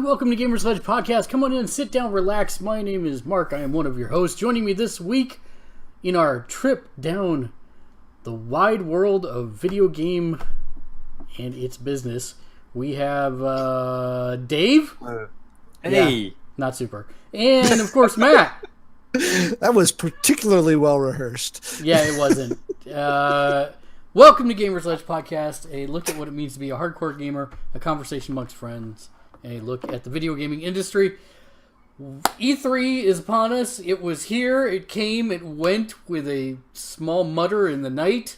welcome to Gamersledge Podcast. Come on in, sit down, relax. My name is Mark. I am one of your hosts. Joining me this week in our trip down the wide world of video game and its business, we have Dave. Hey. Yeah, not super. And, of course, Matt. That was particularly well rehearsed. Yeah, it wasn't. Welcome to Gamersledge Podcast, a look at what it means to be a hardcore gamer, a conversation amongst friends, and a look at the video gaming industry. E3 is upon us. It was here. It came. It went with a small mutter in the night.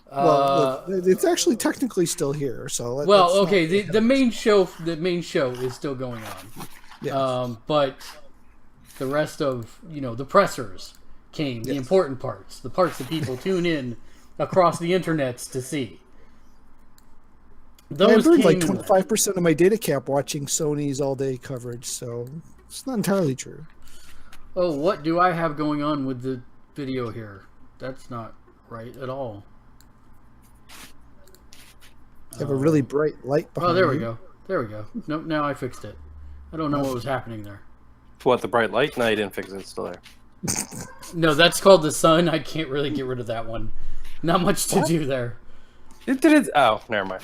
Well, it's actually technically still here. So okay. The main show is still going on. Yes. But the rest of the pressers came. Yes. The important parts, the parts that people tune in across the internets to see. Those I burned like 25% of my data cap watching Sony's all-day coverage, so it's not entirely true. Oh, what do I have going on with the video here? That's not right at all. You have a really bright light behind you. Oh, there we go. Nope, now I fixed it. I don't know what was happening there. What, the bright light? No, you didn't fix it. It's still there. No, that's called the sun. I can't really get rid of that one. Not much to do there. It did it. Oh, never mind.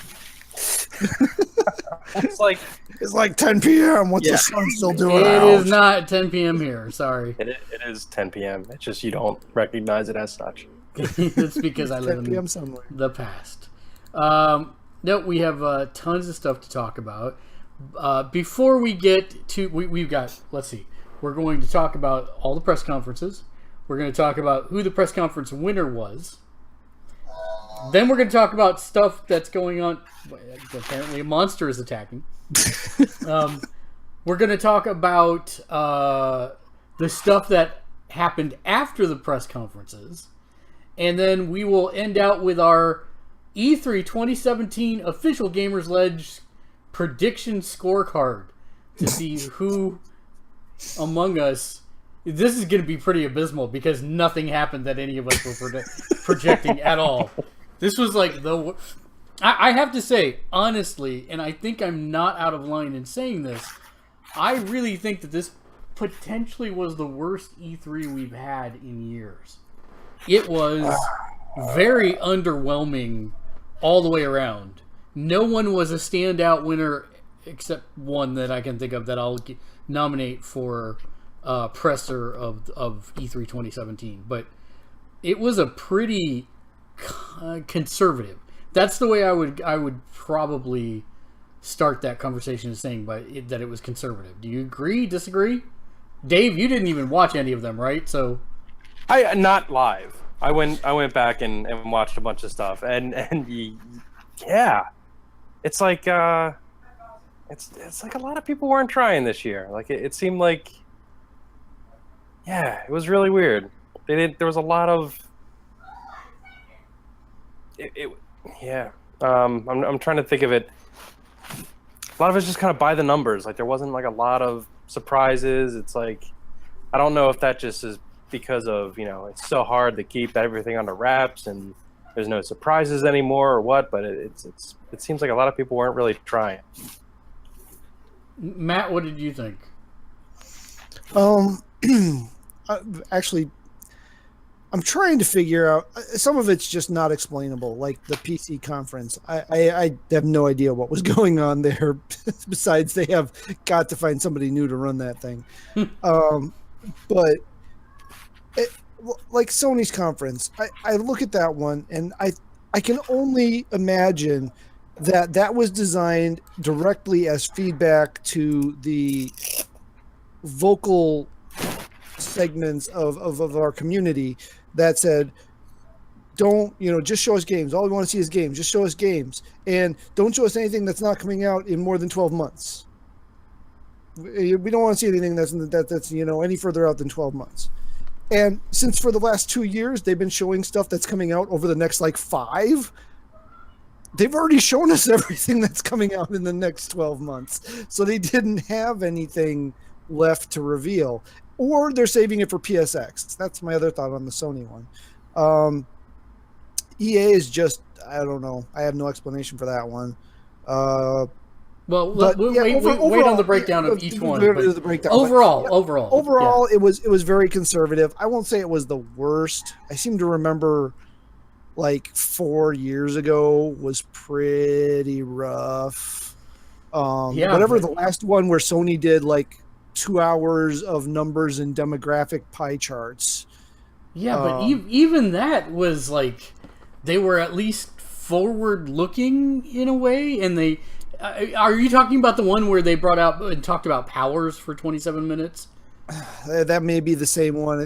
It's like 10 p.m. What's the sun still doing? It is not 10 p.m. here. Sorry. It is 10 p.m. It's just you don't recognize it as such. It's because I live in the past. No, we have tons of stuff to talk about. Before we get to, we've got. Let's see. We're going to talk about all the press conferences. We're going to talk about who the press conference winner was. Then we're going to talk about stuff that's going on. Apparently a monster is attacking. We're going to talk about the stuff that happened after the press conferences. And then we will end out with our E3 2017 official Gamersledge prediction scorecard to see who among us. This is going to be pretty abysmal because nothing happened that any of us were projecting at all. This was like I have to say, honestly, and I think I'm not out of line in saying this, I really think that this potentially was the worst E3 we've had in years. It was very underwhelming all the way around. No one was a standout winner except one that I can think of that I'll nominate for presser of E3 2017. But it was a pretty conservative. That's the way I would probably start that conversation, is saying that it was conservative. Do you agree? Disagree? Dave, you didn't even watch any of them, right? So I not live. I went back and watched a bunch of stuff, and yeah, it's like it's like a lot of people weren't trying this year. Like it seemed like, yeah, it was really weird. There was a lot of yeah. I'm trying to think of it. A lot of it's just kind of by the numbers. Like there wasn't like a lot of surprises. It's like, I don't know if that just is because of, it's so hard to keep everything under wraps and there's no surprises anymore or what, but it seems like a lot of people weren't really trying. Matt, what did you think? Actually, I'm trying to figure out. Some of it's just not explainable, like the PC conference. I have no idea what was going on there. Besides, they have got to find somebody new to run that thing. But like Sony's conference, I look at that one and I can only imagine that was designed directly as feedback to the vocal segments of our community that said, don't, just show us games. All we want to see is games. Just show us games. And don't show us anything that's not coming out in more than 12 months. We don't want to see anything that's any further out than 12 months. And since for the last 2 years, they've been showing stuff that's coming out over the next 5, they've already shown us everything that's coming out in the next 12 months. So they didn't have anything left to reveal. Or they're saving it for PSX. That's my other thought on the Sony one. EA is just, I don't know. I have no explanation for that one. Well, But, we'll yeah, wait overall, on the breakdown of each one. But The breakdown, overall, it was very conservative. I won't say it was the worst. I seem to remember like 4 years ago was pretty rough. Whatever the last one where Sony did like 2 hours of numbers and demographic pie charts. Yeah, but even that was like they were at least forward looking in a way, and they. Are you talking about the one where they brought out and talked about powers for 27 minutes? That may be the same one. I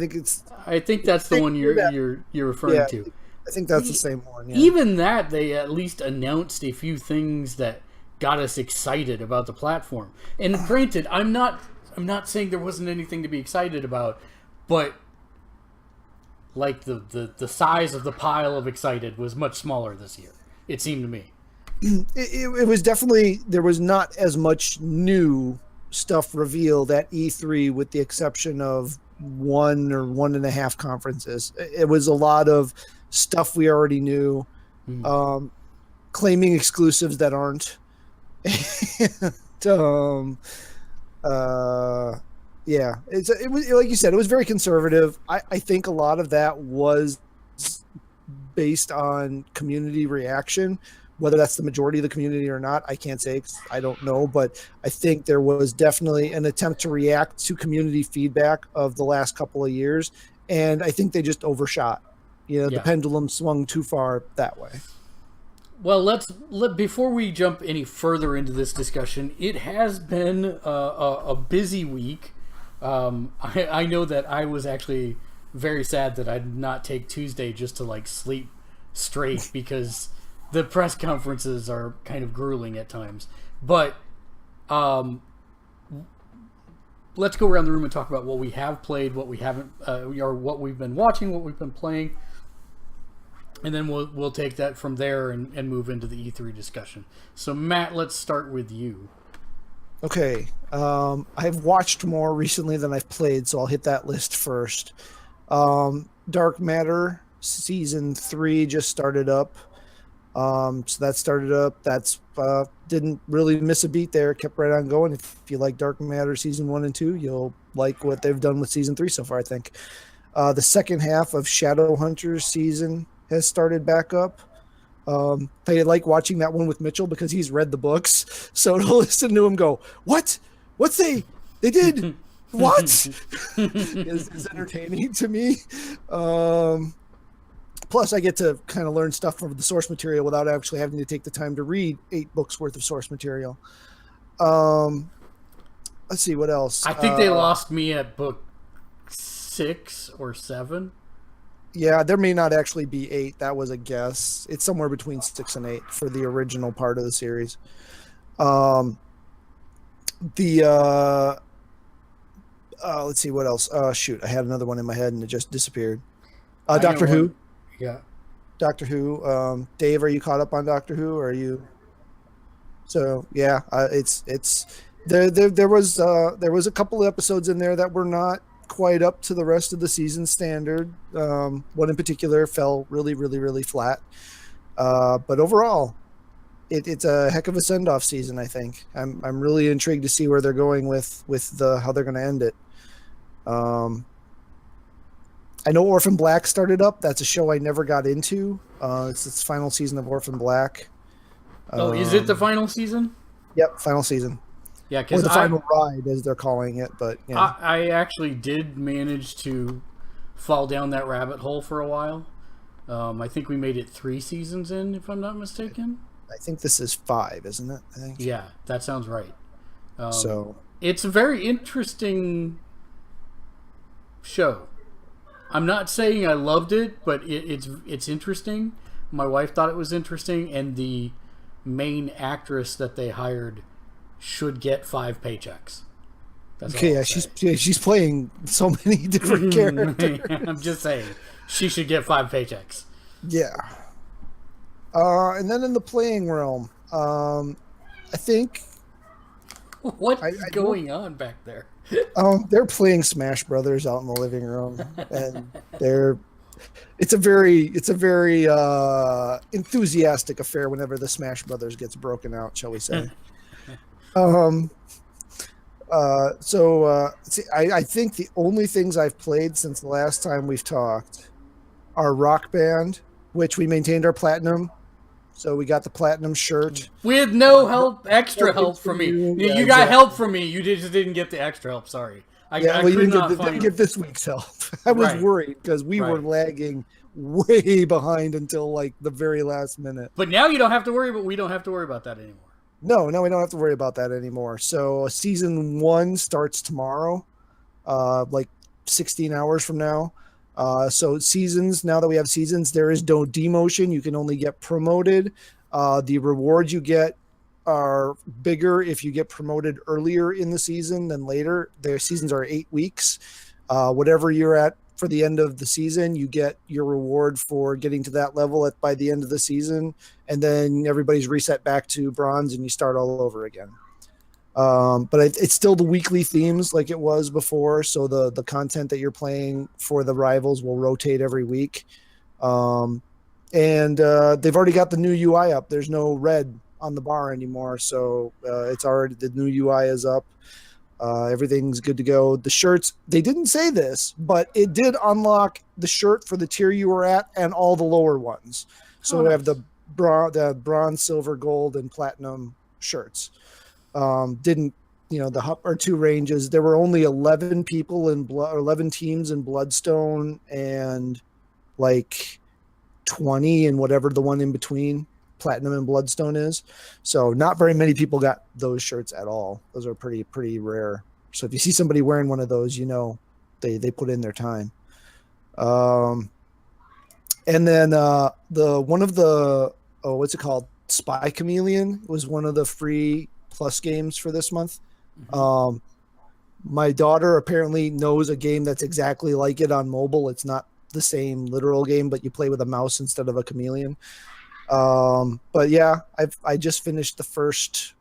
think that's the one you're referring to. I think that's the same one. Yeah. Even that, they at least announced a few things that got us excited about the platform. And granted, I'm not saying there wasn't anything to be excited about, but like the size of the pile of excited was much smaller this year. It seemed to me. It was definitely, there was not as much new stuff revealed at E3 with the exception of 1 or 1.5 conferences. It was a lot of stuff we already knew, claiming exclusives that aren't. It was, like you said, it was very conservative. I think a lot of that was based on community reaction. Whether that's the majority of the community or not, I can't say. I don't know, but I think there was definitely an attempt to react to community feedback of the last couple of years, and I think they just overshot. The pendulum swung too far that way. Well, before we jump any further into this discussion, it has been a busy week. I know that I was actually very sad that I did not take Tuesday just to like sleep straight because the press conferences are kind of grueling at times. But let's go around the room and talk about what we have played, what we haven't, or what we've been watching, what we've been playing. And then we'll take that from there and move into the E3 discussion. So, Matt, let's start with you. Okay. I've watched more recently than I've played, so I'll hit that list first. Dark Matter Season 3 just started up. So that started up. That's didn't really miss a beat there. Kept right on going. If you like Dark Matter Season 1 and 2, you'll like what they've done with Season 3 so far, I think. The second half of Shadowhunters season has started back up. I like watching that one with Mitchell because he's read the books. So to listen to him go, what? What's they did? What? is entertaining to me. Plus, I get to kind of learn stuff from the source material without actually having to take the time to read 8 books worth of source material. Let's see, what else? I think they lost me at book 6 or 7. Yeah, there may not actually be 8. That was a guess. It's somewhere between 6 and 8 for the original part of the series. Let's see, what else? Shoot, I had another one in my head and it just disappeared. Doctor Who. Yeah. Doctor Who. Dave, are you caught up on Doctor Who? Or are you? So yeah, it's there was a couple of episodes in there that were not quite up to the rest of the season standard. One in particular fell really, really, really flat. But overall, it's a heck of a send-off season. I think I'm really intrigued to see where they're going with how they're going to end it. I know Orphan Black started up. That's a show I never got into. It's its final season of Orphan Black. Is it the final season? Yep, final season. Yeah, because the final ride, as they're calling it. But yeah. I actually did manage to fall down that rabbit hole for a while. I think we made it 3 seasons in, if I'm not mistaken. I think this is 5, isn't it? I think. Yeah, that sounds right. So it's a very interesting show. I'm not saying I loved it, but it's interesting. My wife thought it was interesting, and the main actress that they hired should get 5 paychecks. That's okay. Yeah, she's playing so many different characters. I'm just saying, she should get 5 paychecks. Yeah. And then in the playing realm, I think. What is going on back there? They're playing Smash Brothers out in the living room, and it's a very enthusiastic affair whenever the Smash Brothers gets broken out, shall we say. Um, see, I think the only things I've played since the last time we've talked are Rock Band, which we maintained our platinum. So we got the platinum shirt. With no help, extra Thanks help for from me. you. You Yeah, you got help exactly. from me. You just didn't get the extra help. Sorry, Yeah, I well, you could didn't not didn't find. get this week's help. I was Right, worried because we were right. lagging way behind until like the very last minute. But now you don't have to worry. But we don't have to worry about that anymore. No, we don't have to worry about that anymore. So season 1 starts tomorrow, like 16 hours from now. So seasons, now that we have seasons, there is no demotion. You can only get promoted. The rewards you get are bigger if you get promoted earlier in the season than later. Their seasons are 8 weeks. Whatever you're at for the end of the season, you get your reward for getting to that level by the end of the season, and then everybody's reset back to bronze, and you start all over again. But it's still the weekly themes like it was before. So the content that you're playing for the rivals will rotate every week. And they've already got the new UI up. There's no red on the bar anymore. So it's already, the new UI is up. Everything's good to go. The shirts, they didn't say this, but it did unlock the shirt for the tier you were at and all the lower ones. So we have the bronze, silver, gold, and platinum shirts. Didn't, the up or 2 ranges. There were only 11 people in 11 teams in Bloodstone, and like 20 in whatever the one in between Platinum and Bloodstone is. So not very many people got those shirts at all. Those are pretty rare. So if you see somebody wearing one of those, they put in their time. And then what's it called? Spy Chameleon was one of the free plus games for this month. Mm-hmm. My daughter apparently knows a game that's exactly like it on mobile. It's not the same literal game, but you play with a mouse instead of a chameleon. But yeah, I just finished the first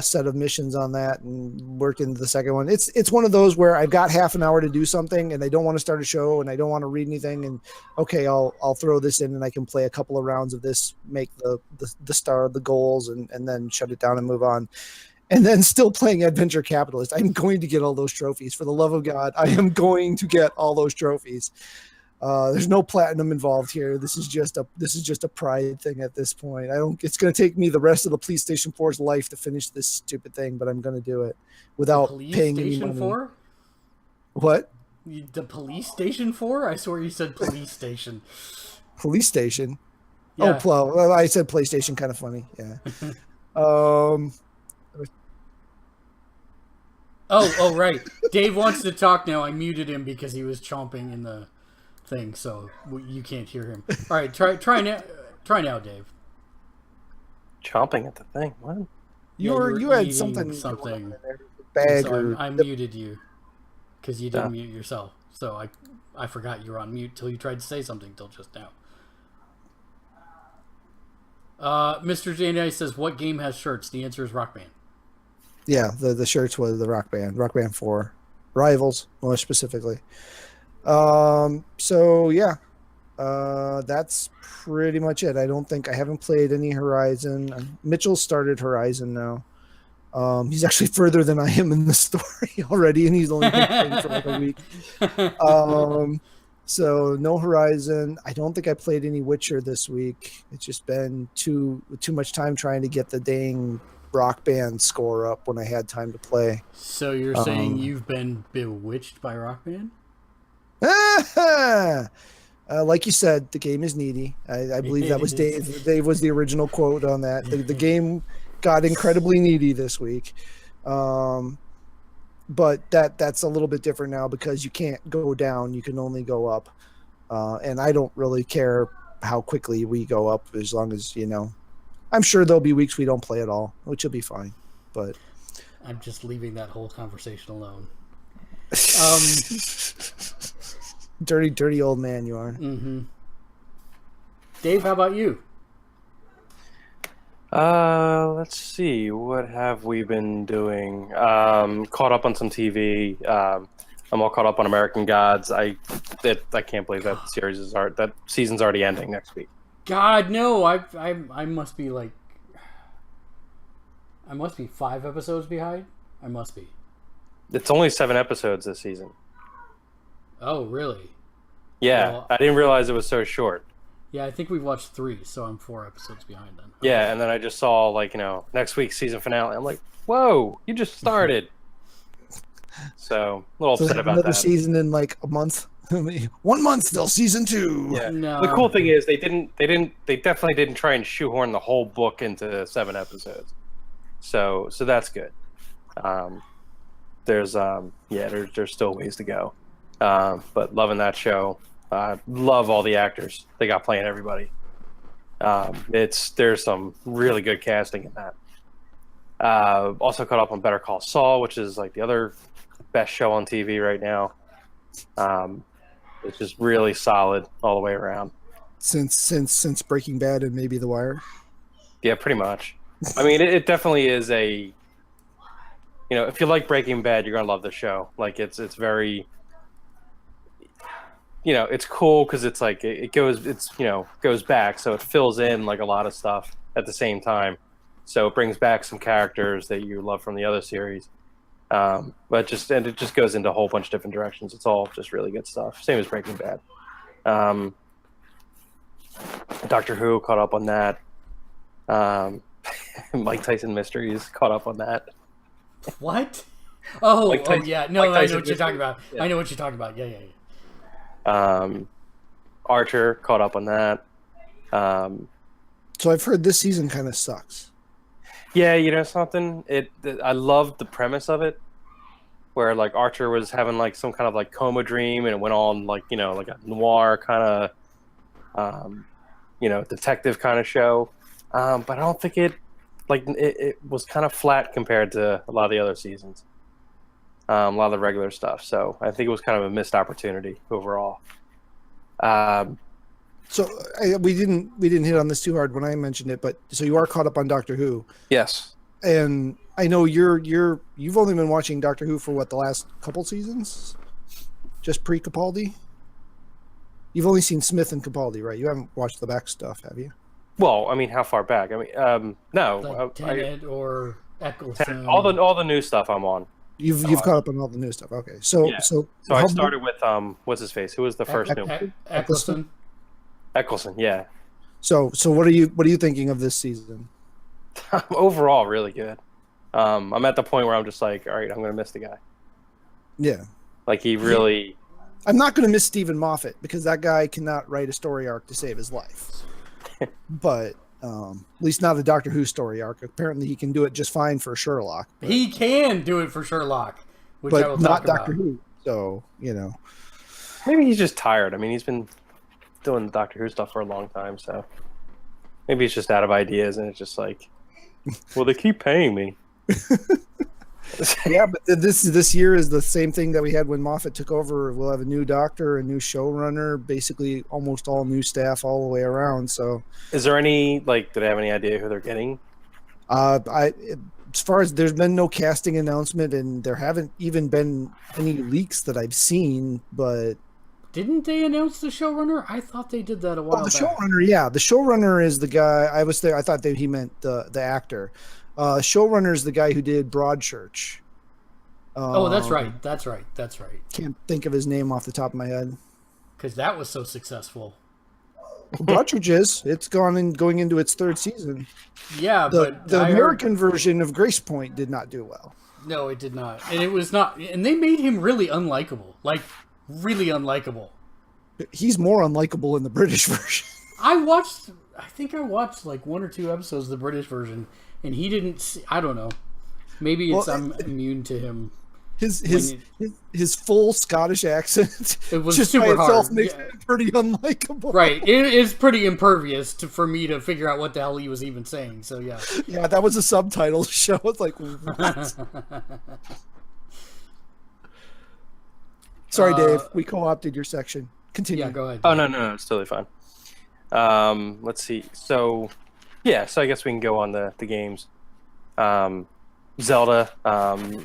set of missions on that and worked into the second one. It's one of those where I've got half an hour to do something and I don't want to start a show and I don't want to read anything, and okay, I'll throw this in and I can play a couple of rounds of this, make the star, the goals, and then shut it down and move on. And then still playing Adventure Capitalist. I'm going to get all those trophies. For the love of God, I am going to get all those trophies. There's no platinum involved here. This is just a pride thing at this point. It's going to take me the rest of the PlayStation 4's life to finish this stupid thing, but I'm going to do it without paying any money. 4? What? The police station 4? I swear you said police station. Police station? Yeah. Oh, well, I said PlayStation, kind of funny. Yeah. Oh, right. Dave wants to talk now. I muted him because he was chomping in the thing, so you can't hear him. All right, try now, Dave. Chomping at the thing. What? You had something bag, so I muted you because you didn't mute yourself. So I forgot you were on mute till you tried to say something till just now. Mr. J says, "What game has shirts?" The answer is Rock Band. Yeah, the shirts was the Rock Band 4 Rivals, more specifically. So yeah, that's pretty much it. I haven't played any Horizon. Mitchell started Horizon now. He's actually further than I am in the story already, and he's only been playing for like a week. So no Horizon. I don't think I played any Witcher this week. It's just been too much time trying to get the dang Rock Band score up when I had time to play. So you're saying you've been bewitched by Rock Band? Like you said, the game is needy. I believe that was Dave. Dave was the original quote on that. The game got incredibly needy this week. But that's a little bit different now because you can't go down. You can only go up. And I don't really care how quickly we go up as long as, I'm sure there'll be weeks we don't play at all, which will be fine. But I'm just leaving that whole conversation alone. Dirty old man you are. Mm-hmm. Dave, how about you? Let's see. What have we been doing? Caught up on some TV. I'm all caught up on American Gods. I can't believe that season's already ending next week. God, no! I must be like, I must be 5 episodes behind. I must be. It's only 7 episodes this season. Oh, really? Yeah, Well, I didn't realize it was so short. Yeah, I think we've watched 3, so I'm 4 episodes behind then. Yeah, and then I just saw, like, next week's season finale. I'm like, whoa, you just started. So, a little upset about another that. season in like a month. 1 month still, season 2. Yeah. No. The cool thing is they definitely didn't try and shoehorn the whole book into 7 episodes. So that's good. There's still ways to go. But loving that show. Love all the actors they got playing everybody. There's some really good casting in that. Also caught up on Better Call Saul, which is like the other best show on TV right now. It's just really solid all the way around. Since Breaking Bad and maybe The Wire. Yeah, pretty much. I mean, it definitely is a. If you like Breaking Bad, you're gonna love the show. Like it's very. It's cool because it's like it goes back, so it fills in like a lot of stuff at the same time. So it brings back some characters that you love from the other series, but it just goes into a whole bunch of different directions. It's all just really good stuff. Same as Breaking Bad. Doctor Who caught up on that. Mike Tyson Mysteries caught up on that. What? Oh, Tyson, yeah. No, I know what you're talking about. Yeah. I know what you're talking about. Yeah. Archer caught up on that. So I've heard this season kind of sucks. Yeah, something. I loved the premise of it, where like Archer was having like some kind of like coma dream, and it went on like like a noir kind of, detective kind of show. But I don't think it was kind of flat compared to a lot of the other seasons. A lot of the regular stuff. So I think it was kind of a missed opportunity overall. So we didn't hit on this too hard when I mentioned it, but so you are caught up on Doctor Who. Yes. And I know you've only been watching Doctor Who for what, the last couple seasons? Just pre-Capaldi? You've only seen Smith and Capaldi, right? You haven't watched the back stuff, have you? Well, I mean, how far back? I mean, no. Like Tenet or Eccleston. All the new stuff I'm on. You've caught up on all the new stuff. Okay, so I started with what's his face? Who was the first new one? Eccleston. Eccleston, yeah. So what are you thinking of this season? Overall, really good. I'm at the point where I'm just like, all right, I'm gonna miss the guy. Yeah. Like he really. I'm not gonna miss Stephen Moffat because that guy cannot write a story arc to save his life. But at least not a Doctor Who story arc. Apparently, he can do it just fine for Sherlock. But he can do it for Sherlock, which but I will not talk Doctor about. Who. So maybe he's just tired. I mean, he's been doing the Doctor Who stuff for a long time, so maybe he's just out of ideas, and it's just like, well, they keep paying me. Yeah, but this year is the same thing that we had when Moffat took over. We'll have a new doctor, a new showrunner, basically almost all new staff all the way around. So, is there any do they have any idea who they're getting? As far as there's been no casting announcement, and there haven't even been any leaks that I've seen. But didn't they announce the showrunner? I thought they did that a while back. Showrunner, yeah, the showrunner is the guy. I was there. I thought that he meant the actor. Showrunner is the guy who did Broadchurch. Oh, that's right. Can't think of his name off the top of my head. Because that was so successful. Broadchurch it's going into its 3rd season. Yeah, but the American version of Grace Point did not do well. No, it did not, and it was not. And they made him really unlikable, like really unlikable. He's more unlikable in the British version. I think I watched like 1 or 2 episodes of the British version. And he didn't. I don't know. Maybe I'm immune to him. His full Scottish accent. It was just super by itself hard. makes him pretty unlikable. Right. It is pretty impervious for me to figure out what the hell he was even saying. So yeah. Yeah, that was a subtitle show. It's like, what? Sorry, Dave. We co-opted your section. Continue. Yeah, go ahead. Oh no, it's totally fine. Let's see. So I guess we can go on the games. Zelda,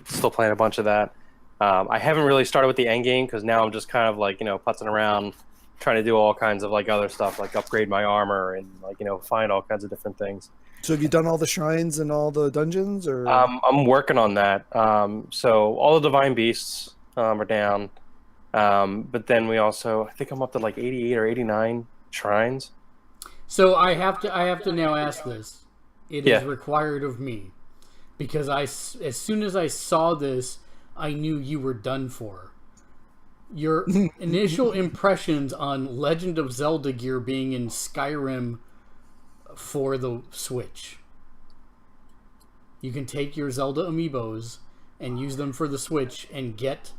still playing a bunch of that. I haven't really started with the end game because now I'm just kind of like, putzing around, trying to do all kinds of like other stuff, like upgrade my armor and like, find all kinds of different things. So have you done all the shrines and all the dungeons, or? I'm working on that. So all the divine beasts are down, but then we also, I think I'm up to like 88 or 89 shrines. So I have to now ask this. It is required of me because as soon as I saw this, I knew you were done for. Your initial impressions on Legend of Zelda gear being in Skyrim for the Switch. You can take your Zelda amiibos and use them for the Switch and get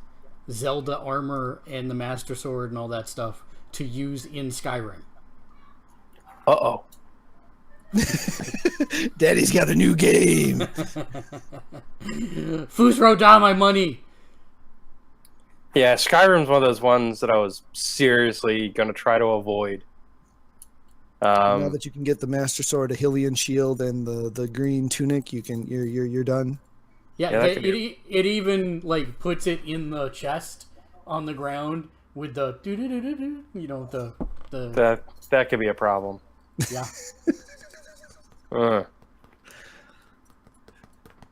Zelda armor and the Master Sword and all that stuff to use in Skyrim. Uh-oh. Daddy's got a new game. Fusro down my money. Yeah, Skyrim's one of those ones that I was seriously going to try to avoid. Now that you can get the Master Sword, a Hylian shield, and the green tunic, you're done. Yeah, it even like puts it in the chest on the ground with the you know the that could be a problem. Yeah.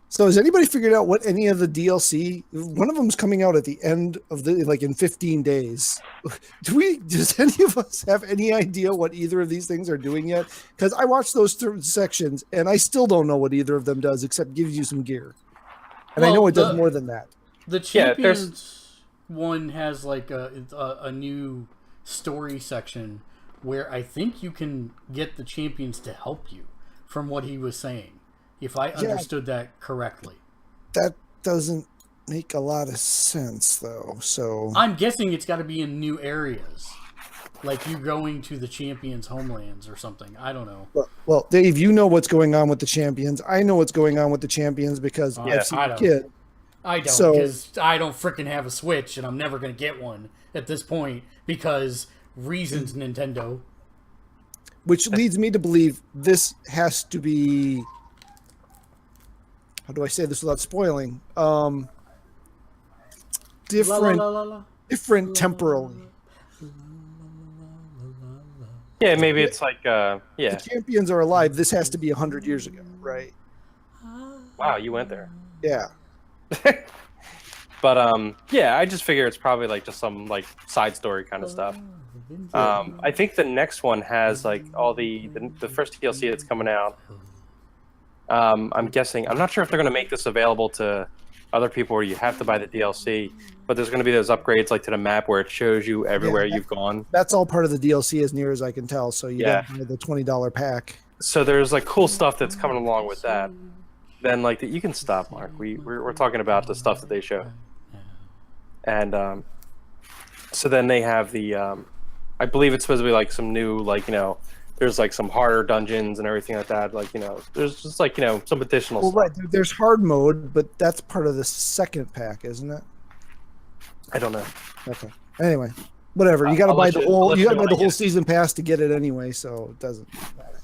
So has anybody figured out what any of the DLC? One of them's coming out at the end of in 15 days. Does any of us have any idea what either of these things are doing yet? Because I watched those sections and I still don't know what either of them does except gives you some gear. And I know it does more than that. The Champions one has like a new story section where I think you can get the champions to help you, from what he was saying. If I understood that correctly. That doesn't make a lot of sense, though. So I'm guessing it's got to be in new areas, like you going to the champions' homelands or something. I don't know. Well, Dave, you know what's going on with the champions. I know what's going on with the champions because I've seen the kid. I don't, because I don't freaking have a Switch, and I'm never going to get one at this point because reasons, Nintendo. Which leads me to believe this has to be... How do I say this without spoiling? Different temporally. Yeah, maybe it's like The champions are alive. This has to be 100 years ago, right? Wow, you went there. Yeah. But I just figure it's probably like just some like side story kind of stuff. I think the next one has like all the first DLC that's coming out. I'm guessing, I'm not sure if they're going to make this available to other people where you have to buy the DLC, but there's going to be those upgrades like to the map where it shows you everywhere you've gone. That's all part of the DLC as near as I can tell, so you don't buy the $20 pack. So there's like cool stuff that's coming along with that. Then like you can stop, Mark. We're talking about the stuff that they show. And so then they have the, I believe it's supposed to be like some new, like, you know, there's like some harder dungeons and everything like that. Like, you know, there's just like, you know, some additional stuff. Right. There's hard mode, but that's part of the second pack, isn't it? I don't know. Okay. Anyway, whatever. You got to buy the whole season pass to get it anyway, so it doesn't matter.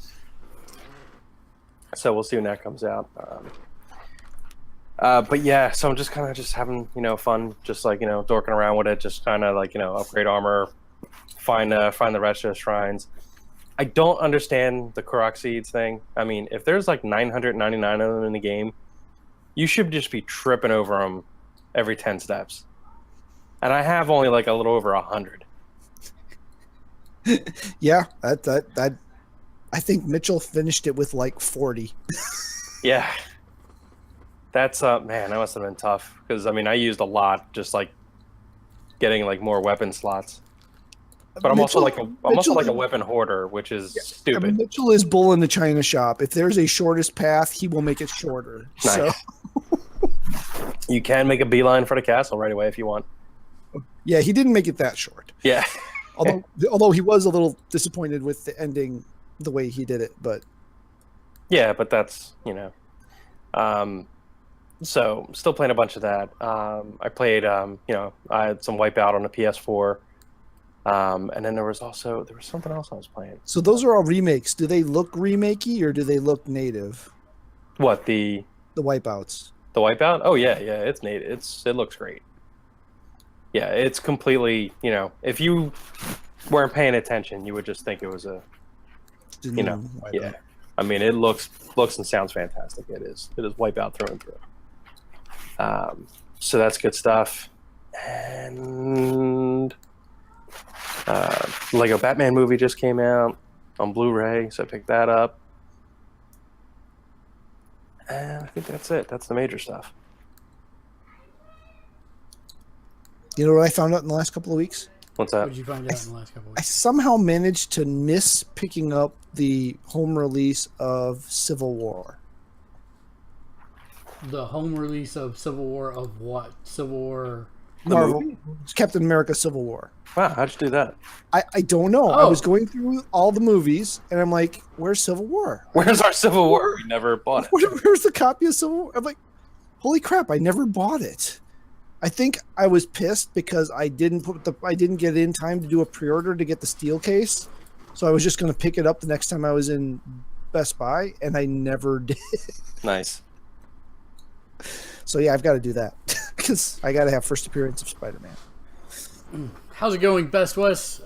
So we'll see when that comes out. But yeah, so I'm just kind of just having, you know, fun, just like, you know, dorking around with it, just kind of like, you know, upgrade armor, find the rest of the shrines. I don't understand the Korok Seeds thing. I mean, if there's like 999 of them in the game, you should just be tripping over them every 10 steps. And I have only like a little over 100. Yeah, that I think Mitchell finished it with like 40. Yeah. That's man, that must have been tough because I mean, I used a lot just like getting like more weapon slots. But I'm also like a weapon hoarder, which is stupid. I mean, Mitchell is bull in the china shop. If there's a shortest path, he will make it shorter. Nice. So you can make a beeline for the castle right away if you want. Yeah, he didn't make it that short. Yeah. although he was a little disappointed with the ending, the way he did it, but yeah, but that's, you know. So still playing a bunch of that. I played you know, I had some Wipeout on the PS4. And then there was something else I was playing. So those are all remakes. Do they look remakey or do they look native? What, the Wipeouts? The Wipeout? Oh yeah, it's native. It looks great. Yeah, it's completely, you know, if you weren't paying attention, you would just think it was a, you know, Wipeout. yeah. I mean, it looks and sounds fantastic. It is Wipeout through and through. So that's good stuff. And Lego Batman movie just came out on Blu-ray, so I picked that up. And I think that's it. That's the major stuff. You know what I found out in the last couple of weeks? What's that? What did you find out in the last couple of I weeks? somehow managed to miss picking up the home release of Civil War. The home release of Civil War of what? Civil War... Marvel. movie? It's Captain America Civil War. Wow, how'd you do that? I don't know. I Oh. was going through all the movies, and I'm like, where's Civil War? Where's our Civil War? We never bought it. Where's the copy of Civil War? I'm like, holy crap, I never bought it. I think I was pissed because I didn't get it in time to do a pre-order to get the steel case. So I was just going to pick it up the next time I was in Best Buy, and I never did. Nice. So yeah, I've got to do that because I got to have first appearance of Spider-Man. How's it going, Best West?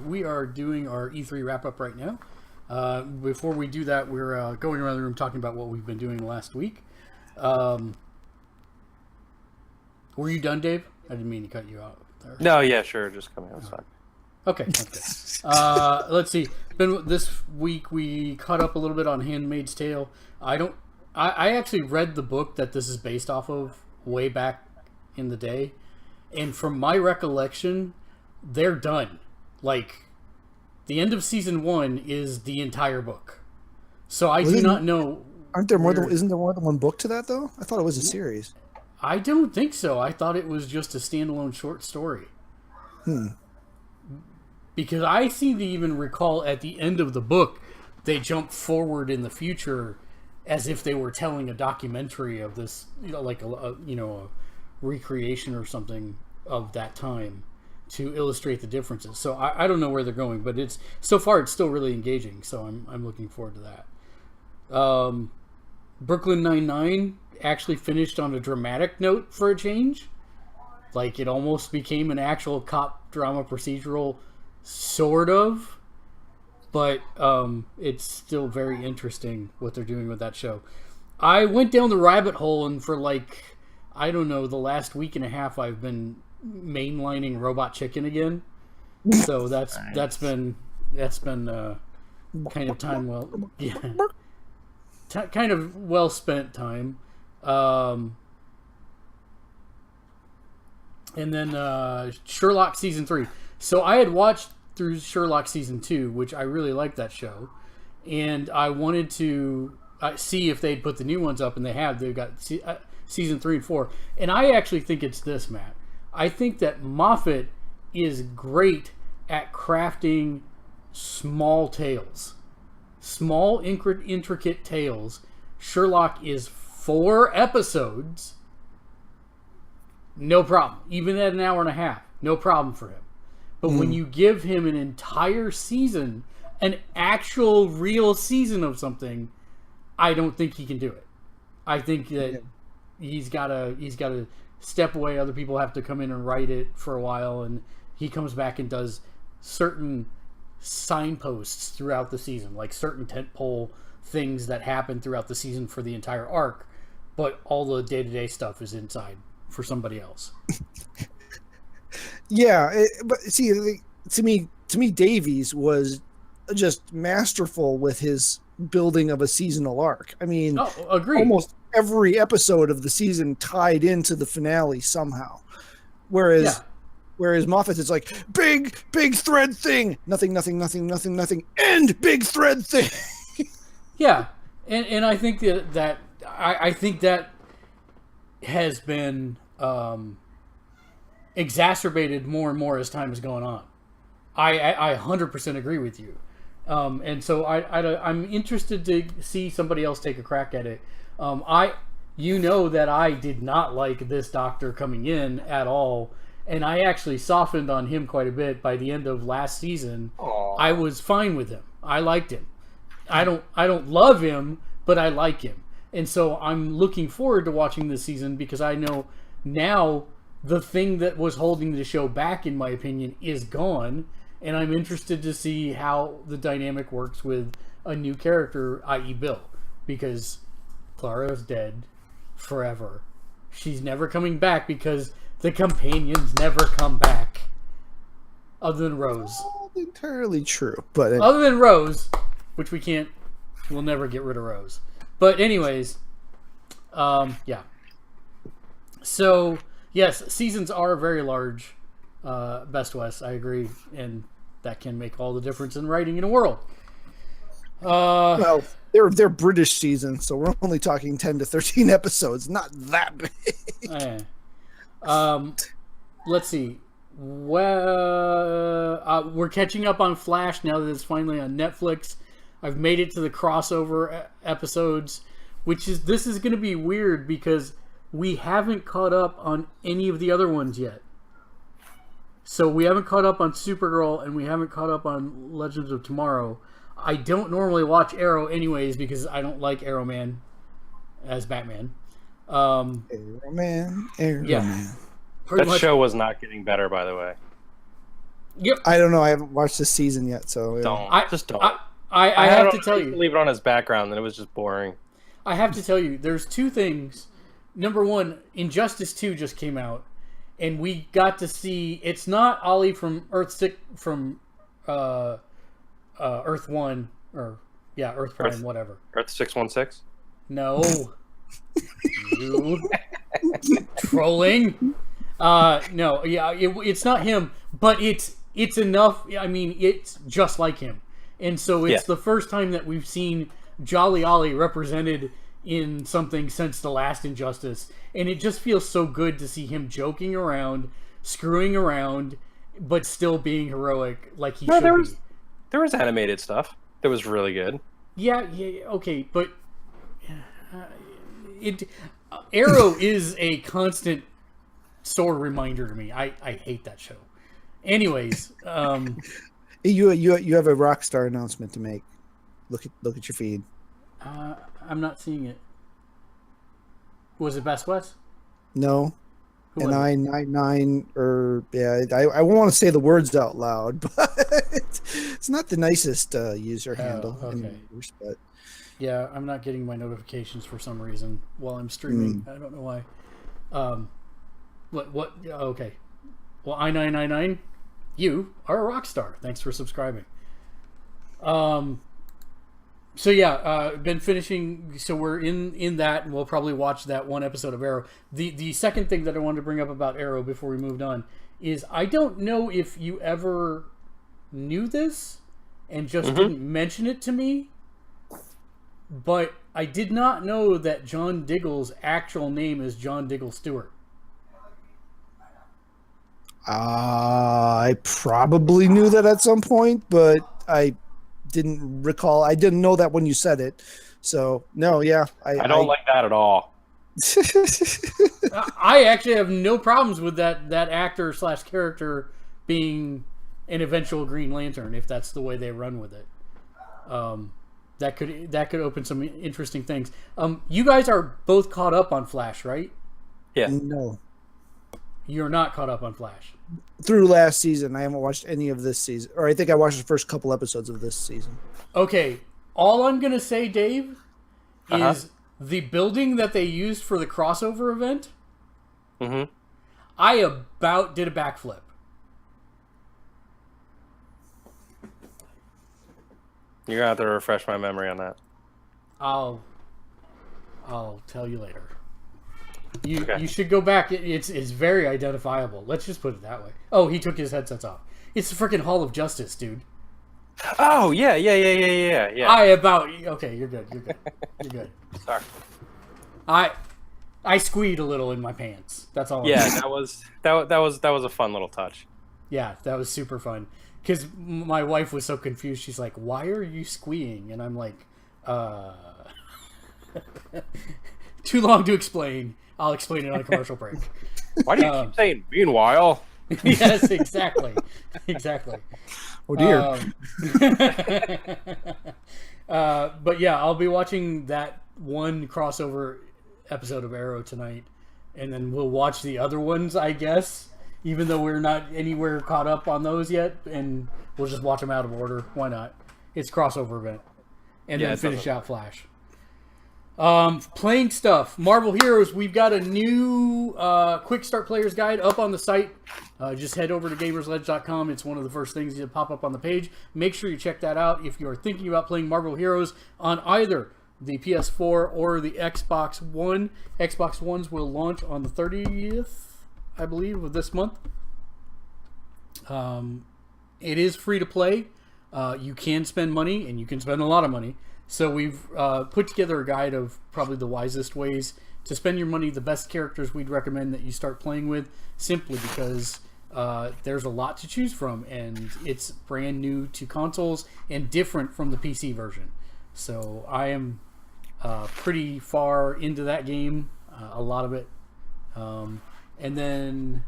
We are doing our E3 wrap-up right now. Before we do that, we're going around the room talking about what we've been doing last week. Were you done, Dave? I didn't mean to cut you out there. No, yeah, sure. Just coming outside. Okay. Let's see. This week we caught up a little bit on Handmaid's Tale. I actually read the book that this is based off of way back in the day, and from my recollection, they're done. Like, the end of season 1 is the entire book. So I do not know. Isn't there more than one book to that though? I thought it was a series. I don't think so. I thought it was just a standalone short story. Because I seem to even recall at the end of the book, they jump forward in the future as if they were telling a documentary of this, like a recreation or something of that time to illustrate the differences. So I don't know where they're going, but so far it's still really engaging. So I'm looking forward to that. Brooklyn Nine-Nine actually finished on a dramatic note for a change. Like, it almost became an actual cop drama procedural, sort of. But it's still very interesting what they're doing with that show. I went down the rabbit hole, and for the last week and a half, I've been mainlining Robot Chicken again. So that's been kind of time kind of well spent time. And then Sherlock season 3. So I had watched through Sherlock season 2, which I really liked that show, and I wanted to see if they'd put the new ones up, and they have. They've got season 3 and 4, and I actually think it's this, Matt. I think that Moffat is great at crafting small tales, small intricate tales. Sherlock is 4 episodes, no problem. Even at an hour and a half, no problem for him. But when you give him an entire season, an actual real season of something, I don't think he can do it. I think that he's got to step away. Other people have to come in and write it for a while, and he comes back and does certain signposts throughout the season, like certain tentpole things that happen throughout the season for the entire arc. But all the day-to-day stuff is inside for somebody else. Yeah, but see, to me, Davies was just masterful with his building of a seasonal arc. I mean, agreed. Almost every episode of the season tied into the finale somehow. Whereas Moffat is like big thread thing, nothing, end big thread thing. Yeah, and I think that I think that has been exacerbated more and more as time has gone on. I 100% agree with you, and so I'm interested to see somebody else take a crack at it. That I did not like this Doctor coming in at all, and I actually softened on him quite a bit by the end of last season. Aww. I was fine with him. I liked him. I don't love him, but I like him, and so I'm looking forward to watching this season because I know now the thing that was holding the show back, in my opinion, is gone, and I'm interested to see how the dynamic works with a new character, i.e. Bill, because Clara is dead forever. She's never coming back because the companions never come back. Other than Rose. Not entirely true, but Other than Rose, which we'll never get rid of Rose. But anyways, yeah. So, yes, seasons are very large. Best West, I agree, and that can make all the difference in writing in a world. well, they're British seasons, so we're only talking 10 to 13 episodes. Not that big. Let's see. Well, we're catching up on Flash now that it's finally on Netflix. I've made it to the crossover episodes, this is going to be weird because we haven't caught up on any of the other ones yet. So we haven't caught up on Supergirl and we haven't caught up on Legends of Tomorrow. I don't normally watch Arrow anyways because I don't like Arrow Man as Batman. Arrow Man. That show was not getting better, by the way. Yep. I don't know. I haven't watched this season yet, so yeah. Don't. I have to tell you. Leave it on his background, and it was just boring. I have to tell you, there's two things. Number one, Injustice 2 just came out, and we got to see. It's not Ollie from Earth 1 or Earth Prime, whatever. Earth 616. No, you trolling. No, yeah, it's not him, but it's enough. I mean, it's just like him, and so it's the first time that we've seen Jolly Ollie represented in something since the last Injustice, and it just feels so good to see him joking around, screwing around, but still being heroic like he should be. There was animated stuff that was really good. Yeah, okay, but Arrow is a constant sore reminder to me. I hate that show. Anyways, you have a Rockstar announcement to make. Look at your feed. I'm not seeing it. Was it Best West? No. And 999 or I won't want to say the words out loud, but it's not the nicest user handle. Okay. But yeah, I'm not getting my notifications for some reason while I'm streaming. I don't know why. What? Okay. Well, I999, you are a rock star. Thanks for subscribing. So yeah, been finishing. So we're in that, and we'll probably watch that one episode of Arrow. The second thing that I wanted to bring up about Arrow before we moved on is I don't know if you ever knew this and just didn't mention it to me, but I did not know that John Diggle's actual name is John Diggle Stewart. I probably knew that at some point, but I didn't recall. I didn't know that when you said it. So no, yeah. I don't like that at all. I actually have no problems with that actor / character being an eventual Green Lantern if that's the way they run with it. That could open some interesting things. You guys are both caught up on Flash, right? Yeah. No. You're not caught up on Flash. Through last season, I haven't watched any of this season, or I think I watched the first couple episodes of this season. Okay, all I'm gonna say, Dave, is the building that they used for the crossover event. I about did a backflip. You're gonna have to refresh my memory on that. I'll tell you later. You should go back. It's very identifiable. Let's just put it that way. Oh, he took his headsets off. It's the freaking Hall of Justice, dude. Oh yeah. Okay, you're good. You're good. Sorry. I squeed a little in my pants. That's all. Yeah, that was a fun little touch. Yeah, that was super fun. Because my wife was so confused. She's like, "Why are you squeeing?" And I'm like, too long to explain. I'll explain it on a commercial break. Why do you keep saying meanwhile? Yes, exactly. Oh dear. But yeah, I'll be watching that one crossover episode of Arrow tonight, and then we'll watch the other ones, I guess. even though we're not anywhere caught up on those yet, and we'll just watch them out of order. Why not? It's crossover event, and then finish out Flash. Playing stuff. Marvel Heroes, we've got a new quick start player's guide up on the site. Just head over to Gamersledge.com. It's one of the first things that pop up on the page. Make sure you check that out if you're thinking about playing Marvel Heroes on either the PS4 or the Xbox One. Xbox Ones will launch on the 30th, I believe, of this month. It is free to play. You can spend money, and you can spend a lot of money. So we've put together a guide of probably the wisest ways to spend your money, the best characters we'd recommend that you start playing with, simply because there's a lot to choose from, and it's brand new to consoles and different from the PC version. So I am pretty far into that game, a lot of it. And then...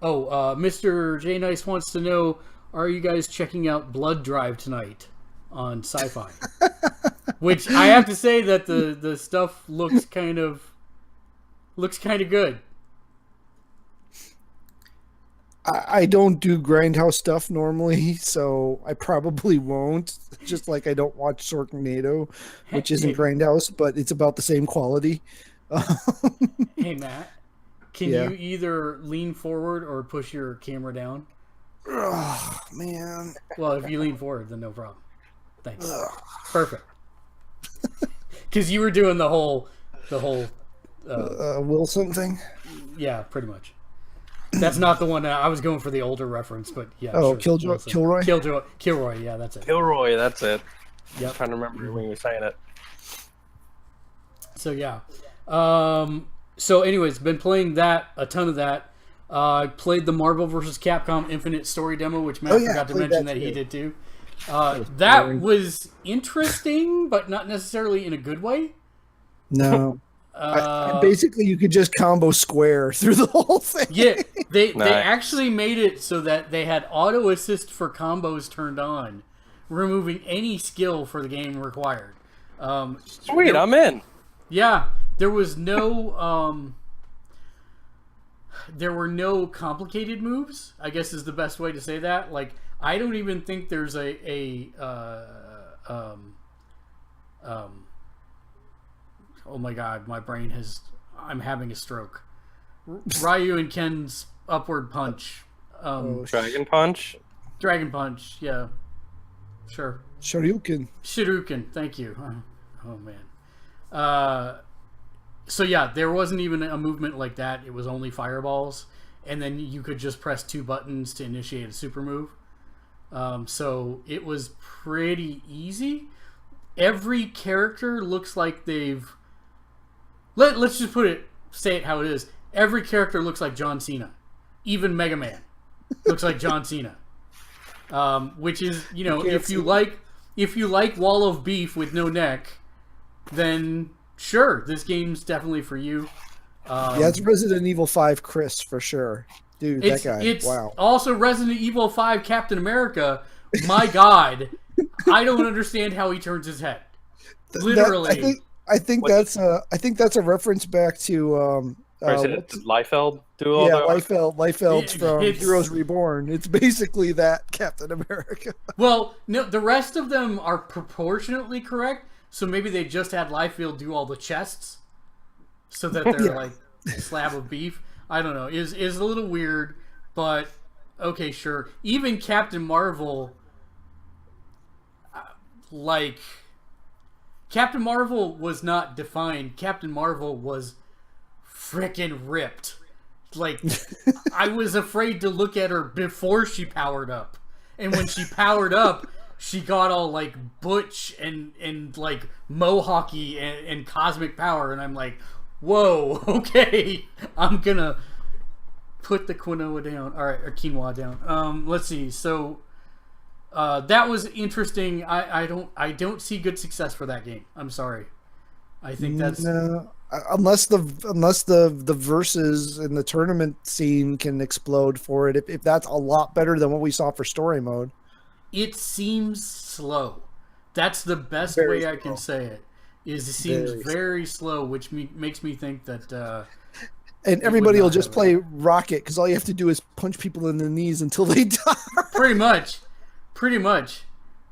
Mr. J Nice wants to know, are you guys checking out Blood Drive tonight on Sci-Fi? Which I have to say that the stuff looks kind of good. I don't do Grindhouse stuff normally, so I probably won't. Just like I don't watch Sorknado, which isn't Grindhouse, but it's about the same quality. Hey, Matt, can you either lean forward or push your camera down? Oh, man. Well, if you lean forward, then no problem. Thanks. Perfect. Because you were doing the whole Wilson thing? Yeah, pretty much. That's not the one. I was going for the older reference, but yeah. Oh, sure. Kilroy? Kilroy, yeah, that's it. Kilroy, that's it. Yep. I'm trying to remember when you were saying it. So, yeah. So, anyways, been playing that, a ton of that. I played the Marvel vs. Capcom Infinite Story demo, which Matt forgot to mention that he did too. That was interesting, but not necessarily in a good way. No. Basically, you could just combo square through the whole thing. Yeah, they actually made it so that they had auto assist for combos turned on, removing any skill for the game required. Sweet, I'm in. Yeah, there was no there were no complicated moves, I guess is the best way to say that. Like, I don't even think there's oh my god, my brain has... I'm having a stroke. Ryu and Ken's upward punch. Dragon Punch? Dragon Punch, yeah. Sure. Shoryuken, thank you. Oh, man. So yeah, there wasn't even a movement like that. It was only fireballs. And then you could just press 2 buttons to initiate a super move. So it was pretty easy. Every character looks like they've... Let's just say it how it is. Every character looks like John Cena. Even Mega Man looks like John Cena. Which is, if you like Wall of Beef with no neck, then sure, this game's definitely for you. Yeah, it's Resident Evil 5 Chris for sure. Dude, that guy. It's wow. Also Resident Evil 5 Captain America. My God, I don't understand how he turns his head. Literally. I think that's a reference back to Liefeld duo. Yeah, Liefeld's from Heroes Reborn. It's basically that Captain America. Well, no, the rest of them are proportionately correct. So maybe they just had Liefeld do all the chests, so that they're like a slab of beef. I don't know. Is a little weird, but okay, sure. Even Captain Marvel, Captain Marvel was not defined. Captain Marvel was frickin' ripped. Like, I was afraid to look at her before she powered up. And when she powered up, she got all, like, butch and like, mohawky and cosmic power. And I'm like, whoa, okay. I'm gonna put the quinoa down. All right, or quinoa down. Let's see. So... that was interesting. I don't see good success for that game. I'm sorry. I think that's unless the verses in the tournament scene can explode for it. If that's a lot better than what we saw for story mode. It seems slow. That's the best way I can say it. It seems very slow, which makes me think that And everybody will just play Rocket because all you have to do is punch people in the knees until they die. Pretty much.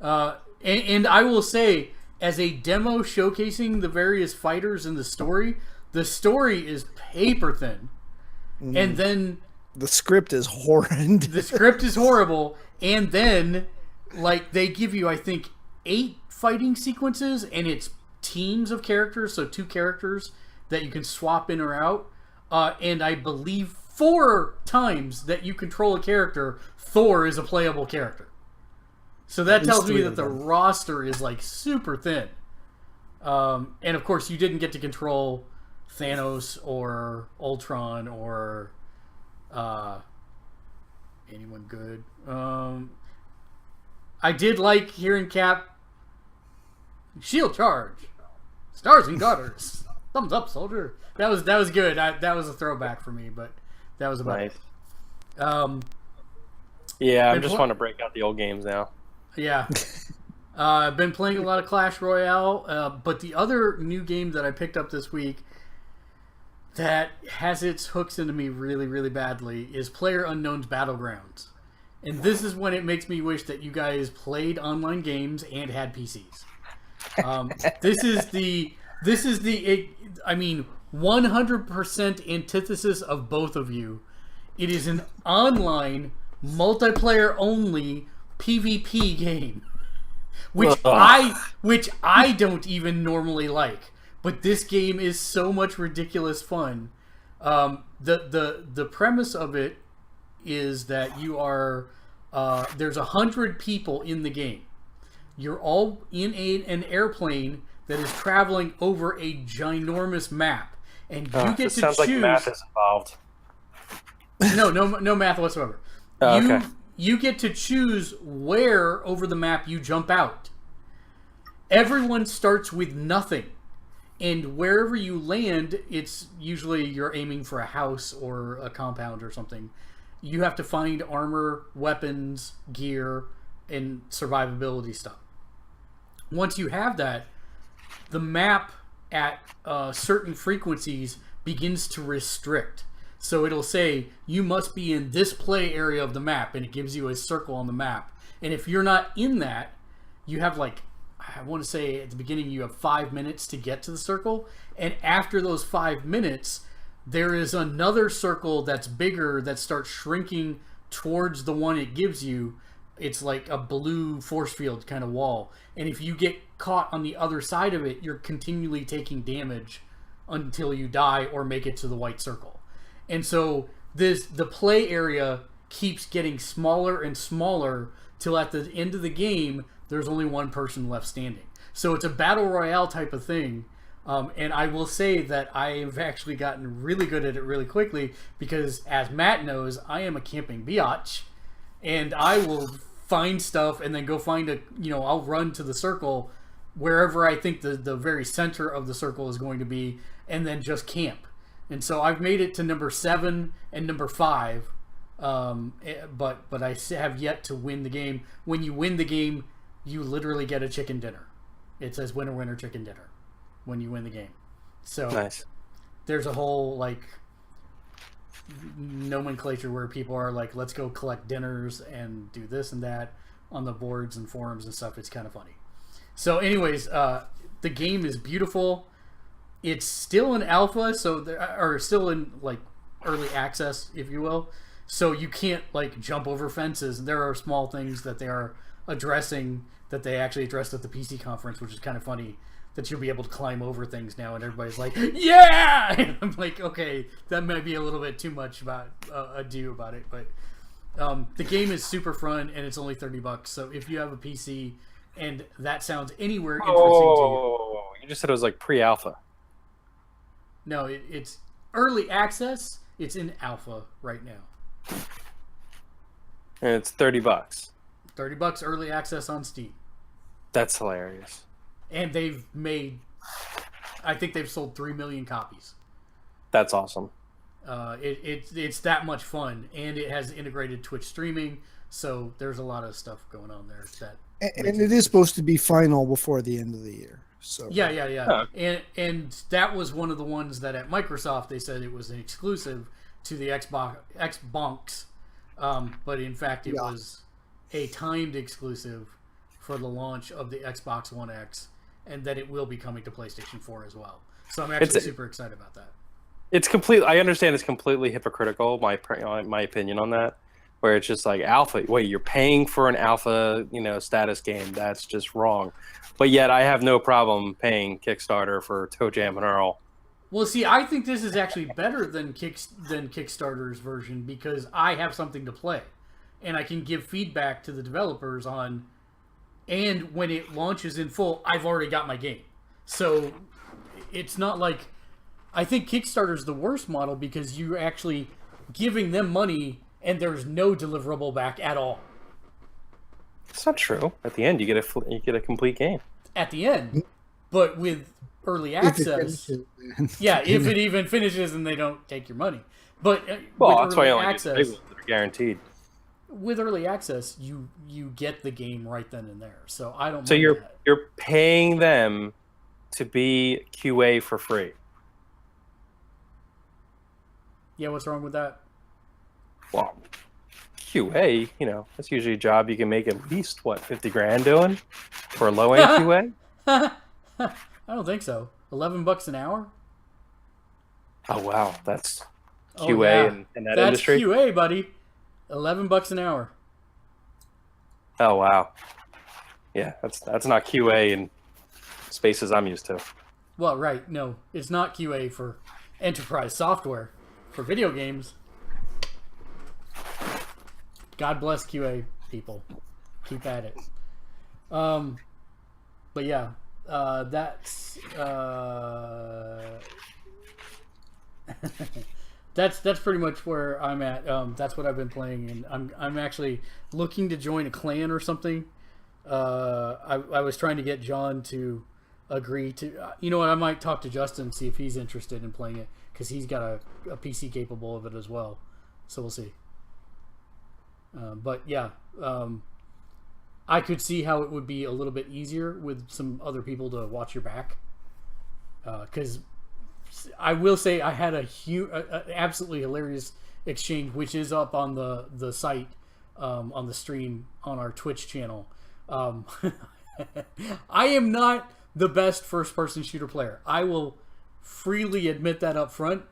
And I will say, as a demo showcasing the various fighters in the story is paper thin. And then the script is horrend. The script is horrible. And then, like, they give you, I think, 8 fighting sequences, and it's teams of characters, so 2 characters that you can swap in or out. And I believe 4 times that you control a character, Thor is a playable character. So that tells me that the roster is like super thin. And of course, you didn't get to control Thanos or Ultron or anyone good. I did like hearing Cap shield charge, stars and gutters, thumbs up, soldier. That was good. That was a throwback for me, but that was about it. Yeah, I just want to break out the old games now. Yeah. I've been playing a lot of Clash Royale, but the other new game that I picked up this week that has its hooks into me really, really badly is PlayerUnknown's Battlegrounds. And this is when it makes me wish that you guys played online games and had PCs. This is the 100% antithesis of both of you. It is an online, multiplayer-only PvP game, which I don't even normally like. But this game is so much ridiculous fun. The premise of it is that you are there's 100 people in the game. You're all in an airplane that is traveling over a ginormous map, and you get to sounds choose. Like math is involved. No math whatsoever. Okay. You get to choose where over the map you jump out. Everyone starts with nothing. And wherever you land, it's usually you're aiming for a house or a compound or something. You have to find armor, weapons, gear, and survivability stuff. Once you have that, the map at certain frequencies begins to restrict. So it'll say, you must be in this play area of the map, and it gives you a circle on the map. And if you're not in that, you have I want to say at the beginning you have 5 minutes to get to the circle. And after those 5 minutes, there is another circle that's bigger that starts shrinking towards the one it gives you. It's like a blue force field kind of wall. And if you get caught on the other side of it, you're continually taking damage until you die or make it to the white circle. And so the play area keeps getting smaller and smaller till at the end of the game, there's only one person left standing. So it's a battle royale type of thing. And I will say that I have actually gotten really good at it really quickly because, as Matt knows, I am a camping biatch. And I will find stuff and then go find I'll run to the circle wherever I think the very center of the circle is going to be and then just camp. And so I've made it to number 7 and number 5, but I have yet to win the game. When you win the game, you literally get a chicken dinner. It says winner, winner, chicken dinner when you win the game. So nice. There's a whole nomenclature where people are like, let's go collect dinners and do this and that on the boards and forums and stuff. It's kind of funny. So anyways, the game is beautiful. It's still in alpha, or still in early access, if you will. So you can't jump over fences. There are small things that they are addressing that they actually addressed at the PC conference, which is kind of funny that you'll be able to climb over things now, and everybody's like, yeah! And I'm like, okay, that might be a little bit too much about ado about it, but the game is super fun, and it's only $30. So if you have a PC and that sounds anywhere interesting to you just said it was pre-alpha. No, it's early access. It's in alpha right now. And it's $30. $30 early access on Steam. That's hilarious. And I think they've sold 3 million copies. That's awesome. It's that much fun, and it has integrated Twitch streaming, so there's a lot of stuff going on there. And it is supposed to be final before the end of the year. So Yeah. Huh. And that was one of the ones that at Microsoft they said it was an exclusive to the Xbox, but in fact it was a timed exclusive for the launch of the Xbox One X, and that it will be coming to PlayStation 4 as well. So I'm actually super excited about that. It's complete. I understand it's completely hypocritical. My opinion on that, where it's just like alpha. Wait, you're paying for an alpha, status game. That's just wrong. But yet, I have no problem paying Kickstarter for Toe Jam and Earl. Well, see, I think this is actually better than Kickstarter's version because I have something to play, and I can give feedback to the developers on. And when it launches in full, I've already got my game. So it's not like... I think Kickstarter's the worst model because you're actually giving them money and there's no deliverable back at all. It's not true. At the end, you get a complete game. At the end. But with early access... if it even finishes and they don't take your money. But that's why I only access... get that are guaranteed. With early access, you get the game right then and there. So I don't. So you're paying them to be QA for free. Yeah, what's wrong with that? Well, QA, that's usually a job you can make at least $50,000 doing for a low end QA. I don't think so. $11 an hour. Oh wow, that's QA in that industry. That's QA, buddy. $11 an hour. Oh wow, yeah, that's not QA in spaces I'm used to. Well, right, no, it's not QA for enterprise software. For video games, God bless QA people. Keep at it. But yeah, that's that's pretty much where I'm at. That's what I've been playing, and I'm actually looking to join a clan or something. I was trying to get John to agree to. You know what? I might talk to Justin and see if he's interested in playing it because he's got a PC capable of it as well. So we'll see. But yeah, I could see how it would be a little bit easier with some other people to watch your back. Because I will say I had a absolutely hilarious exchange, which is up on the site, on the stream on our Twitch channel. I am not the best first-person shooter player. I will freely admit that up front.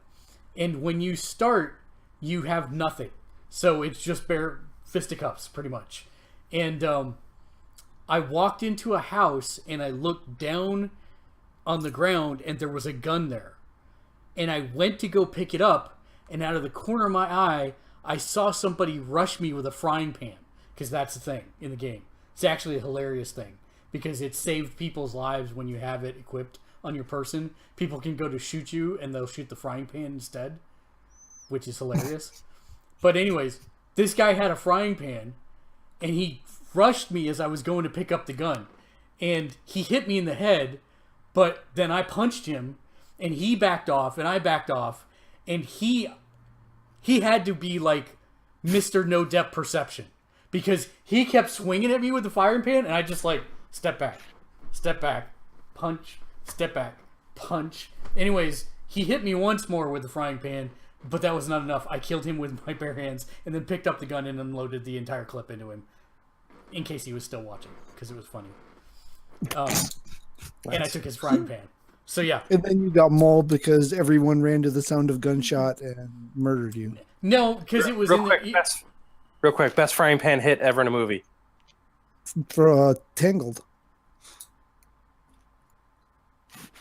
And when you start, you have nothing. So it's just bare fisticuffs, pretty much. And I walked into a house and I looked down on the ground and there was a gun there. And I went to go pick it up, and out of the corner of my eye, I saw somebody rush me with a frying pan, because that's the thing in the game. It's actually a hilarious thing, because it saved people's lives when you have it equipped on your person. People can go to shoot you, and they'll shoot the frying pan instead, which is hilarious. But anyways, this guy had a frying pan, and he rushed me as I was going to pick up the gun. And he hit me in the head, but then I punched him, and he backed off, and I backed off, and he had to be like Mr. No Depth Perception, because he kept swinging at me with the firing pan, and I just like step back, punch, step back, punch. Anyways, he hit me once more with the frying pan, but that was not enough. I killed him with my bare hands, and then picked up the gun and unloaded the entire clip into him, in case he was still watching, because it was funny. And I took his frying pan. So yeah. And then you got mauled because everyone ran to the sound of gunshot and murdered you. No, because it was real quick, best frying pan hit ever in a movie. For Tangled.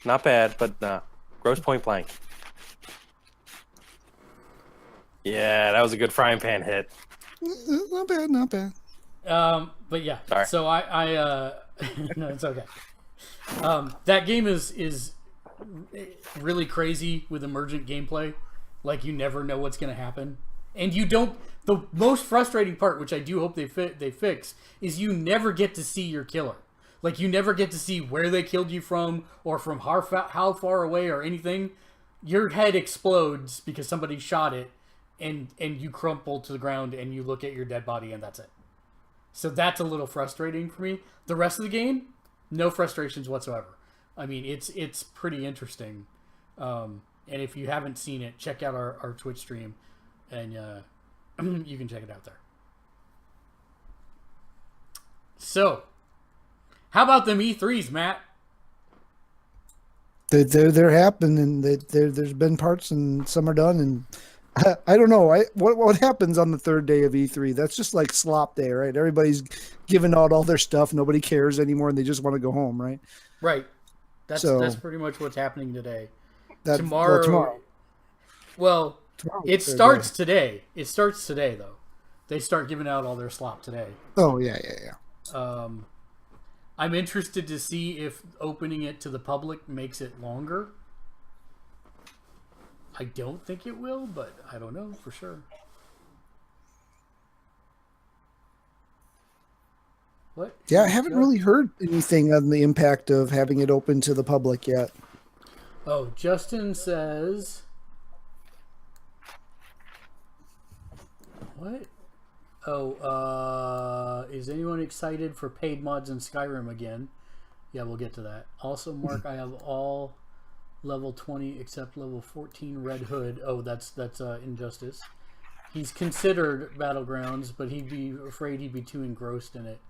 Not bad, but nah. Gross Point Blank. Yeah, that was a good frying pan hit. Not bad, not bad. But yeah. Sorry. So I no, it's okay. That game is really crazy with emergent gameplay. Like, you never know what's going to happen, and you don't. The most frustrating part, which I do hope they fix, is you never get to see your killer. Like, you never get to see where they killed you from, or from how far away, or anything. Your head explodes because somebody shot it, and you crumple to the ground, and you look at your dead body, and that's it. So that's a little frustrating for me. The rest of the game, no frustrations whatsoever. I mean, it's pretty interesting. And if you haven't seen it, check out our Twitch stream, and you can check it out there. So, how about them E3s, Matt? They're happening. There's been parts, and some are done, and I don't know. What happens on the third day of E3? That's just like slop day, right? Everybody's giving out all their stuff. Nobody cares anymore, and they just want to go home, right? Right. That's pretty much what's happening today. Tomorrow. Well, Tomorrow it starts today. It starts today, though. They start giving out all their slop today. Oh yeah. I'm interested to see if opening it to the public makes it longer. I don't think it will, but I don't know for sure. What? Yeah, I haven't really heard anything on the impact of having it open to the public yet. Oh, Justin says... What? Oh, is anyone excited for paid mods in Skyrim again? Yeah, we'll get to that. Also, Mark, I have all level 20 except level 14 Red Hood. Oh, that's Injustice. He's considered Battlegrounds, but he'd be afraid he'd be too engrossed in it.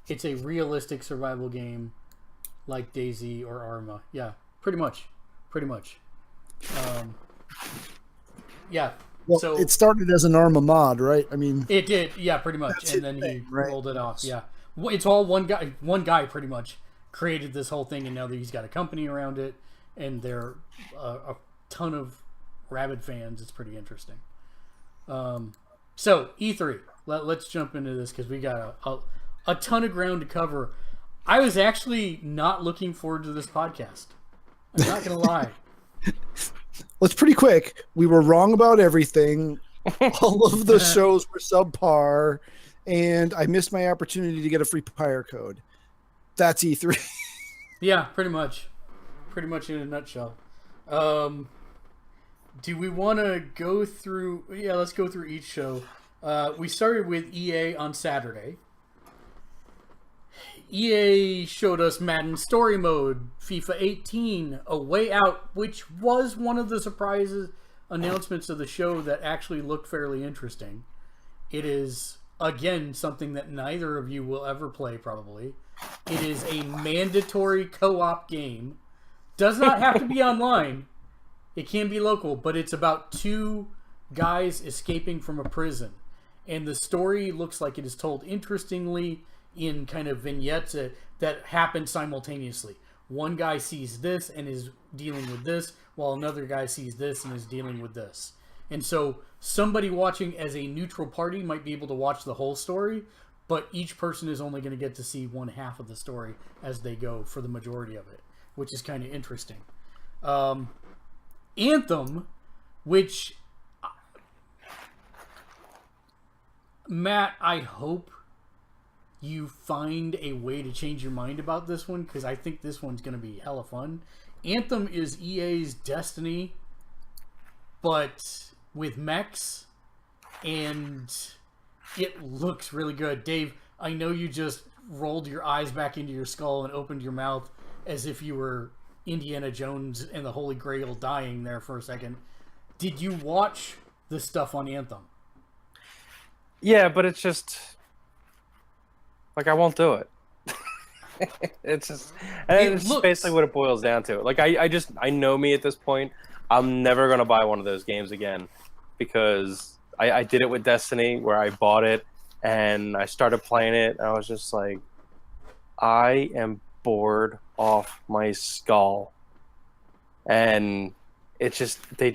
It's a realistic survival game like DayZ or Arma. Yeah, pretty much. Yeah. Well, so it started as an Arma mod, right? I mean, it did. Yeah, pretty much. And then he rolled it off. Yeah. It's all one guy. One guy pretty much created this whole thing, and now that he's got a company around it, and they're a ton of rabid fans. It's pretty interesting. So E3. Let's jump into this because we got a ton of ground to cover. I was actually not looking forward to this podcast. I'm not going to lie. Well, it's pretty quick. We were wrong about everything. All of the shows were subpar, and I missed my opportunity to get a free Pyre code. That's E3. Yeah, pretty much. Pretty much in a nutshell. Do we want to go through... Yeah, let's go through each show. We started with EA on Saturday. EA showed us Madden Story Mode, FIFA 18, A Way Out, which was one of the surprises announcements of the show that actually looked fairly interesting. It is, again, something that neither of you will ever play, probably. It is a mandatory co-op game. Does not have to be online. It can be local, but it's about two guys escaping from a prison. And the story looks like it is told interestingly in kind of vignettes that happen simultaneously. One guy sees this and is dealing with this, while another guy sees this and is dealing with this. And so somebody watching as a neutral party might be able to watch the whole story, but each person is only going to get to see one half of the story as they go for the majority of it, which is kind of interesting. Anthem, which... Matt, I hope you find a way to change your mind about this one, because I think this one's going to be hella fun. Anthem is EA's Destiny, but with mechs, and it looks really good. Dave, I know you just rolled your eyes back into your skull and opened your mouth as if you were Indiana Jones and the Holy Grail dying there for a second. Did you watch the stuff on Anthem? Yeah, but it's just like I won't do it. It's just basically what it boils down to. Like I know me at this point. I'm never gonna buy one of those games again because I did it with Destiny where I bought it and I started playing it and I was just like, I am bored off my skull, and it's just they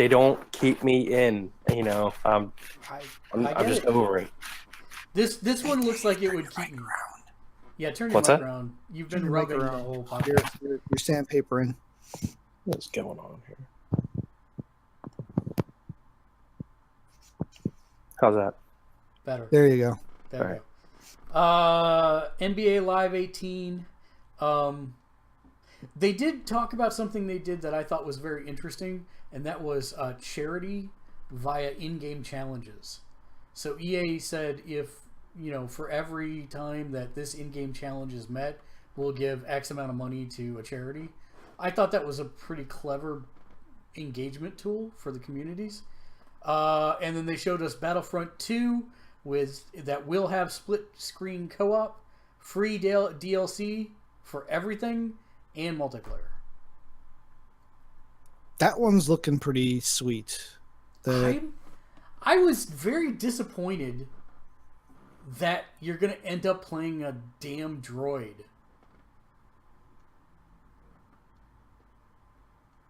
don't keep me in. You know, I'm just over it. This one looks like it would keep me. Yeah, turn your mic around. You've been rubbing the whole podcast. You're sandpapering. What's going on here? How's that? Better. There you go. There we go. NBA Live 18. They did talk about something they did that I thought was very interesting, and that was charity via in-game challenges. So EA said if, for every time that this in-game challenge is met, will give X amount of money to a charity. I thought that was a pretty clever engagement tool for the communities. And then they showed us Battlefront 2 that will have split screen co-op, free DLC for everything, and multiplayer. That one's looking pretty sweet. I was very disappointed that you're going to end up playing a damn droid.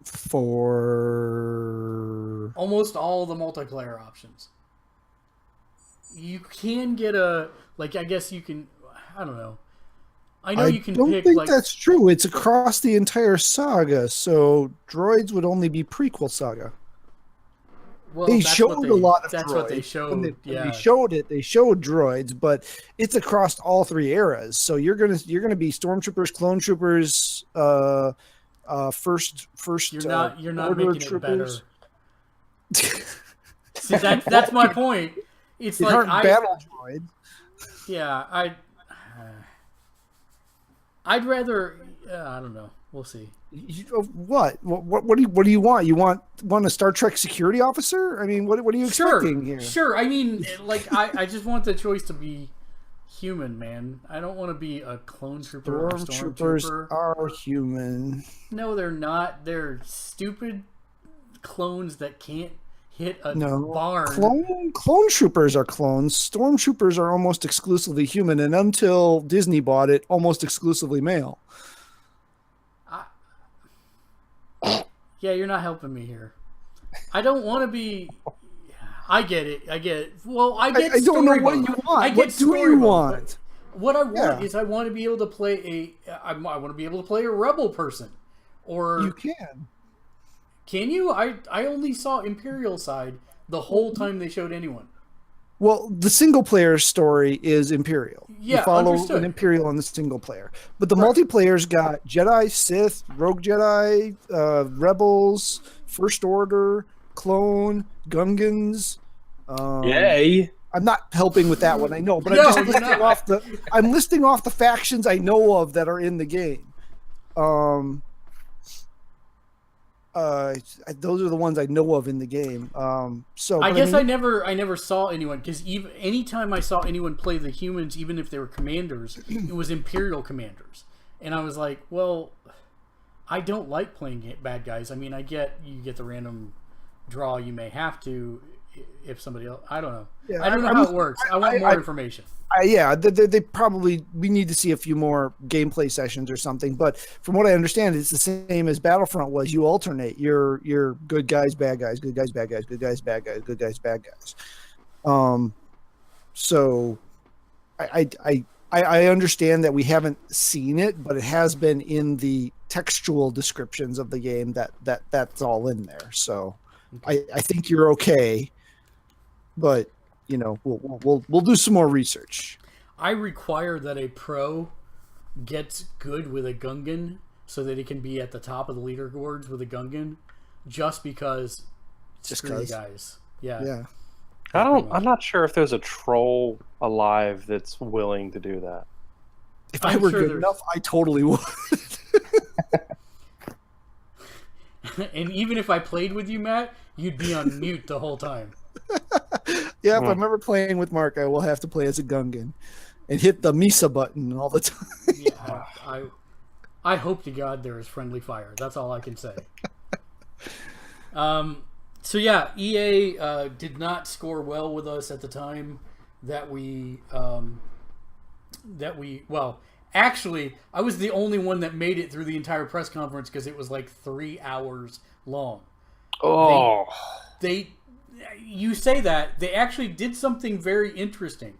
For almost all the multiplayer options. You can get I guess you can, I don't know. I know you can pick. I don't think that's true. It's across the entire saga, so droids would only be prequel saga. Well, they showed a lot of that's droids. What they showed. When they showed it. They showed droids, but it's across all three eras. So you're gonna be stormtroopers, clone troopers, first. You're not making troopers. It better. See, that's my point. It's These like aren't battle droids. Yeah, I'd rather. I don't know. We'll see. What do you want? You want a Star Trek security officer? I mean, what are you expecting here? Sure. I mean, I just want the choice to be human, man. I don't want to be a clone trooper or stormtrooper. Are human. No, they're not. They're stupid clones that can't hit a barn. Clone troopers are clones. Stormtroopers are almost exclusively human, and until Disney bought it, almost exclusively male. Yeah, you're not helping me here. I don't want to be. I get it. Well, I get. I don't know what you want. What do you want? What I want is I want to be able to play I want to be able to play a rebel person, or you can. Can you? I only saw Imperial side the whole time they showed anyone. Well, the single player story is Imperial. Yeah, you follow understood. an Imperial on the single player. But the multiplayer's got Jedi, Sith, Rogue Jedi, Rebels, First Order, Clone, Gungans. Yay. I'm not helping with that one, I know, but I'm listing off the factions I know of that are in the game. Those are the ones I know of in the game. I guess I never saw anyone, because even anytime I saw anyone play the humans, even if they were commanders, it was Imperial commanders, and I was like, well, I don't like playing bad guys. I mean, I get you get the random draw, you may have to if somebody else. I don't know. Yeah, I don't know how it works. I want more information. They probably, we need to see a few more gameplay sessions or something. But from what I understand, it's the same as Battlefront was. You alternate. You're good guys, bad guys, good guys, bad guys, good guys, bad guys, good guys, bad guys. So I understand that we haven't seen it, but it has been in the textual descriptions of the game that's all in there. So I think you're okay, but you know, we'll do some more research. I require that a pro gets good with a Gungan so that he can be at the top of the leaderboards with a Gungan, just because. Screw you guys. Yeah. I'm not sure if there's a troll alive that's willing to do that. If I were good enough, I totally would. And even if I played with you, Matt, you'd be on mute the whole time. Yeah, if I'm ever playing with Mark, I will have to play as a Gungan and hit the Misa button all the time. Yeah, I hope to God there is friendly fire. That's all I can say. So yeah, EA did not score well with us at the time that we actually, I was the only one that made it through the entire press conference because it was like 3 hours long. Oh. You say that, they actually did something very interesting.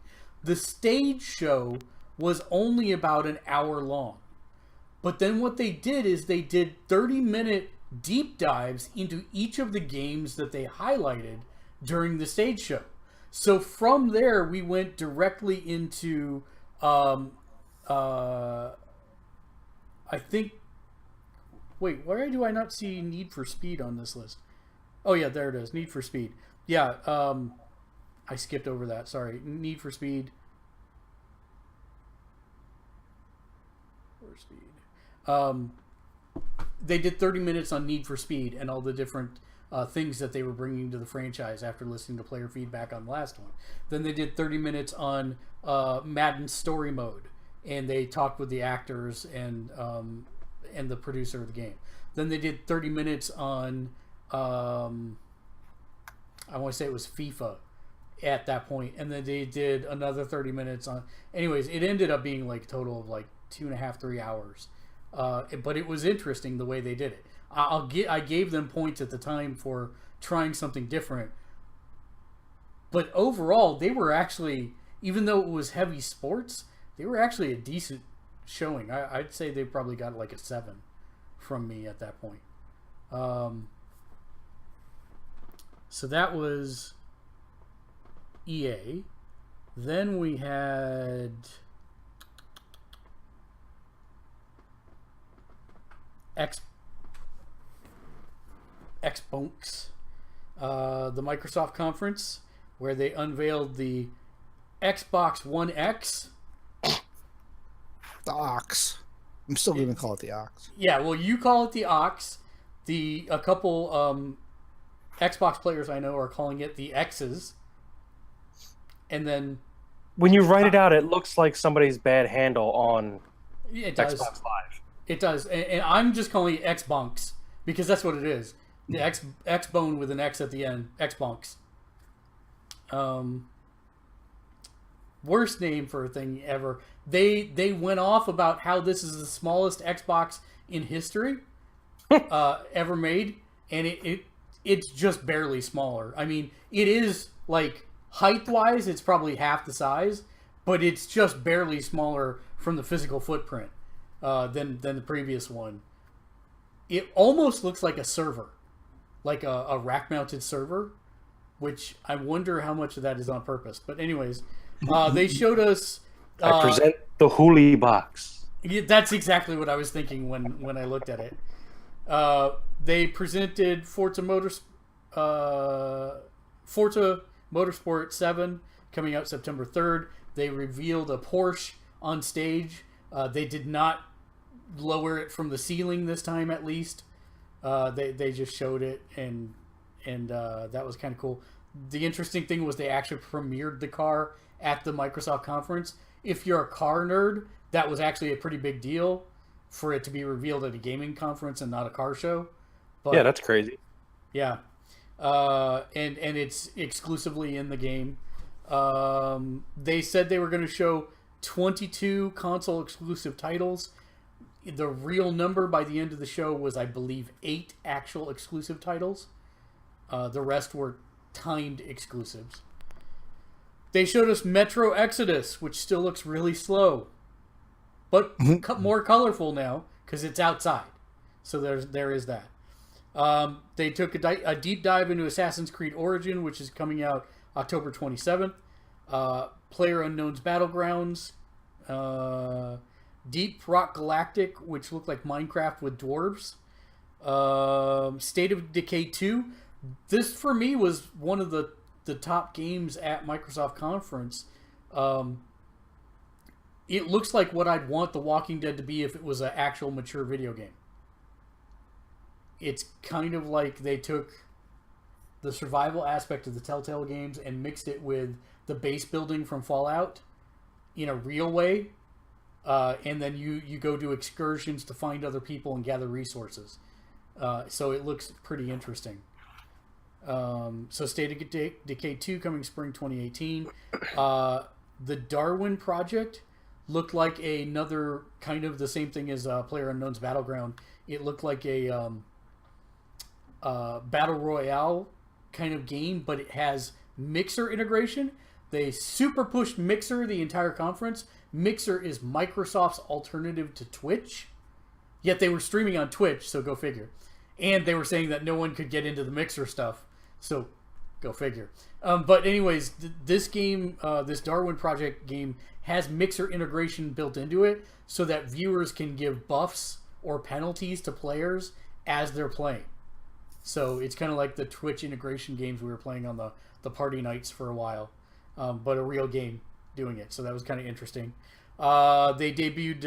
The stage show was only about an hour long. But then what they did is they did 30-minute deep dives into each of the games that they highlighted during the stage show. So from there, we went directly into, I think, wait, why do I not see Need for Speed on this list? Oh yeah, there it is, Need for Speed. Yeah, I skipped over that. Sorry, Need for Speed. Speed. They did 30 minutes on Need for Speed and all the different things that they were bringing to the franchise after listening to player feedback on the last one. Then they did 30 minutes on Madden Story Mode, and they talked with the actors and the producer of the game. Then they did 30 minutes on, I want to say it was FIFA at that point, and then they did another 30 minutes on. Anyways, it ended up being like a total of like 2.5, 3 hours. But it was interesting the way they did it. I gave them points at the time for trying something different. But overall, they were actually, even though it was heavy sports, they were actually a decent showing. I'd say they probably got like a 7 from me at that point. So that was EA. Then we had Xbox, the Microsoft conference, where they unveiled the Xbox One X. The Ox. I'm still going to call it the Ox. Yeah, well, you call it the Ox. A couple Xbox players I know are calling it the X's. And then when you write it out, it looks like somebody's bad handle on Xbox Live. It does, and I'm just calling it Xbox because that's what it is. The X-bone with an X at the end. Xbox. Worst name for a thing ever. They went off about how this is the smallest Xbox in history ever made, and it's just barely smaller. I mean, it is like height-wise, it's probably half the size, but it's just barely smaller from the physical footprint than the previous one. It almost looks like a server, like a rack-mounted server, which I wonder how much of that is on purpose. But anyways, they showed us. I present the Hooli box. Yeah, that's exactly what I was thinking when I looked at it. They presented Forza Motorsport 7 coming out September 3rd. They revealed a Porsche on stage. They did not lower it from the ceiling this time, at least. They just showed it, and that was kind of cool. The interesting thing was they actually premiered the car at the Microsoft conference. If you're a car nerd, that was actually a pretty big deal for it to be revealed at a gaming conference and not a car show. But, yeah, that's crazy. Yeah. And it's exclusively in the game. They said they were going to show 22 console exclusive titles. The real number by the end of the show was, I believe, 8 actual exclusive titles. The rest were timed exclusives. They showed us Metro Exodus, which still looks really slow, but more colorful now because it's outside. So there is that. They took a deep dive into Assassin's Creed Origin, which is coming out October 27th. PlayerUnknown's Battlegrounds. Deep Rock Galactic, which looked like Minecraft with dwarves. State of Decay 2. This, for me, was one of the top games at Microsoft Conference. It looks like what I'd want The Walking Dead to be if it was an actual mature video game. It's kind of like they took the survival aspect of the Telltale games and mixed it with the base building from Fallout in a real way. And then you go do excursions to find other people and gather resources. So it looks pretty interesting. So State of Decay 2 coming spring 2018. The Darwin Project looked like another kind of the same thing as PlayerUnknown's Battleground. It looked like a Battle Royale kind of game, but it has Mixer integration. They super pushed Mixer the entire conference. Mixer is Microsoft's alternative to Twitch, yet they were streaming on Twitch, so go figure. And they were saying that no one could get into the Mixer stuff, so go figure. But anyways, this game, this Darwin Project game, has Mixer integration built into it so that viewers can give buffs or penalties to players as they're playing. So it's kind of like the Twitch integration games we were playing on the party nights for a while, but a real game doing it. So that was kind of interesting. They debuted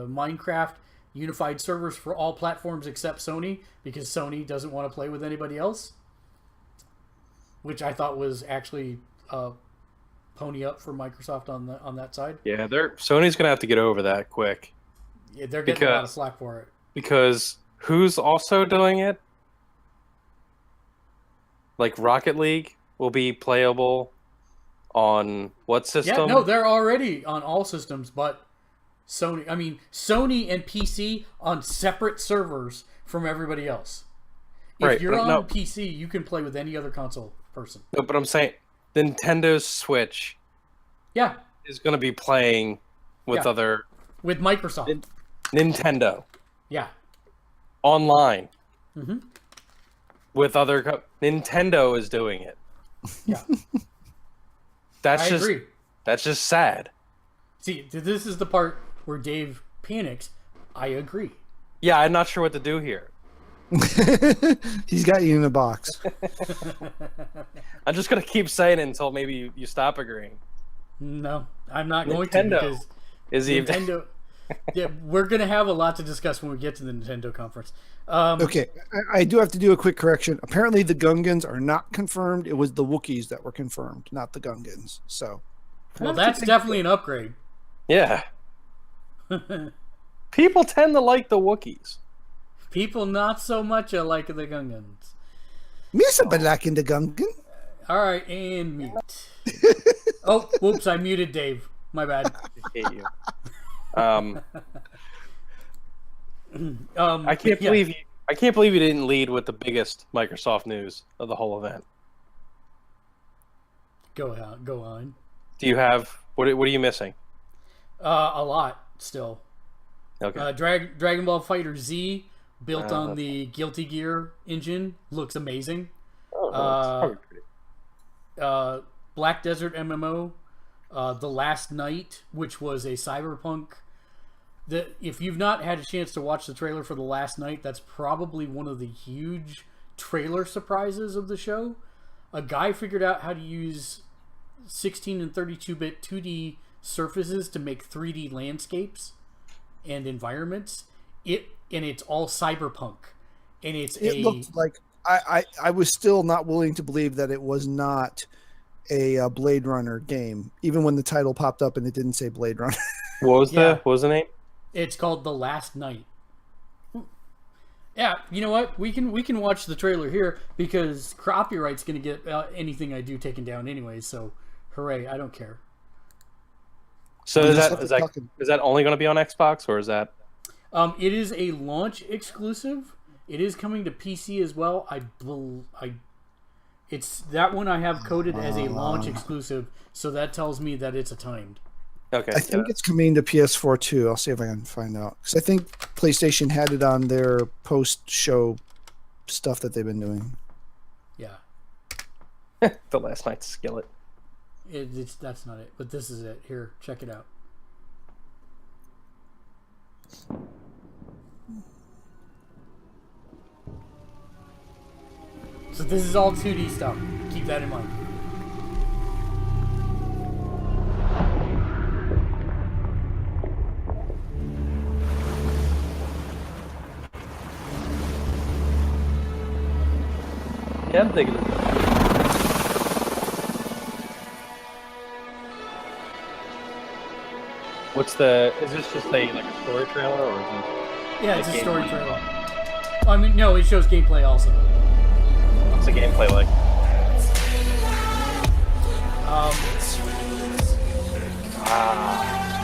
Minecraft unified servers for all platforms except Sony, because Sony doesn't want to play with anybody else, which I thought was actually pony up for Microsoft on that side. Yeah, Sony's gonna have to get over that quick. Yeah, they're getting a lot of slack for it. Because who's also doing it? Like Rocket League will be playable on what system? Yeah, no, they're already on all systems, but Sony and PC on separate servers from everybody else. If you're on PC, you can play with any other console person. No, but I'm saying Nintendo's Switch is going to be playing with with Microsoft. Nintendo. Yeah. Online. Mm-hmm. With other Nintendo is doing it. Yeah. I agree. That's just sad. See, this is the part where Dave panics. I agree. Yeah, I'm not sure what to do here. He's got you in a box. I'm just going to keep saying it until maybe you stop agreeing. No, I'm not going to, because Nintendo... Yeah, we're going to have a lot to discuss when we get to the Nintendo conference. Okay, I do have to do a quick correction. Apparently the Gungans are not confirmed. It was the Wookiees that were confirmed, not the Gungans. So, well, that's definitely an upgrade. Yeah. People tend to like the Wookiees. People not so much like the Gungans. Misa Balak in the Gungan. All right, and mute. Oh, whoops, I muted Dave. My bad. I hate you. I can't believe you didn't lead with the biggest Microsoft news of the whole event. Go on. Do you have what are you missing? A lot still. Okay. Dragon Ball Fighter Z, built on the Guilty Gear engine, looks amazing. Oh, that's probably pretty. Black Desert MMO, The Last Night, which was a cyberpunk. If you've not had a chance to watch the trailer for The Last Night, that's probably one of the huge trailer surprises of the show. A guy figured out how to use 16 and 32-bit 2D surfaces to make 3D landscapes and environments. It's all cyberpunk, and it looked like I was still not willing to believe that it was not a Blade Runner game, even when the title popped up and it didn't say Blade Runner. What was the name? It's called The Last Night. Yeah, you know what? We can watch the trailer here, because copyright's going to get anything I do taken down anyway. So, hooray! I don't care. So is that only going to be on Xbox, or is that? It is a launch exclusive. It is coming to PC as well. It's that one I have coded as a launch exclusive, so that tells me that it's a timed. Okay. I think it's coming to PS4 too. I'll see if I can find out, because I think PlayStation had it on their post-show stuff that they've been doing. Yeah. The Last Night's Skillet. That's not it, but this is it. Here, check it out. So this is all 2D stuff. Keep that in mind. Yeah, I'm thinking of it. Is this just a story trailer, or is it? Yeah, it's a story trailer. I mean, no, it shows gameplay also. What's the gameplay like?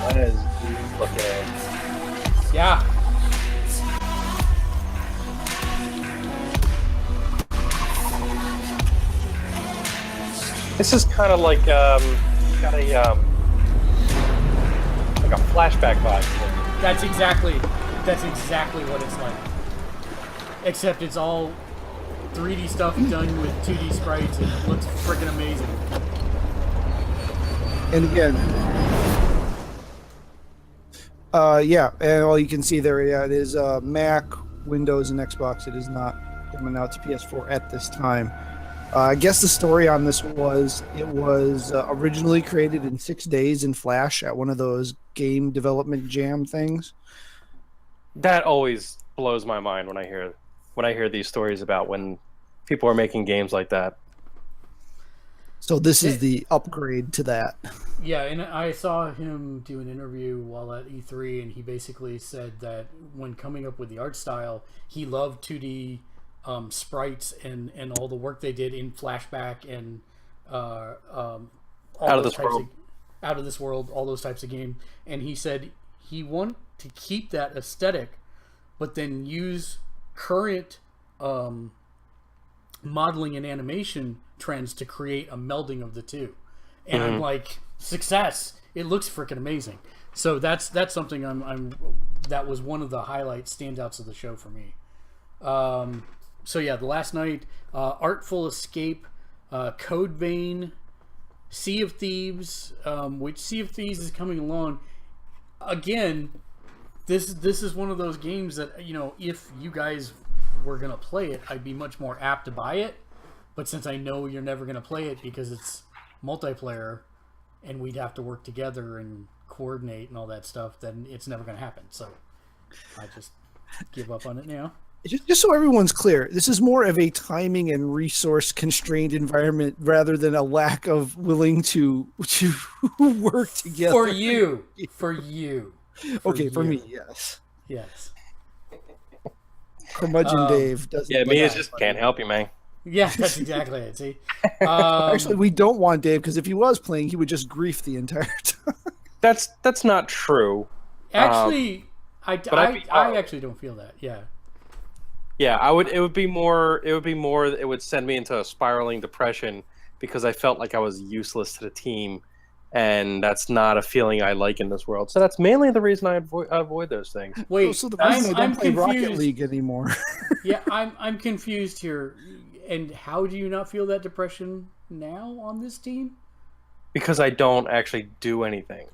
That is looking. Yeah. This is kind of like got a like a flashback vibe. That's exactly what it's like. Except it's all 3D stuff done with 2D sprites, and it looks freaking amazing. And again, and all you can see there, it is Mac, Windows, and Xbox. It is not coming out to PS4 at this time. I guess the story on this was it was originally created in 6 days in Flash at one of those game development jam things. That always blows my mind when I hear these stories about when people are making games like that. So this is the upgrade to that. Yeah, and I saw him do an interview while at E3, and he basically said that when coming up with the art style, he loved 2D sprites and all the work they did in Flashback and all Out of those this types world. Out of this world, all those types of games. And he said he wanted to keep that aesthetic, but then use current modeling and animation trends to create a melding of the two. And I'm like, success! It looks freaking amazing. So that's something that was one of the highlights, standouts of the show for me. So yeah, the last night, Artful Escape, Code Vein, Sea of Thieves, which Sea of Thieves is coming along. Again, this is one of those games that, if you guys were gonna play it, I'd be much more apt to buy it. But since I know you're never gonna play it because it's multiplayer, and we'd have to work together and coordinate and all that stuff, then it's never gonna happen. So I just give up on it now. Just so everyone's clear, this is more of a timing and resource constrained environment rather than a lack of willing to work together. For you. Okay, for me, yes. Yes. Curmudgeon Dave doesn't. Yeah, me, it just can't help you, man. Yeah, that's exactly it. See, Actually, we don't want Dave because if he was playing, he would just grief the entire time. That's not true. Actually, I I'd actually don't feel that. Yeah. Yeah, it would send me into a spiraling depression because I felt like I was useless to the team, and that's not a feeling I like in this world. So that's mainly the reason I avoid those things. Wait, so the reason I don't play confused. Rocket League anymore. Yeah, I'm confused here. And how do you not feel that depression now on this team? Because I don't actually do anything.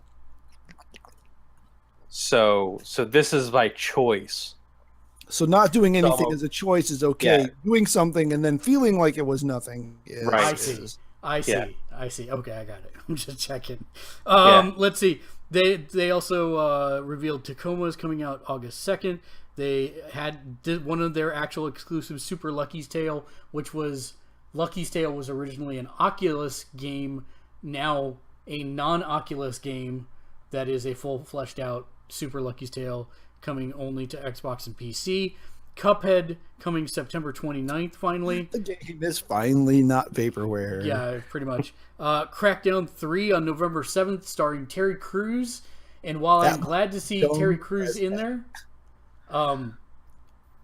So this is by choice. So not doing anything as a choice is okay. Yeah. Doing something and then feeling like it was nothing is. Right. I see. Yeah. I see. Okay, I got it. I'm just checking. Yeah. Let's see. They also revealed Tacoma is coming out August 2nd. They did one of their actual exclusive Super Lucky's Tale, which was Lucky's Tale was originally an Oculus game, now a non-Oculus game that is a full fleshed out Super Lucky's Tale coming only to Xbox and PC. Cuphead coming September 29th finally. The game is finally not vaporware. Yeah, pretty much. Crackdown 3 on November 7th starring Terry Crews. And while I'm glad to see Terry Crews in there,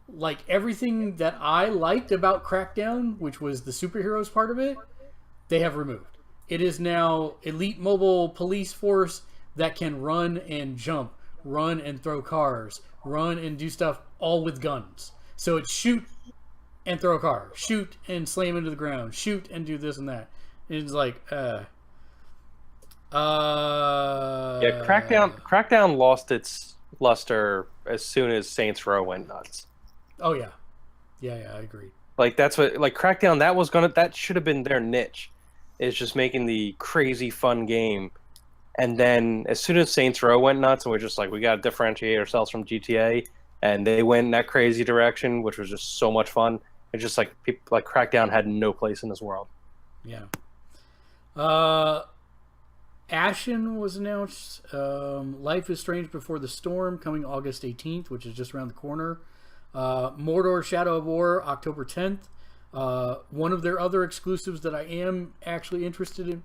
like everything that I liked about Crackdown, which was the superheroes part of it, they have removed. It is now elite mobile police force that can run and jump, run and throw cars, run and do stuff all with guns. So it's shoot and throw a car, shoot and slam into the ground, shoot and do this and that. It's like, Yeah, Crackdown lost its luster as soon as Saints Row went nuts. Oh yeah, I agree. Like that's what Crackdown that should have been their niche, is just making the crazy fun game. And then as soon as Saints Row went nuts and we're just like, we got to differentiate ourselves from GTA, and they went in that crazy direction, which was just so much fun. It's just like people like Crackdown had no place in this world. Yeah. Ashen was announced. Life is Strange Before the Storm coming August 18th, which is just around the corner. Mordor Shadow of War October 10th. One of their other exclusives that I am actually interested in,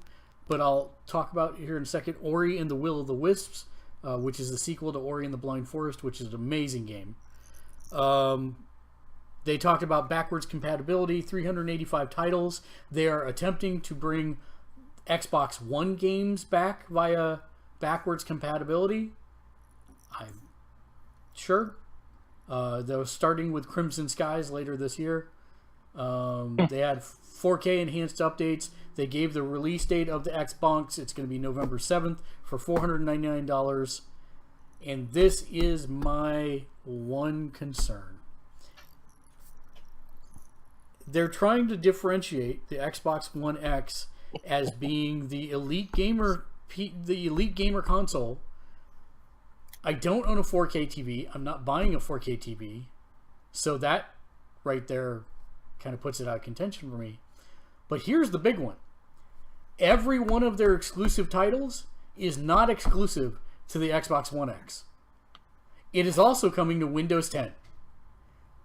but I'll talk about here in a second, Ori and the Will of the Wisps, which is the sequel to Ori and the Blind Forest, which is an amazing game. They talked about backwards compatibility, 385 titles. They are attempting to bring Xbox One games back via backwards compatibility. I'm sure. They're starting with Crimson Skies later this year. They had 4K enhanced updates. They gave the release date of the Xbox. It's going to be November 7th for $499. And this is my one concern. they're trying to differentiate the Xbox One X as being the elite gamer console. I don't own a 4K TV. I'm not buying a 4K TV. So that right there kind of puts it out of contention for me. But here's the big one. Every one of their exclusive titles is not exclusive to the Xbox One X. It is also coming to Windows 10.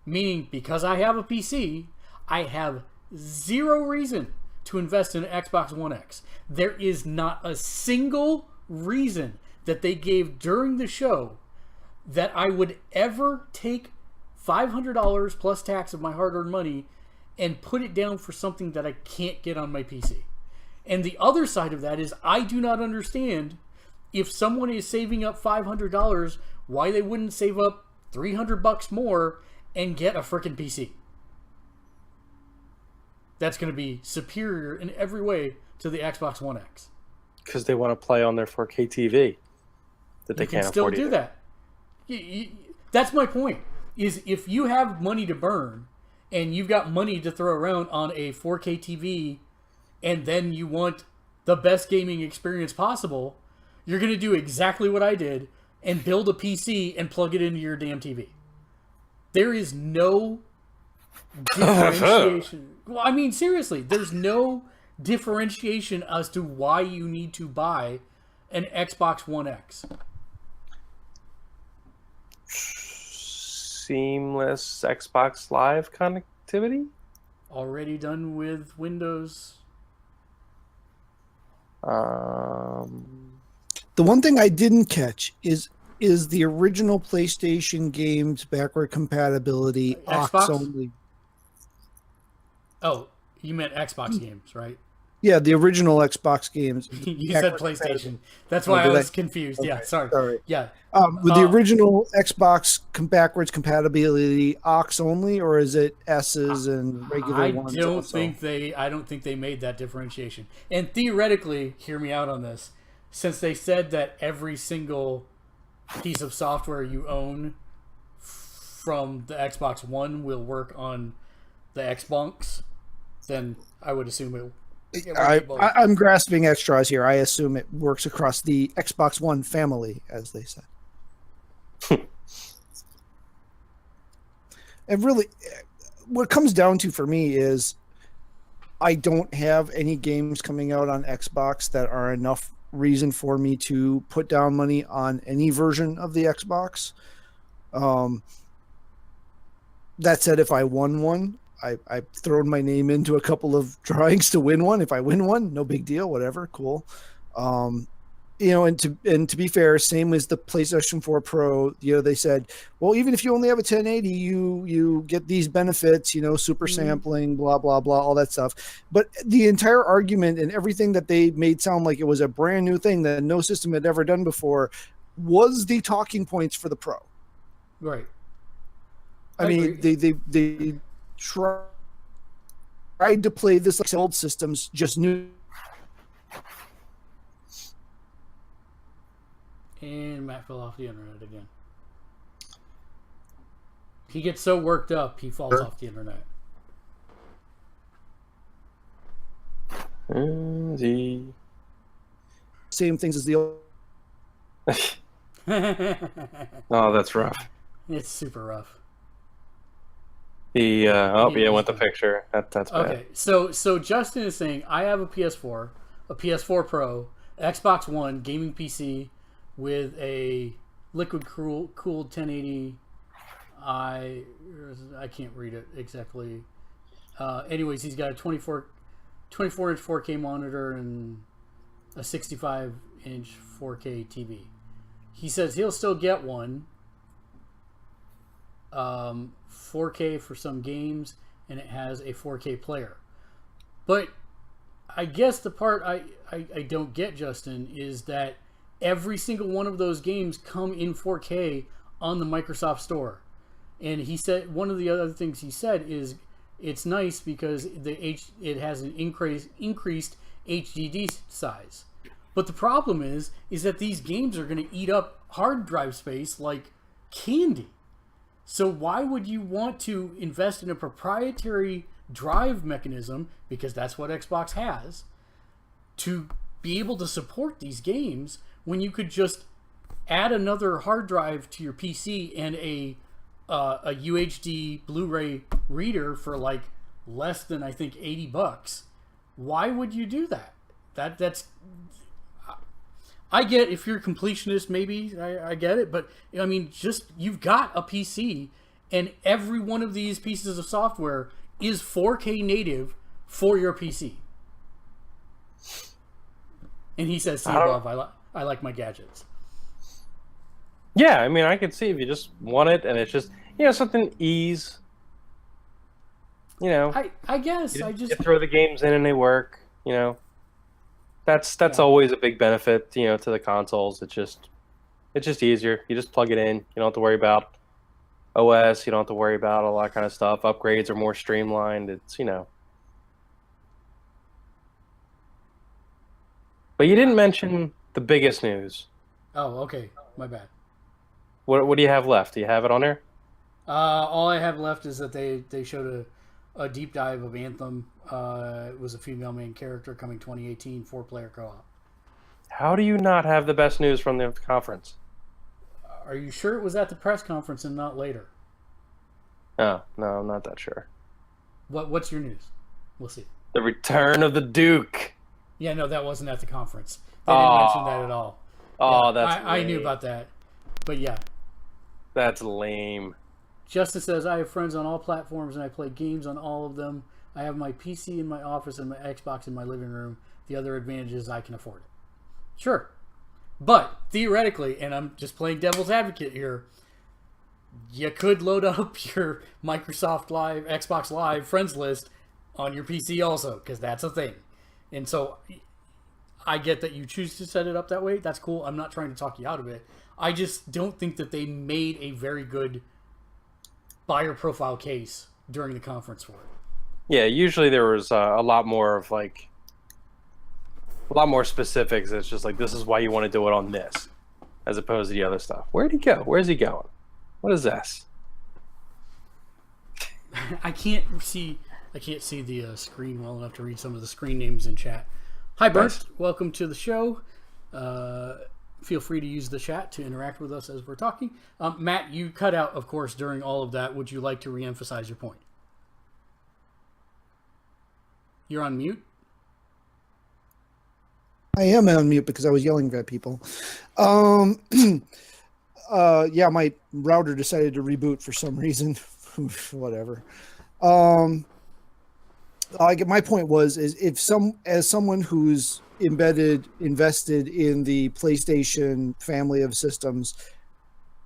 Meaning, because I have a PC, I have zero reason to invest in an Xbox One X. There is not a single reason that they gave during the show that I would ever take $500 plus tax of my hard-earned money and put it down for something that I can't get on my PC. And the other side of that is I do not understand if someone is saving up $500, why they wouldn't save up $300 more and get a frickin' PC. That's going to be superior in every way to the Xbox One X. Because they want to play on their 4K TV that they can't still afford do either. that. That's my point. Is if you have money to burn and you've got money to throw around on a 4K TV, and then you want the best gaming experience possible, you're going to do exactly what I did and build a PC and plug it into your damn TV. There is no differentiation. Well, I mean, seriously, there's no differentiation as to why you need to buy an Xbox One X. Seamless Xbox Live connectivity? Already done with Windows. The one thing I didn't catch is the original PlayStation games backward compatibility Xbox? aux only. Oh, you meant Xbox games, right? Yeah, the original Xbox games. You said PlayStation. That's why I was confused. Okay, Yeah, sorry. Yeah. With the original Xbox backwards compatibility aux only, or is it S's and regular ones? I don't think they made that differentiation. And theoretically, hear me out on this, since they said that every single piece of software you own from the Xbox One will work on the Xbox, then I would assume it. I'm grasping at straws here. I assume it works across the Xbox One family, as they said. And really, what it comes down to for me is I don't have any games coming out on Xbox that are enough reason for me to put down money on any version of the Xbox. That said, if I won one, I've thrown my name into a couple of drawings to win one. If I win one, no big deal, whatever, cool. And to be fair, same as the PlayStation 4 Pro, they said, well, even if you only have a 1080, you get these benefits, super sampling, blah, blah, blah, all that stuff. But the entire argument and everything that they made sound like it was a brand new thing that no system had ever done before was the talking points for the Pro. Right. I mean, they tried to play this like old systems, just new. And Matt fell off the internet again. He gets so worked up, he falls off the internet. Same things as the old. Oh, that's rough. It's super rough. Went the picture. That's bad. Okay, so Justin is saying, I have a PS4, a PS4 Pro, Xbox One, gaming PC with a liquid-cooled 1080. I can't read it exactly. Anyways, he's got a 24-inch 4K monitor and a 65-inch 4K TV. He says he'll still get one. 4K for some games, and it has a 4K player. But I guess the part I don't get, Justin, is that every single one of those games come in 4K on the Microsoft Store. And he said one of the other things he said is it's nice because it has an increased HDD size. But the problem is that these games are going to eat up hard drive space like candy. So why would you want to invest in a proprietary drive mechanism, because that's what Xbox has, to be able to support these games when you could just add another hard drive to your PC and a UHD Blu-ray reader for like less than, I think, $80. Why would you do that? That's I get if you're a completionist, maybe I get it, but I mean, just you've got a PC, and every one of these pieces of software is 4K native for your PC. And he says, "See above, I like my gadgets." Yeah, I mean, I could see if you just want it, and it's just something ease. I guess you just throw the games in and they work. That's always a big benefit. To the consoles. It's just easier. You just plug it in. You don't have to worry about OS. You don't have to worry about all that kind of stuff. Upgrades are more streamlined. It's But you didn't mention the biggest news. Oh, okay, my bad. What do you have left? Do you have it on there? All I have left is that they showed a deep dive of Anthem. It was a female main character coming 2018, 4-player co-op. How do you not have the best news from the conference? Are you sure it was at the press conference and not later? Oh, no, I'm not that sure. What's your news? We'll see. The return of the Duke. Yeah, no, that wasn't at the conference. They didn't mention that at all. Oh, yeah, that's I knew about that. But yeah. That's lame. Justin says, I have friends on all platforms and I play games on all of them. I have my PC in my office and my Xbox in my living room. The other advantage is I can afford it. Sure. But theoretically, and I'm just playing devil's advocate here, you could load up your Microsoft Live, Xbox Live friends list on your PC also, because that's a thing. And so I get that you choose to set it up that way. That's cool. I'm not trying to talk you out of it. I just don't think that they made a very good buyer profile case during the conference for it. Yeah, usually there was a lot more specifics. It's just like, this is why you want to do it on this, as opposed to the other stuff. Where'd he go? Where's he going? What is this? I can't see the screen well enough to read some of the screen names in chat. Hi, Bert. Nice. Welcome to the show. Feel free to use the chat to interact with us as we're talking. Matt, you cut out, of course, during all of that. Would you like to reemphasize your point? You're on mute. I am on mute because I was yelling at people. Yeah, my router decided to reboot for some reason. Whatever. My point was, as someone who's invested in the PlayStation family of systems,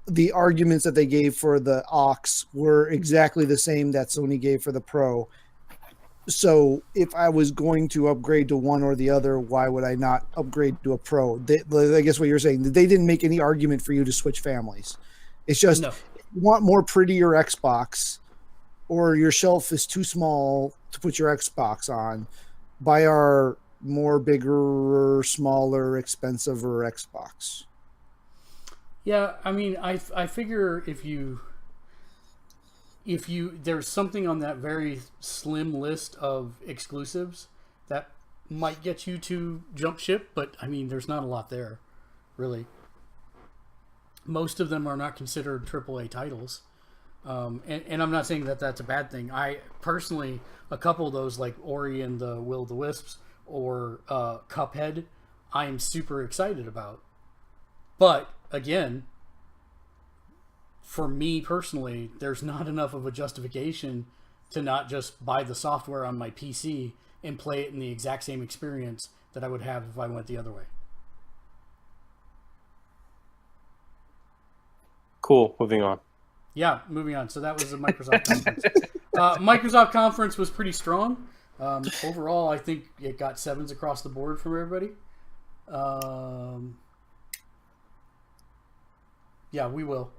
the arguments that they gave for the aux were exactly the same that Sony gave for the Pro. So if I was going to upgrade to one or the other, why would I not upgrade to a Pro? I guess what you're saying, they didn't make any argument for you to switch families. It's just, no. You want more prettier Xbox, or your shelf is too small to put your Xbox on, buy our more bigger, smaller, expensiver Xbox. Yeah, I mean, I figure if you there's something on that very slim list of exclusives that might get you to jump ship, but I mean, there's not a lot there, really. Most of them are not considered AAA titles. And I'm not saying that that's a bad thing. I personally, a couple of those, like Ori and the Will of the Wisps or Cuphead, I am super excited about. But again, for me personally, there's not enough of a justification to not just buy the software on my PC and play it in the exact same experience that I would have if I went the other way. Cool. Moving on. Yeah, moving on. So that was the Microsoft conference. Microsoft conference was pretty strong. Overall, I think it got 7s across the board from everybody. Yeah, we will.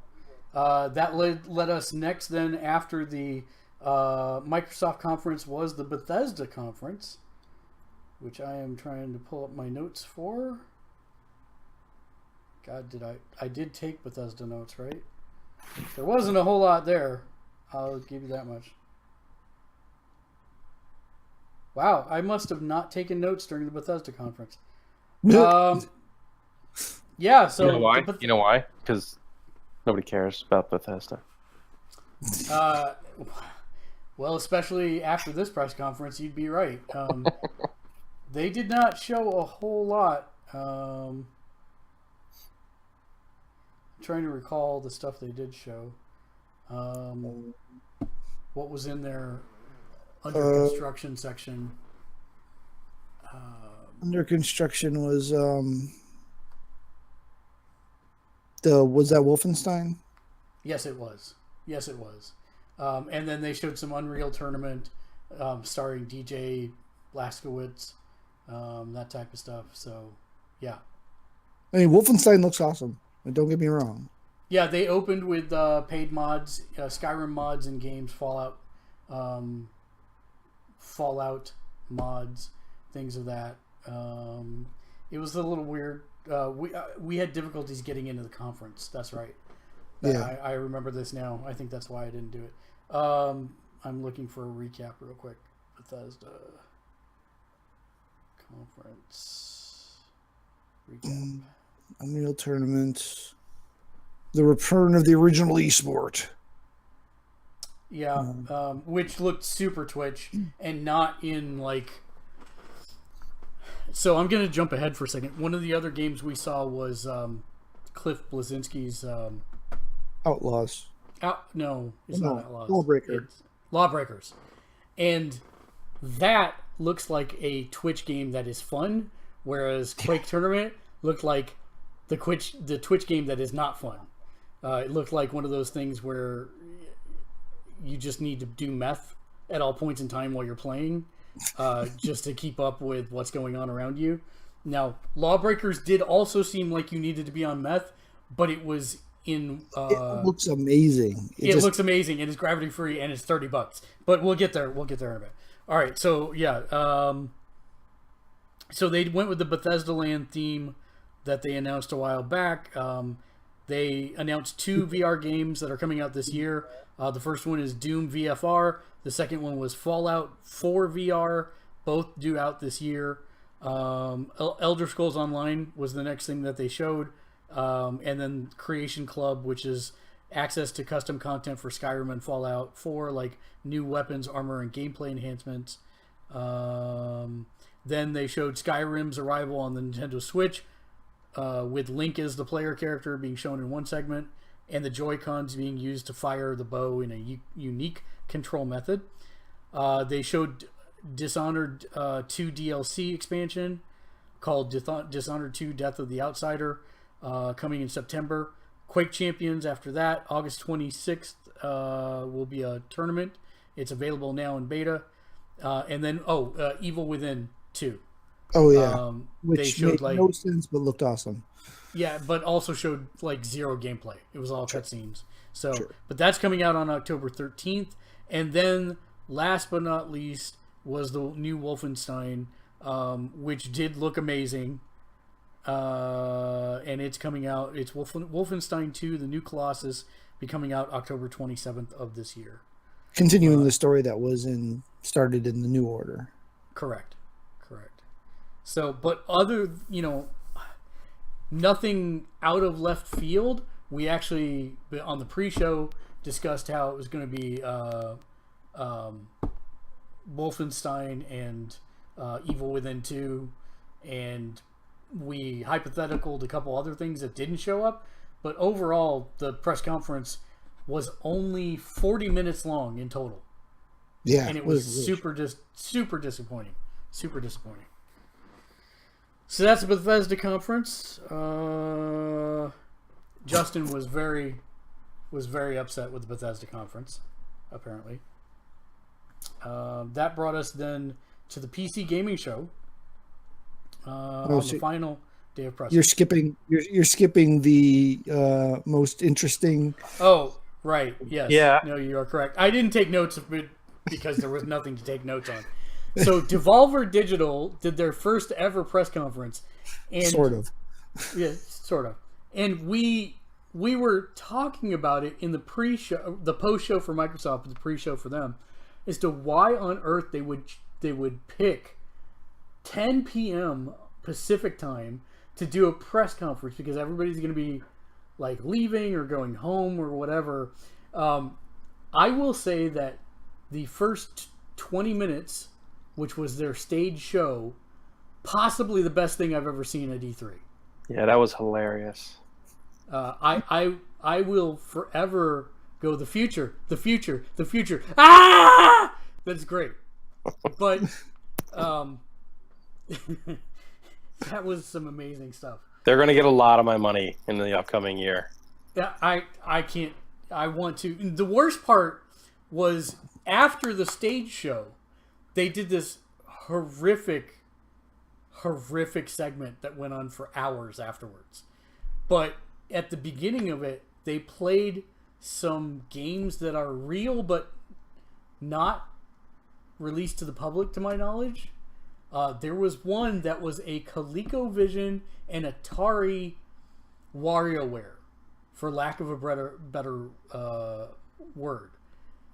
That led us next then after the Microsoft conference was the Bethesda conference, which I am trying to pull up my notes for. God, I did take Bethesda notes, right? There wasn't a whole lot there. I'll give you that much. Wow, I must have not taken notes during the Bethesda conference. Yeah, so You know why? You know why? Because nobody cares about Bethesda. Well, especially after this press conference, you'd be right. They did not show a whole lot. I'm trying to recall the stuff they did show. What was in their under construction section? Under construction was was that Wolfenstein? Yes, it was. And then they showed some Unreal Tournament starring DJ Blazkowicz, that type of stuff. So, yeah. I mean, Wolfenstein looks awesome. Don't get me wrong. Yeah, they opened with paid mods, Skyrim mods in games, Fallout mods, things of that. It was a little weird. We had difficulties getting into the conference. That's right. Yeah, I remember this now. I think that's why I didn't do it. I'm looking for a recap real quick. Bethesda conference recap. Unreal Tournament. The return of the original esport. Yeah, which looked super Twitch and not in like. So I'm gonna jump ahead for a second. One of the other games we saw was Cliff Bleszinski's Outlaws. No, it's not Outlaws. Lawbreakers. And that looks like a Twitch game that is fun, whereas Quake Tournament looked like the Twitch game that is not fun. It looked like one of those things where you just need to do meth at all points in time while you're playing, just to keep up with what's going on around you. Now, Lawbreakers did also seem like you needed to be on meth, but it was in. It looks amazing. It looks amazing, and it's gravity free, and it's $30. But we'll get there. We'll get there in a bit. All right. So yeah. So they went with the Bethesda Land theme that they announced a while back. They announced 2 VR games that are coming out this year. The first one is Doom VFR. The second one was Fallout 4 VR. Both due out this year. Elder Scrolls Online was the next thing that they showed. And then Creation Club, which is access to custom content for Skyrim and Fallout 4, like new weapons, armor, and gameplay enhancements. Then they showed Skyrim's arrival on the Nintendo Switch, with Link as the player character being shown in one segment, and the Joy-Cons being used to fire the bow in a unique control method. They showed Dishonored 2 DLC expansion called Dishonored 2 Death of the Outsider, coming in September. Quake Champions after that, August 26th, will be a tournament. It's available now in beta. And then, Evil Within 2. Oh, yeah. They Which showed made no sense, but looked awesome. Yeah, but also showed like zero gameplay. It was all cutscenes. So, Sure. But that's coming out on October 13th. And then, last but not least, was the new Wolfenstein, which did look amazing. And it's coming out. It's Wolfenstein 2, the new Colossus, be coming out October 27th of this year. Continuing the story that was started in the New Order. Correct. So, but nothing out of left field. We actually, on the pre-show, discussed how it was going to be Wolfenstein and Evil Within 2, and we hypotheticaled a couple other things that didn't show up. But overall, the press conference was only 40 minutes long in total. Yeah, and it was super disappointing. Super disappointing. So that's the Bethesda conference. Justin was very upset with the Bethesda conference, apparently. That brought us then to the PC gaming show on the final day of press. You're skipping the most interesting. Oh, right. Yes. Yeah. No, you are correct. I didn't take notes of it because there was nothing to take notes on. So Devolver Digital did their first ever press conference, and Sort of. Yeah, sort of. And we were talking about it in the pre-show, the post-show for Microsoft, the pre-show for them, as to why on earth they would pick 10 p.m. Pacific time to do a press conference because everybody's going to be like leaving or going home or whatever. I will say that the first 20 minutes, which was their stage show, possibly the best thing I've ever seen at E3. Yeah, that was hilarious. I will forever go the future. Ah, that's great. But that was some amazing stuff. They're going to get a lot of my money in the upcoming year. Yeah, I can't. I want to. The worst part was after the stage show, they did this horrific segment that went on for hours afterwards. But at the beginning of it, they played some games that are real but not released to the public, to my knowledge. There was one that was a ColecoVision and Atari WarioWare, for lack of a better word.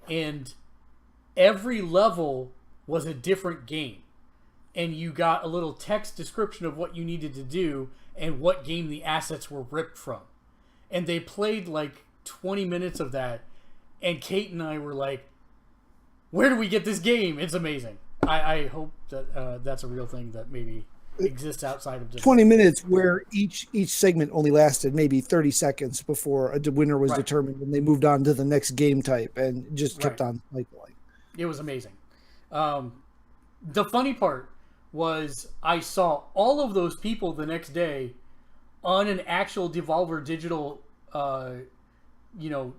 And every level was a different game. And you got a little text description of what you needed to do and what game the assets were ripped from. And they played like 20 minutes of that. And Kate and I were like, where do we get this game? It's amazing. I hope that that's a real thing that maybe exists outside of just 20 minutes where each segment only lasted maybe 30 seconds before a winner was determined, and they moved on to the next game type and just kept on cycling. It was amazing. The funny part was I saw all of those people the next day on an actual Devolver Digital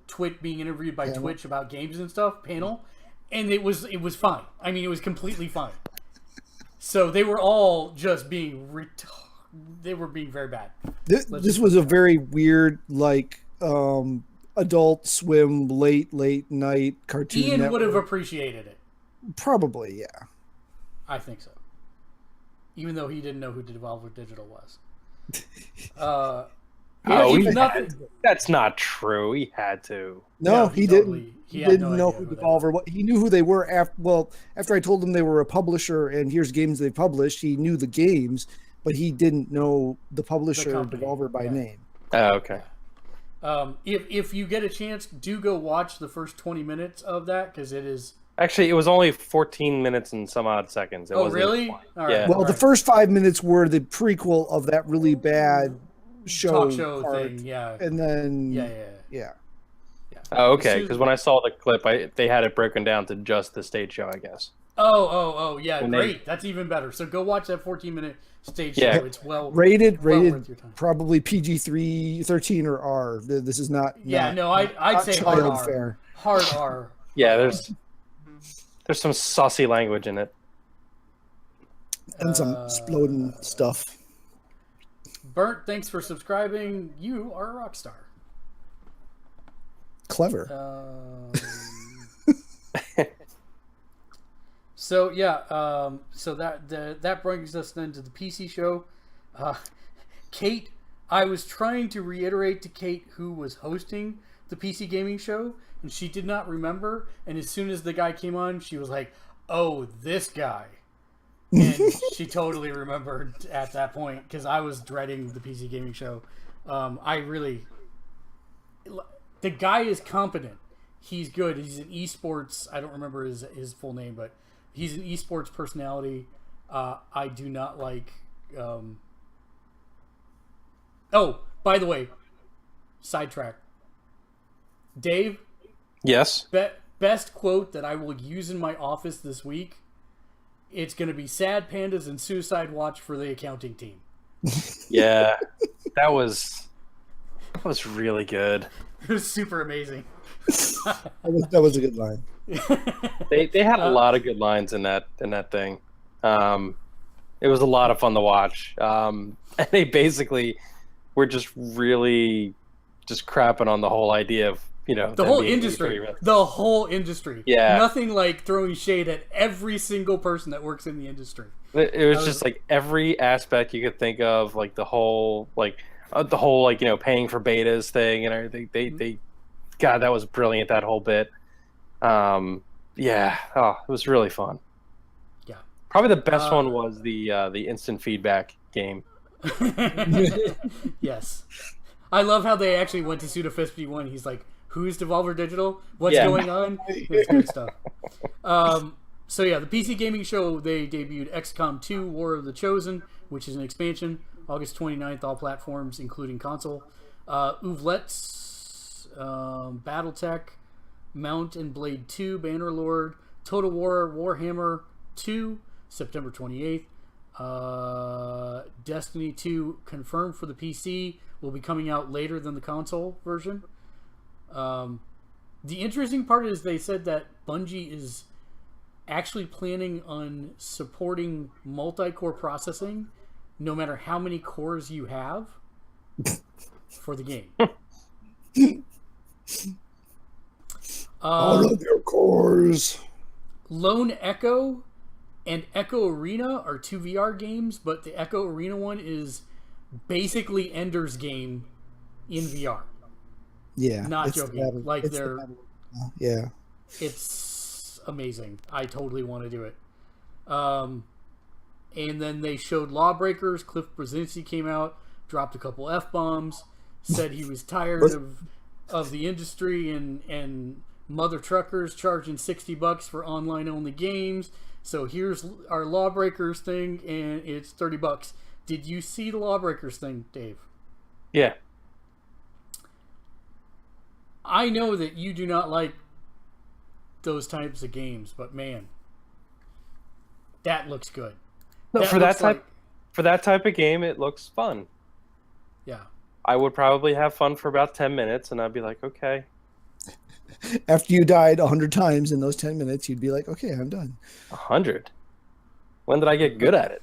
Twitch, being interviewed by Twitch about games and stuff panel, and it was fine. I mean, it was completely fine. So they were all just being they were being very bad. This was a very weird, like, Adult Swim late night cartoon. Ian network. would have appreciated it. Probably, yeah. I think so. Even though he didn't know who Devolver Digital was. That's not true. He had to. No, he didn't. He didn't know who who Devolver was. He knew who they were after I told him they were a publisher and here's games they published. He knew the games, but he didn't know the publisher, Devolver, by name. Oh, okay. If you get a chance, do go watch the first 20 minutes of that, because it is... Actually, it was only 14 minutes and some odd seconds. Really? All right. Yeah. Well, the first 5 minutes were the prequel of that really bad talk show part, thing, yeah. And then... Yeah. Oh, okay. Because when I saw the clip, they had it broken down to just the stage show, I guess. Oh, yeah, great. That's even better. So go watch that 14-minute stage show. It's rated worth your time. Probably PG-13 13 or R. This is not. I'd say hard R. Fair. Hard R. Yeah, there's some saucy language in it. And some exploding stuff. Bert, thanks for subscribing. You are a rock star. Clever. So that brings us then to the PC show. Kate, I was trying to reiterate to Kate who was hosting the PC gaming show, and she did not remember. And as soon as the guy came on, she was like, "Oh, this guy." And she totally remembered at that point, because I was dreading the PC gaming show. The guy is competent. He's good. He's an esports. I don't remember his full name, but he's an esports personality. I do not like. Oh, by the way, sidetrack. Dave. Yes. Best quote that I will use in my office this week. It's going to be Sad Pandas and Suicide Watch for the accounting team. Yeah, that was really good. It was super amazing. That was a good line. They had a lot of good lines in that thing. It was a lot of fun to watch. And they basically were just really just crapping on the whole idea of, the whole industry. The whole industry. Yeah. Nothing like throwing shade at every single person that works in the industry. It was just like every aspect you could think of, like the whole paying for betas thing and everything. They God, that was brilliant, that whole bit. It was really fun. Yeah. Probably the best one was the instant feedback game. Yes. I love how they actually went to Suda 51. He's like, who's Devolver Digital? What's going on? It's good stuff. So yeah, the PC gaming show, they debuted XCOM 2 War of the Chosen, which is an expansion, August 29th, all platforms, including console. Ouvlet's Battletech, Mount and Blade 2, Bannerlord, Total War Warhammer 2, September 28th. Destiny 2 confirmed for the PC, will be coming out later than the console version. The interesting part is they said that Bungie is actually planning on supporting multi-core processing no matter how many cores you have for the game. All of your cores. Lone Echo and Echo Arena are 2 VR games, but the Echo Arena one is basically Ender's Game in VR. Yeah. Not joking. Like yeah. It's amazing. I totally want to do it. And then they showed Lawbreakers. Cliff Brzezinski came out, dropped a couple F-bombs, said he was tired of the industry and mother truckers charging $60 for online-only games. So here's our Lawbreakers thing, and it's $30. Did you see the Lawbreakers thing, Dave? Yeah. I know that you do not like those types of games, but man, that looks good. No, for that type of game, it looks fun. Yeah. I would probably have fun for about 10 minutes, and I'd be like, okay. After you died 100 times in those 10 minutes, you'd be like, okay, I'm done. 100? When did I get good at it?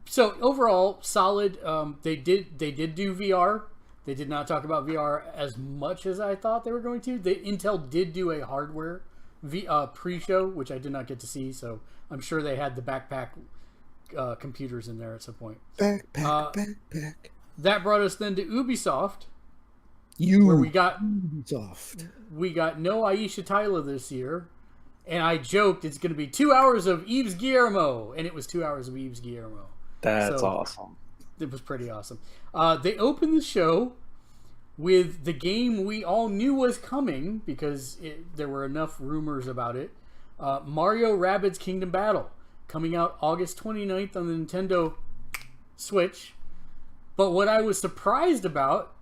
So overall, solid. They did do VR. They did not talk about VR as much as I thought they were going to. Intel did do a hardware pre-show, which I did not get to see. So I'm sure they had the backpack computers in there at some point. Backpack. That brought us then to Ubisoft, where we got no Aisha Tyler this year. And I joked it's going to be 2 hours of Yves Guillermo, and it was 2 hours of Yves Guillermo. That's awesome. It was pretty awesome. They opened the show with the game we all knew was coming because there were enough rumors about it. Mario Rabbids Kingdom Battle, coming out August 29th on the Nintendo Switch. But what I was surprised about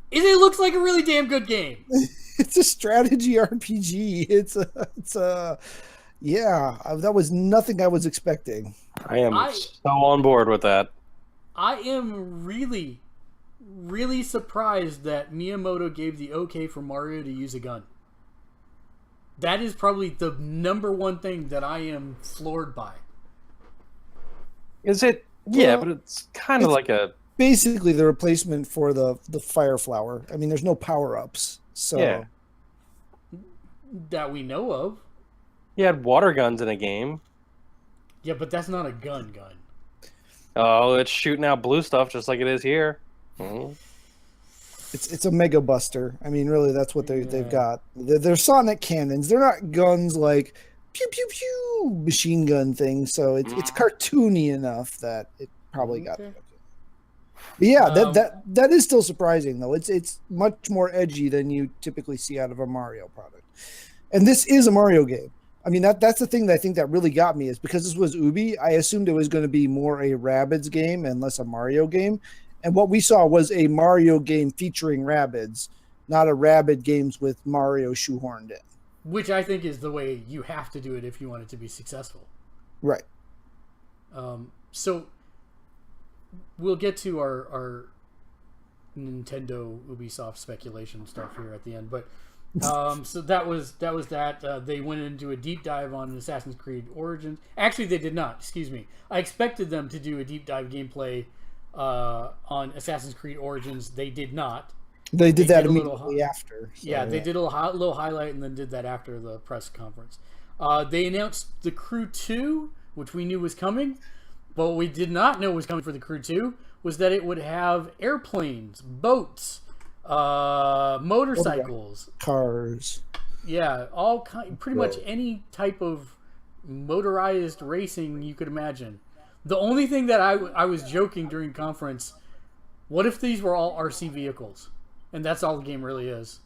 is it looks like a really damn good game. It's a strategy RPG. That was nothing I was expecting. I am so on board with that. I am really, really surprised that Miyamoto gave the okay for Mario to use a gun. That is probably the number one thing that I am floored by. Is it? Yeah, but it's kind of like a... Basically the replacement for the fire flower. I mean, there's no power-ups. So yeah. That we know of. You had water guns in a game. Yeah, but that's not a gun. Oh, it's shooting out blue stuff just like it is here. Mm-hmm. It's a Mega Buster. I mean, really, that's what they've got. They're sonic cannons. They're not guns like pew pew pew machine gun things. So it's cartoony enough that it probably got. But yeah, that is still surprising though. It's much more edgy than you typically see out of a Mario product, and this is a Mario game. I mean, that's the thing that I think that really got me is because this was Ubi, I assumed it was going to be more a Rabbids game and less a Mario game. And what we saw was a Mario game featuring Rabbids, not a Rabbids games with Mario shoehorned in. Which I think is the way you have to do it if you want it to be successful. Right. So we'll get to our Nintendo Ubisoft speculation stuff here at the end, but so that was that. They went into a deep dive on Assassin's Creed Origins. Actually, they did not. Excuse me. I expected them to do a deep dive gameplay on Assassin's Creed Origins. They did not. They did that immediately after. So, yeah, they did a little highlight and then did that after the press conference. They announced The Crew 2, which we knew was coming, but what we did not know was coming for The Crew 2 was that it would have airplanes, boats, motorcycles, cars. Yeah, pretty much any type of motorized racing you could imagine. The only thing that I was joking during conference, what if these were all RC vehicles? And that's all the game really is.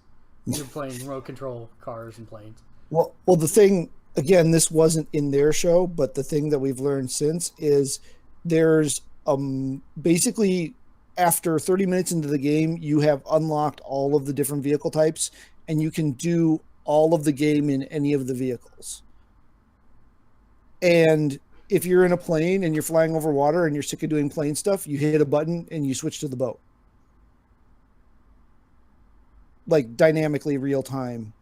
You're playing remote control cars and planes. Well, the thing, again, this wasn't in their show, but the thing that we've learned since is there's basically after 30 minutes into the game, you have unlocked all of the different vehicle types, and you can do all of the game in any of the vehicles. And if you're in a plane and you're flying over water and you're sick of doing plane stuff, you hit a button and you switch to the boat. Like dynamically real time.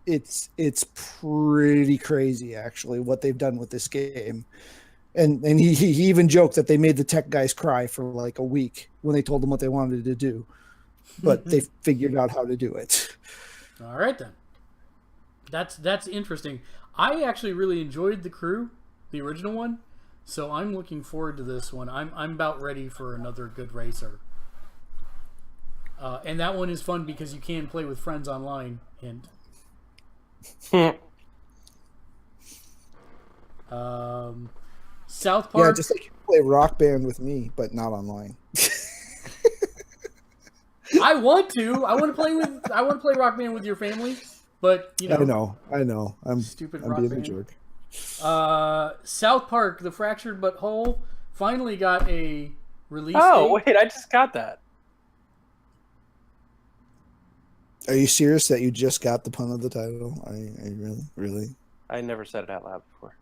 It's pretty crazy actually what they've done with this game. And he even joked that they made the tech guys cry for like a week when they told them what they wanted to do. But they figured out how to do it. All right then. That's interesting. I actually really enjoyed The Crew, the original one, so I'm looking forward to this one. I'm about ready for another good racer. And that one is fun because you can play with friends online. And South Park. Yeah, just like you play Rock Band with me, but not online. I want to play Rock Band with your family, but you know. I know. I'm stupid. I'm Rock being Band. a jerk. South Park: The Fractured But Whole finally got a release date. Oh wait, I just got that. Are you serious that you just got the pun of the title? Are you really? I never said it out loud before.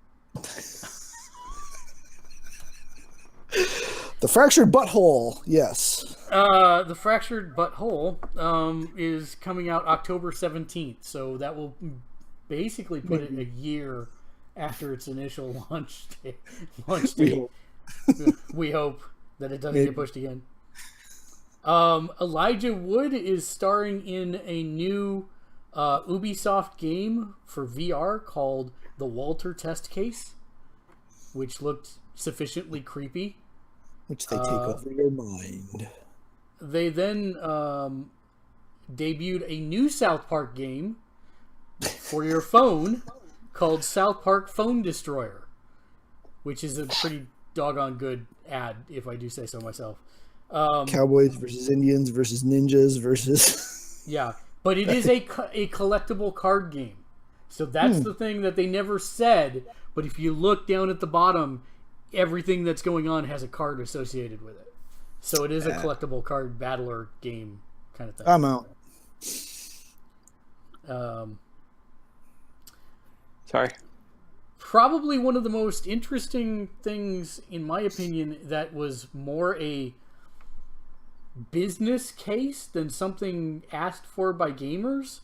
The Fractured Butthole, yes. The Fractured Butthole is coming out October 17th, so that will basically put it a year after its initial launch date. We hope that it doesn't get pushed again. Elijah Wood is starring in a new Ubisoft game for VR called The Walter Test Case, which looked sufficiently creepy. Which they take over your mind. They then debuted a new South Park game for your phone called South Park Phone Destroyer, which is a pretty doggone good ad, if I do say so myself. Cowboys versus Indians versus ninjas versus... Yeah, but it is a collectible card game. So that's the thing that they never said, but if you look down at the bottom, everything that's going on has a card associated with it. So it is a collectible card battler game kind of thing. I'm out. Sorry. Probably one of the most interesting things, in my opinion, that was more a business case than something asked for by gamers,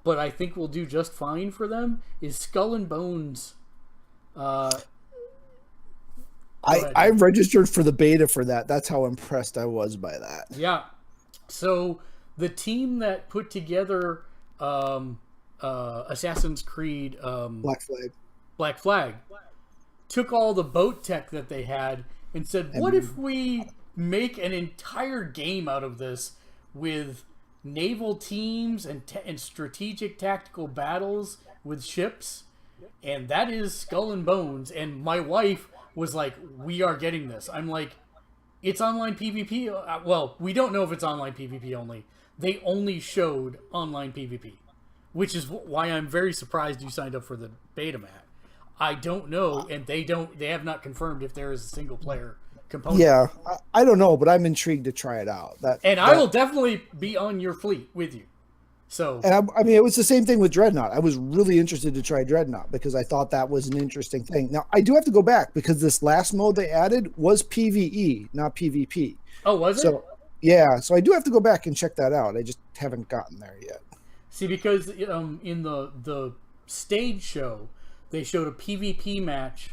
but I think will do just fine for them, is Skull and Bones. I registered for the beta for that. That's how impressed I was by that. Yeah. So the team that put together Assassin's Creed Black Flag took all the boat tech that they had and said, what if we make an entire game out of this with naval teams and strategic tactical battles with ships? And that is Skull and Bones. And my wife was like, we are getting this. I'm like, it's online PvP. Well, we don't know if it's online PvP only. They only showed online PvP, which is why I'm very surprised you signed up for the beta, Matt. I don't know, and they have not confirmed if there is a single player component. Yeah, I don't know, but I'm intrigued to try it out. I will definitely be on your fleet with you. So, and I mean, it was the same thing with Dreadnought. I was really interested to try Dreadnought because I thought that was an interesting thing. Now, I do have to go back because this last mode they added was PvE, not PvP. Oh, was it? Yeah, so I do have to go back and check that out. I just haven't gotten there yet. See, because in the stage show, they showed a PvP match,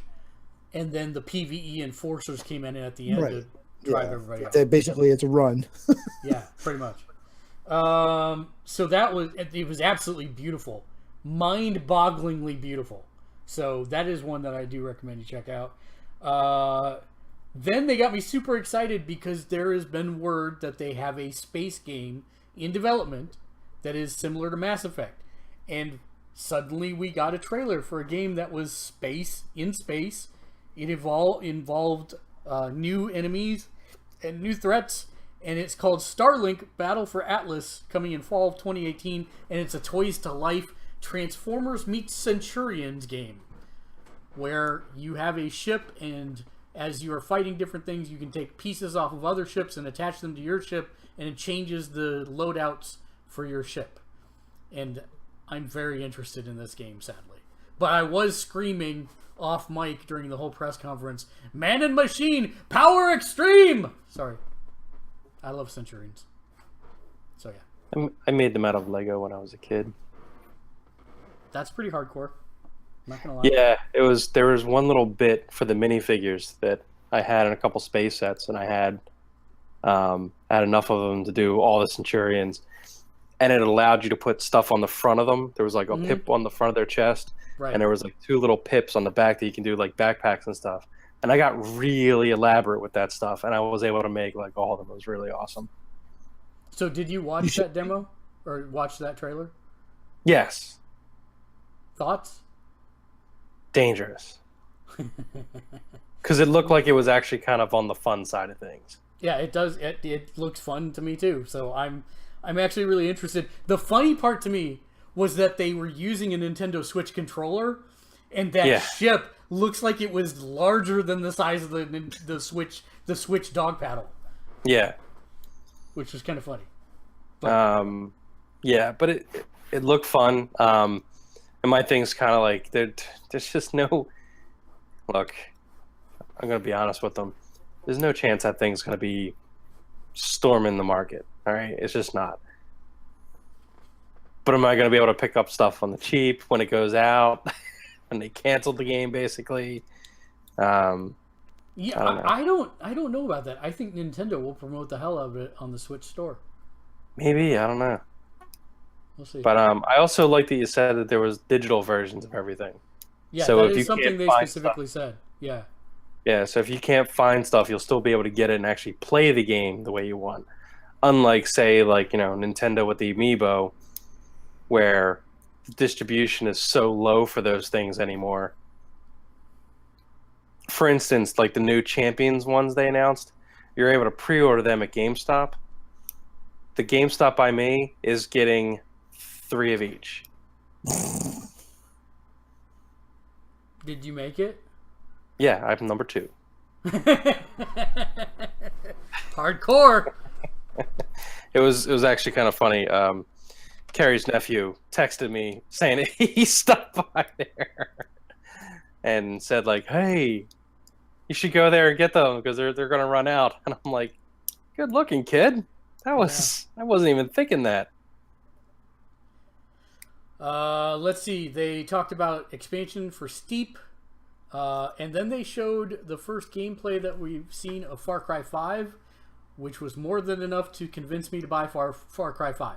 and then the PvE enforcers came in at the end to drive everybody out. Basically, it's a run. Yeah, pretty much. So it was absolutely beautiful, mind-bogglingly beautiful. So that is one that I do recommend you check out. Then they got me super excited because there has been word that they have a space game in development that is similar to Mass Effect. And suddenly we got a trailer for a game that was space. It involved new enemies and new threats, and it's called Starlink Battle for Atlas, coming in fall of 2018, and it's a Toys to Life Transformers meets Centurions game, where you have a ship, and as you are fighting different things, you can take pieces off of other ships and attach them to your ship, and it changes the loadouts for your ship. And I'm very interested in this game, sadly. But I was screaming off mic during the whole press conference, "Man and Machine, Power Extreme!" Sorry. I love Centurions. So yeah. I made them out of Lego when I was a kid. That's pretty hardcore. I'm not gonna lie. Yeah, there was one little bit for the minifigures that I had in a couple space sets, and I had enough of them to do all the Centurions, and it allowed you to put stuff on the front of them. There was like a pip on the front of their chest, Right. and there was like 2 little pips on the back that you can do like backpacks and stuff. And I got really elaborate with that stuff, and I was able to make like all of them. It was really awesome. So did you watch that demo or watch that trailer? Yes. Thoughts? Dangerous. Because it looked like it was actually kind of on the fun side of things. Yeah, it does. It looks fun to me too. So I'm actually really interested. The funny part to me was that they were using a Nintendo Switch controller, and that ship looks like it was larger than the size of the Switch dog paddle. Yeah. Which was kind of funny. But, yeah, but it looked fun. And my thing's kind of like there's just no. Look, I'm gonna be honest with them. There's no chance that thing's gonna be storming the market. All right, it's just not. But am I gonna be able to pick up stuff on the cheap when it goes out? When they canceled the game, basically. Yeah, I don't know about that. I think Nintendo will promote the hell out of it on the Switch store. Maybe, I don't know. We'll see. But I also like that you said that there was digital versions of everything. Yeah, so that if is you something they specifically said. Yeah. Yeah, so if you can't find stuff, you'll still be able to get it and actually play the game the way you want. Unlike, say, like, Nintendo with the Amiibo, where distribution is so low for those things anymore. For instance, like the new Champions ones they announced, you're able to pre-order them at GameStop. The GameStop by me is getting 3 of each. Did you make it? Yeah, I'm number 2. Hardcore. It was actually kind of funny. Carrie's nephew texted me saying he stopped by there and said like, "Hey, you should go there and get them because they're going to run out." And I'm like, "Good looking, kid. I wasn't even thinking that." Let's see. They talked about expansion for Steep, and then they showed the first gameplay that we've seen of Far Cry 5, which was more than enough to convince me to buy Far Cry 5.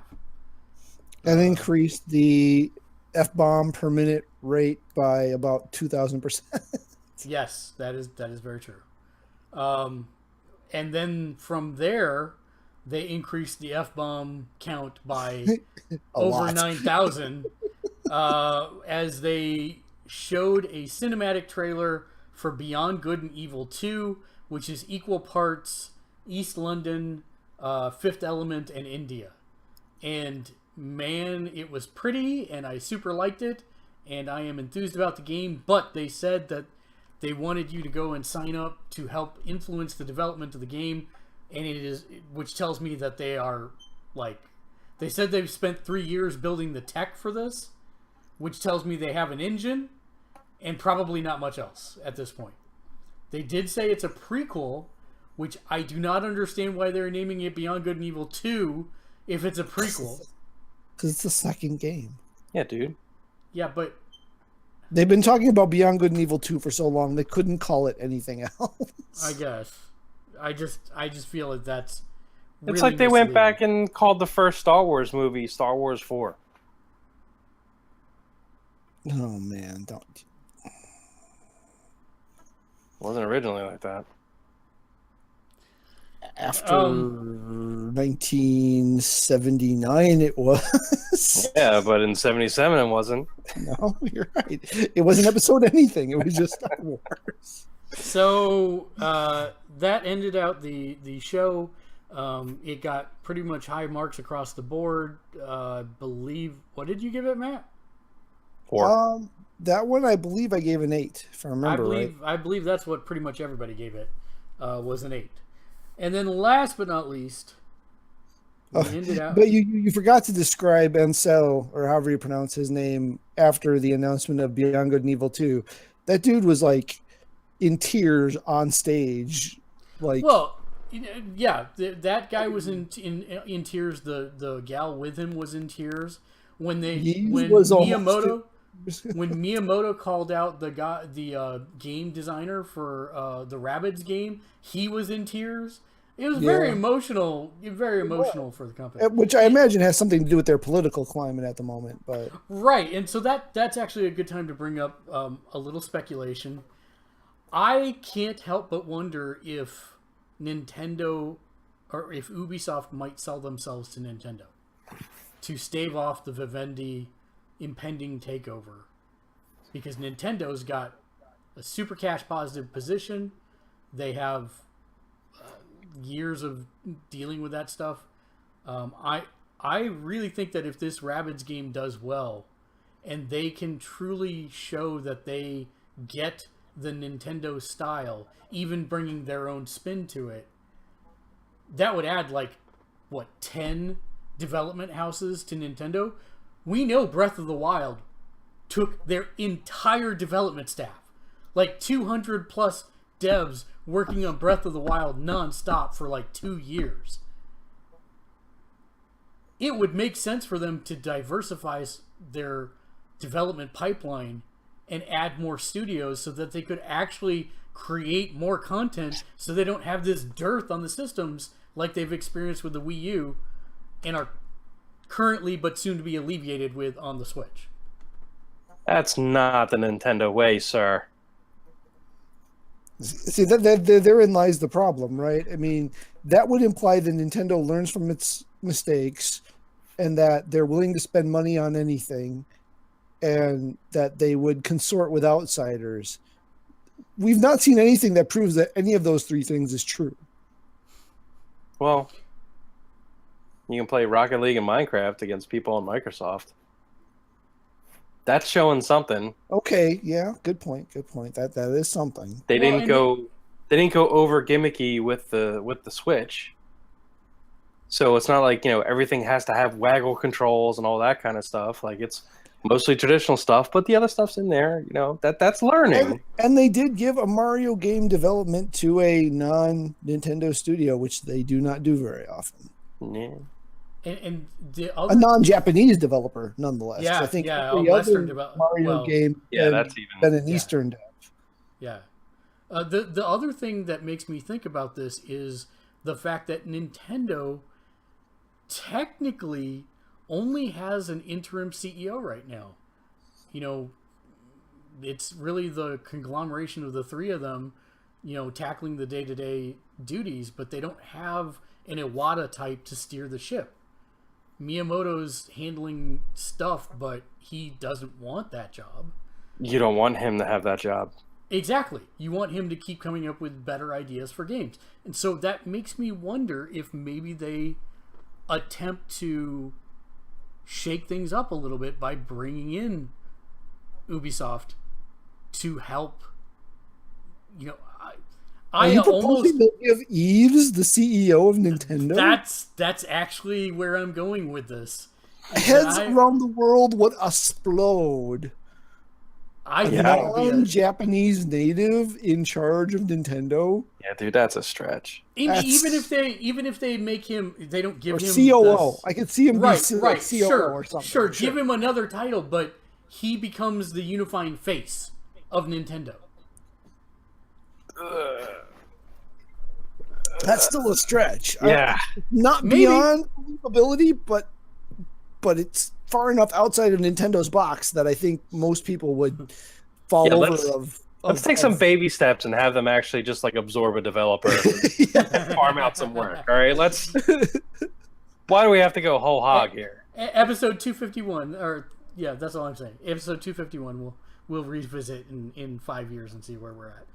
And increased the F-bomb per minute rate by about 2,000%. Yes, that is very true. And then from there, they increased the F-bomb count by over 9,000 as they showed a cinematic trailer for Beyond Good and Evil 2, which is equal parts East London, Fifth Element, and India. And man, it was pretty, and I super liked it, and I am enthused about the game, but they said that they wanted you to go and sign up to help influence the development of the game, and which tells me that they are, like, they said they've spent 3 years building the tech for this, which tells me they have an engine, and probably not much else at this point. They did say it's a prequel, which I do not understand why they're naming it Beyond Good and Evil 2 if it's a prequel. Because it's the second game. Yeah, dude. Yeah, but they've been talking about Beyond Good and Evil 2 for so long they couldn't call it anything else. I guess. I just feel like that's really It's like they went misleading. back and called the first Star Wars movie Star Wars 4. Oh man, don't. It wasn't originally like that. After 1979, it was. Yeah, but in 77 it wasn't. No, you're right. It wasn't episode anything. It was just Star Wars. So that ended out the show. It got pretty much high marks across the board. Believe, what did you give it, Matt? 4. That one, I believe I gave an 8, if I remember right. I believe that's what pretty much everybody gave it, was an 8. And then last but not least, we ended out... But you forgot to describe Ansel, or however you pronounce his name, after the announcement of Beyond Good and Evil 2. That dude was like in tears on stage. Like, well, yeah, that guy was in tears. The gal with him was in tears when Miyamoto called out the game designer for the Rabbids game. He was in tears. It was very emotional for the company, which I imagine has something to do with their political climate at the moment. But right, and so that's actually a good time to bring up a little speculation. I can't help but wonder if Nintendo or if Ubisoft might sell themselves to Nintendo to stave off the Vivendi impending takeover, because Nintendo's got a super cash positive position. They have years of dealing with that stuff. I really think that if this Rabbids game does well and they can truly show that they get the Nintendo style, even bringing their own spin to it, that would add 10 development houses to Nintendo. We know Breath of the Wild took their entire development staff, 200 plus devs working on Breath of the Wild nonstop for 2 years. It would make sense for them to diversify their development pipeline and add more studios so that they could actually create more content, so they don't have this dearth on the systems like they've experienced with the Wii U and are currently but soon to be alleviated with on the Switch. That's not the Nintendo way, sir. See, therein lies the problem, right? I mean, that would imply that Nintendo learns from its mistakes and that they're willing to spend money on anything and that they would consort with outsiders. We've not seen anything that proves that any of those three things is true. Well, you can play Rocket League and Minecraft against people on Microsoft. That's showing something. Okay, yeah, good point. That is something. They didn't go over gimmicky with the Switch. So it's not like, everything has to have waggle controls and all that kind of stuff. It's mostly traditional stuff, but the other stuff's in there, that's learning. And they did give a Mario game development to a non-Nintendo studio, which they do not do very often. Yeah. And the other... a non-Japanese developer, nonetheless. Yeah, I think a every Western other Mario game that's been an Eastern dev. Yeah. The other thing that makes me think about this is the fact that Nintendo technically only has an interim CEO right now. It's really the conglomeration of the three of them, tackling the day-to-day duties, but they don't have an Iwata type to steer the ship. Miyamoto's handling stuff, but he doesn't want that job. You don't want him to have that job. Exactly. You want him to keep coming up with better ideas for games. And so that makes me wonder if maybe they attempt to shake things up a little bit by bringing in Ubisoft to help. Are you proposing to give Yves the CEO of Nintendo? That's actually where I'm going with this. Heads around the world would explode. Non-Japanese native in charge of Nintendo. Yeah, dude, that's a stretch. Even if they make him, they don't give him COO. I could see him right, COO or something. Sure, give him another title, but he becomes the unifying face of Nintendo. That's still a stretch. Yeah, not beyond believability, but it's far enough outside of Nintendo's box that I think most people would fall over of Let's take some baby steps and have them actually just like absorb a developer, farm out some work. All right, let's. Why do we have to go whole hog here? Episode 251, or yeah, that's all I'm saying. Episode 251, we'll revisit in 5 years and see where we're at.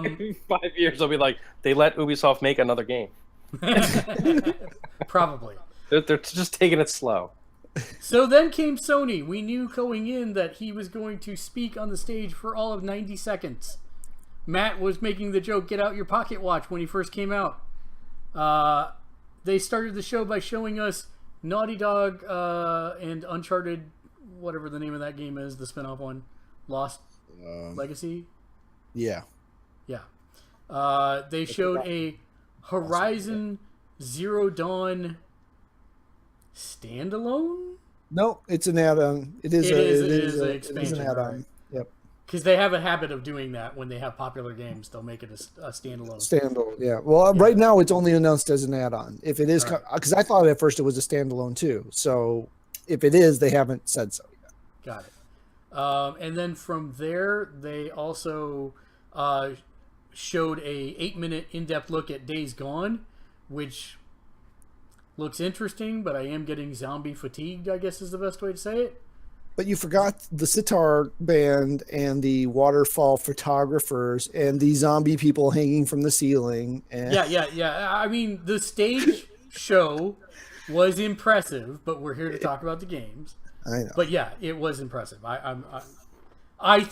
In 5 years, they'll be like, they let Ubisoft make another game. Probably. They're just taking it slow. So then came Sony. We knew going in that he was going to speak on the stage for all of 90 seconds. Matt was making the joke, get out your pocket watch, when he first came out. They started the show by showing us Naughty Dog and Uncharted, whatever the name of that game is, the spin-off one. Lost Legacy? Yeah. Yeah. They showed a Horizon Zero Dawn standalone? No, it's an add-on. It is an expansion. It is an add-on. Right? Yep. Because they have a habit of doing that when they have popular games. They'll make it a standalone. Standalone, yeah. Well, right now it's only announced as an add-on. If it is, because I thought at first it was a standalone too. So if it is, they haven't said so yet. Got it. And then from there, they also showed a 8-minute in-depth look at Days Gone, which looks interesting, but I am getting zombie fatigued, I guess is the best way to say it. But you forgot the sitar band and the waterfall photographers and the zombie people hanging from the ceiling. And... Yeah. I mean, the stage show was impressive, but we're here to talk about the games. I know. But yeah, it was impressive. I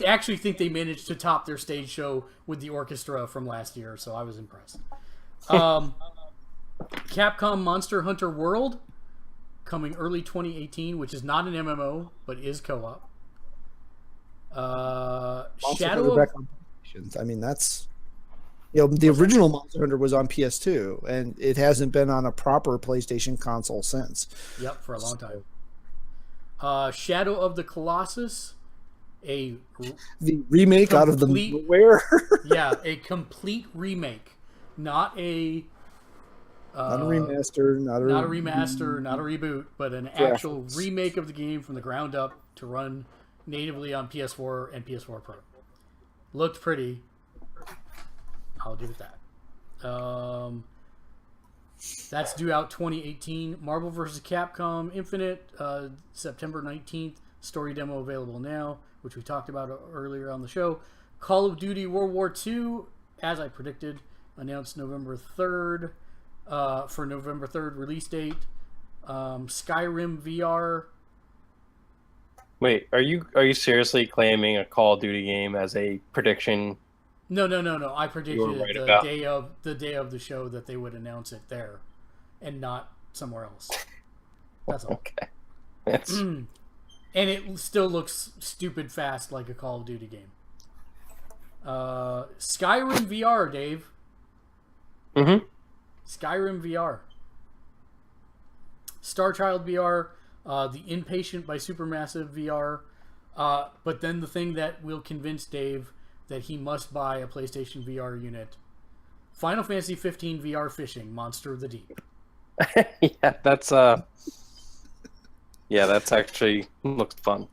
actually think they managed to top their stage show with the orchestra from last year, so I was impressed. Capcom Monster Hunter World, coming early 2018, which is not an MMO, but is co-op. Shadow of... I mean, that's... the original Monster Hunter was on PS2, and it hasn't been on a proper PlayStation console since. Yep, for a long time. Shadow of the Colossus, the remake out of the nowhere. Yeah, a complete remake, not a remaster, not a remaster, not a reboot, but an actual remake of the game from the ground up to run natively on PS4 and PS4 Pro. Looked pretty. I'll give it that. That's due out 2018. Marvel vs. Capcom Infinite, September 19th. Story demo available now, which we talked about earlier on the show. Call of Duty World War II, as I predicted, announced November 3rd. For November 3rd release date. Skyrim VR. Wait, are you seriously claiming a Call of Duty game as a prediction? No. I predicted right the day of the show that they would announce it there, and not somewhere else. That's all. Okay. And it still looks stupid fast like a Call of Duty game. Skyrim VR, Dave. Mm-hmm. Skyrim VR. Starchild VR, The Inpatient by Supermassive VR, but then the thing that will convince Dave that he must buy a PlayStation VR unit. Final Fantasy 15 VR Fishing, Monster of the Deep. That's actually looks fun.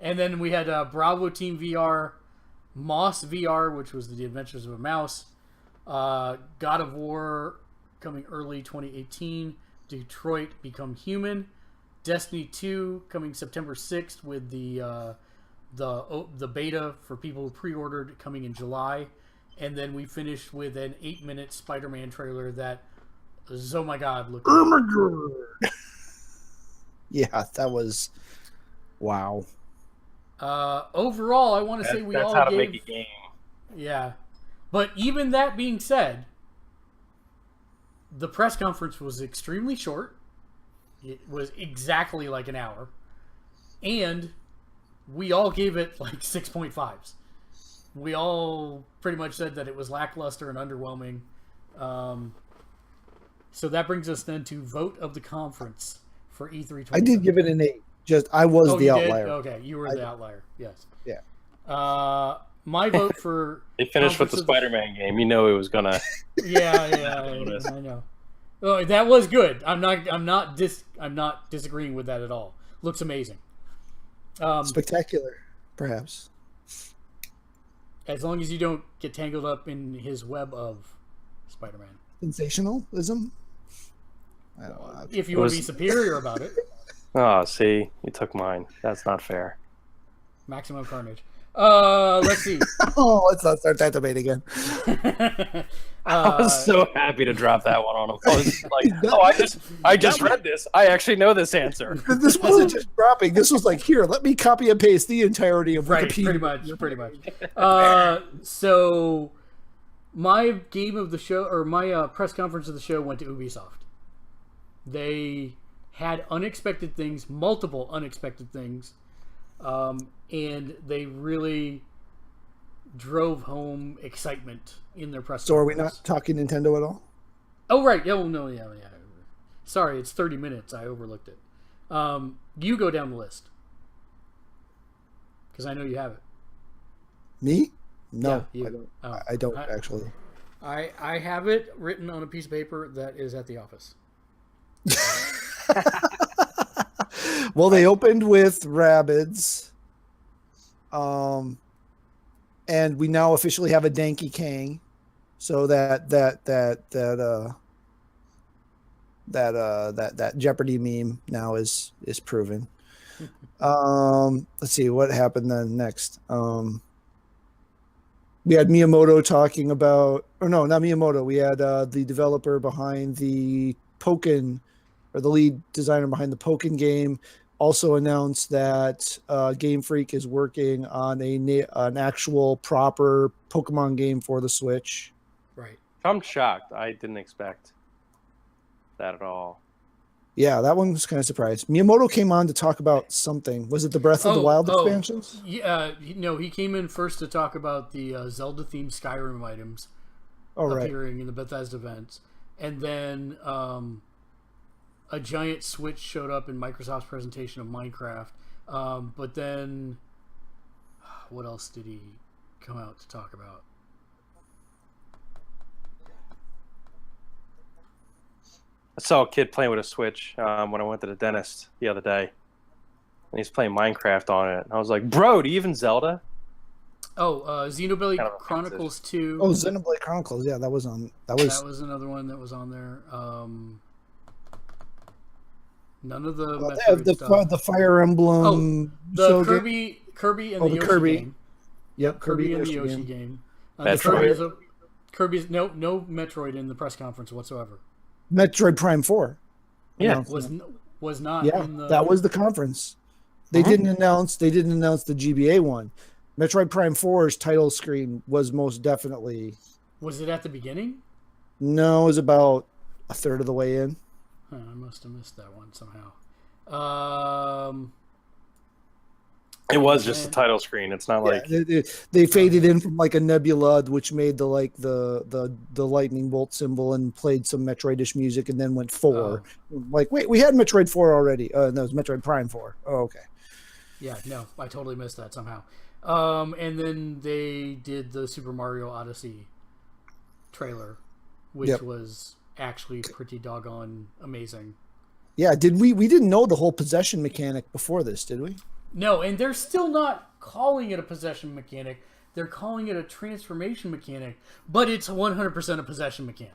And then we had Bravo Team VR, Moss VR, which was The Adventures of a Mouse, God of War coming early 2018, Detroit Become Human, Destiny 2 coming September 6th with the beta for people who pre-ordered coming in July, and then we finished with an 8-minute Spider-Man trailer that, oh my god, look. Oh my god. Yeah, that was wow. Overall, I want to say we all that's how gave... to make a game. Yeah. But even that being said, the press conference was extremely short. It was exactly like an hour. And we all gave it like 6.5s. We all pretty much said that it was lackluster and underwhelming. So that brings us then to vote of the conference for E3 I did give it an 8. I was the outlier. Did? Okay, you were the outlier. Yes. Yeah. My vote for they finished with the Spider-Man game. You know it was gonna. Yeah, I know. Oh, that was good. I'm not disagreeing with that at all. Looks amazing. Spectacular, perhaps. As long as you don't get tangled up in his web of Spider-Man. Sensationalism? I don't know. If you want to be superior about it. Oh, see, you took mine. That's not fair. Maximum carnage. Let's see. Oh, let's not start that debate again. I was so happy to drop that one on him. I was like, oh, I just read this. I actually know this answer. This wasn't just dropping. This was like, here, let me copy and paste the entirety of Wikipedia. Pretty much. So my game of the show, or my press conference of the show, went to Ubisoft. They had unexpected things, multiple unexpected things, and they really drove home excitement in their press conference. So are we not talking Nintendo at all? Oh, right. Oh, no, yeah. Sorry, it's 30 minutes. I overlooked it. You go down the list. Because I know you have it. Me? No, yeah, you. I don't actually. I have it written on a piece of paper that is at the office. Well, they opened with Rabbids. And we now officially have a Danky Kang. So that Jeopardy meme now is proven. Let's see what happened then next. We had Miyamoto talking about, or no, not Miyamoto. We had the developer behind the Pokken, or the lead designer behind the Pokken game, also announced that Game Freak is working on an actual proper Pokemon game for the Switch. Right. I'm shocked. I didn't expect that at all. Yeah, that one was kind of surprised. Miyamoto came on to talk about something. Was it the Breath of the Wild expansions? Yeah, no, he came in first to talk about the Zelda-themed Skyrim items appearing in the Bethesda events. And then a giant Switch showed up in Microsoft's presentation of Minecraft. But then, what else did he come out to talk about? I saw a kid playing with a Switch when I went to the dentist the other day, and he's playing Minecraft on it. And I was like, "Bro, do you even Zelda?" Oh, Xenoblade Chronicles 2. Oh, Xenoblade Chronicles. Yeah, that was on. That was another one that was on there. None of the the Fire Emblem. The Kirby and the Yoshi game. Yep, Kirby and the Yoshi game. Kirby's no Metroid in the press conference whatsoever. Metroid Prime 4. Yeah, was not. Yeah, in the... that was the conference. They didn't announce the GBA one. Metroid Prime 4's title screen was most definitely. Was it at the beginning? No, it was about a third of the way in. Huh, I must have missed that one somehow. it was just a title screen. It's not like they faded in from like a nebula, which made the lightning bolt symbol, and played some Metroidish music, and then went 4. Like, wait, we had Metroid 4 already. No, it was Metroid Prime 4. Oh, okay. Yeah, no, I totally missed that somehow. And then they did the Super Mario Odyssey trailer, which was actually pretty doggone amazing. Yeah, we didn't know the whole possession mechanic before this, did we? No, and they're still not calling it a possession mechanic. They're calling it a transformation mechanic, but it's 100% a possession mechanic.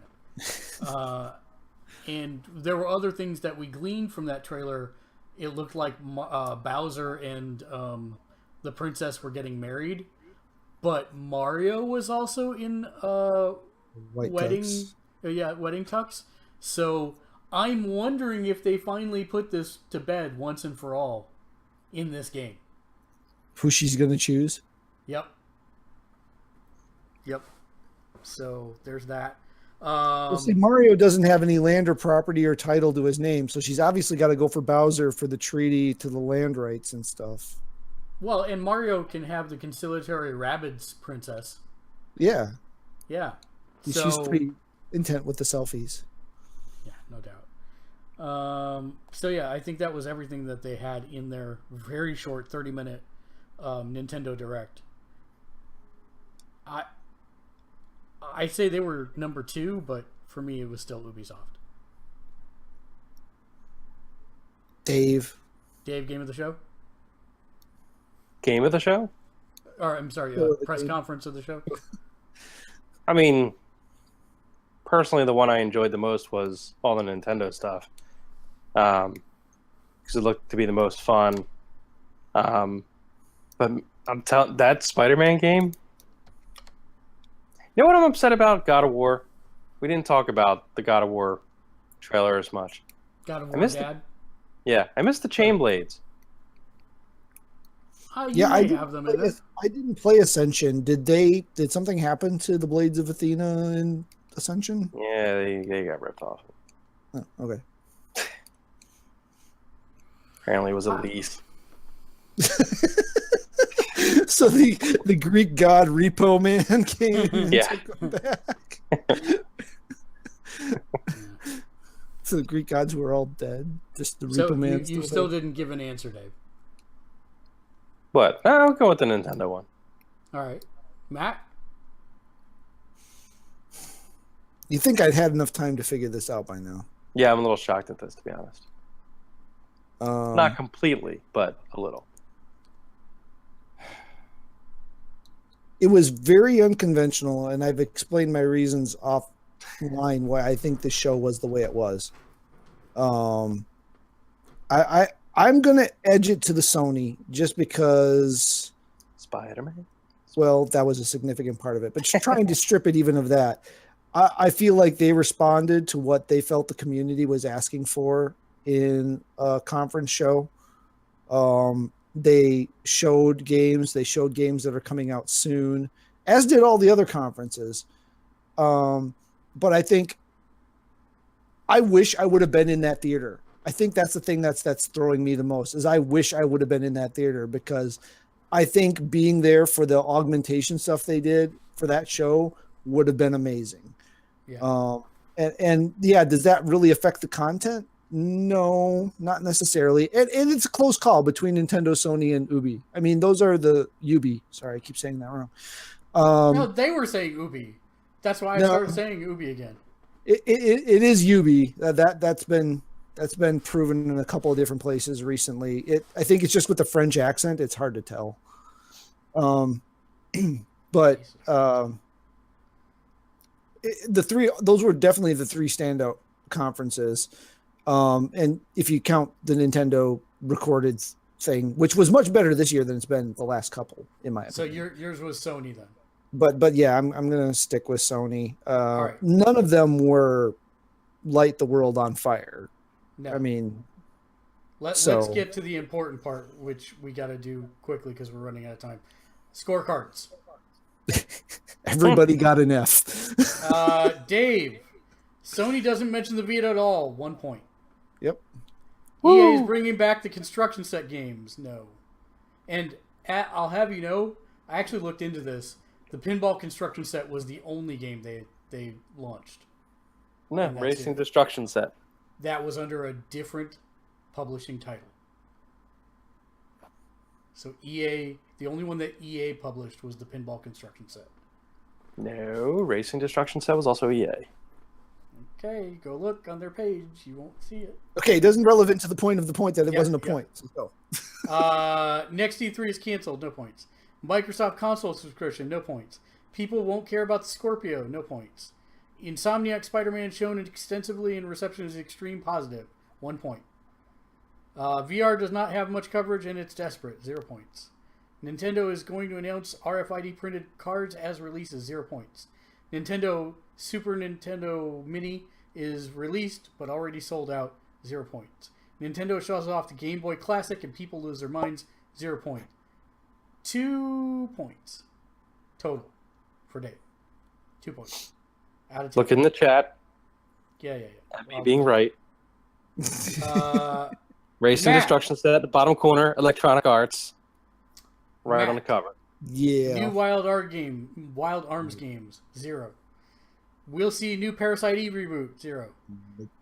And there were other things that we gleaned from that trailer. It looked like Bowser and the princess were getting married, but Mario was also in wedding tux. So I'm wondering if they finally put this to bed once and for all in this game. Who she's going to choose? Yep. So there's that. See, Mario doesn't have any land or property or title to his name, so she's obviously got to go for Bowser for the treaty to the land rights and stuff. Well, and Mario can have the conciliatory Rabbids princess. Yeah. So, she's pretty intent with the selfies. Yeah, no doubt. So yeah, I think that was everything that they had in their very short 30-minute Nintendo Direct. I'd say they were number 2, but for me it was still Ubisoft. Dave, game of the show? Game of the show? Or I'm sorry, press conference of the show. I mean, personally, the one I enjoyed the most was all the Nintendo stuff, because it looked to be the most fun. But I'm telling that Spider-Man game. You know what I'm upset about? God of War. We didn't talk about the God of War trailer as much. God of War Dad? I missed the chain blades. I have them in this. I didn't play Ascension. Did something happen to the Blades of Athena in Ascension? Yeah, they got ripped off. Oh, okay. Apparently it was a lease. So the Greek god Repo Man came and took them back. So the Greek gods were all dead. Just the Repo Man. You still didn't give an answer, Dave. But I'll go with the Nintendo one. All right, Matt. You think I'd had enough time to figure this out by now? Yeah, I'm a little shocked at this, to be honest. Not completely, but a little. It was very unconventional, and I've explained my reasons offline why I think this show was the way it was. I'm gonna edge it to the Sony just because Spider-Man. Well, that was a significant part of it, but trying to strip it even of that, I feel like they responded to what they felt the community was asking for in a conference show. They showed games. They showed games that are coming out soon, as did all the other conferences. But I think I wish I would have been in that theater. I think that's the thing that's throwing me the most is I wish I would have been in that theater because I think being there for the augmentation stuff they did for that show would have been amazing. Yeah. And does that really affect the content? No, not necessarily. And it's a close call between Nintendo, Sony, and Ubi. I mean, those are the Ubi. Sorry, I keep saying that wrong. No, they were saying Ubi. That's why I started saying Ubi again. It is Ubi. That's been proven in a couple of different places recently. I think it's just with the French accent, it's hard to tell. Those were definitely the three standout conferences. And if you count the Nintendo recorded thing, which was much better this year than it's been the last couple, in my opinion. So yours was Sony then. But yeah, I'm gonna stick with Sony. Right. None of them were light the world on fire. No. I mean, let's get to the important part, which we got to do quickly because we're running out of time. Scorecards. Everybody got an F. Dave, Sony doesn't mention the Vita at all. 1 point. Yep. EA is bringing back the construction set games. No. And I'll have you know, I actually looked into this. The pinball construction set was the only game they launched. No, Racing Destruction Set. That was under a different publishing title. So EA, the only one that EA published was the pinball construction set. No, Racing Destruction Set was also EA. Okay, go look on their page. You won't see it. Okay, it isn't relevant to the point that it wasn't a point. So go. Next E3 is canceled. No points. Microsoft console subscription. No points. People won't care about the Scorpio. No points. Insomniac Spider-Man shown extensively and reception is extreme positive. 1 point. VR does not have much coverage and it's desperate. 0 points. Nintendo is going to announce RFID printed cards as releases. 0 points. Nintendo Super Nintendo Mini is released but already sold out. 0 points. Nintendo shows off the Game Boy Classic and people lose their minds. 0 point. 2 points total for Dave. 2 points. Out of 10. Look in the chat. Yeah. Me being right. Racing Destruction Set, the bottom corner, Electronic Arts. Right on the cover. Yeah. New Wild Arms games. 0. We'll see new Parasite Eve reboot. 0.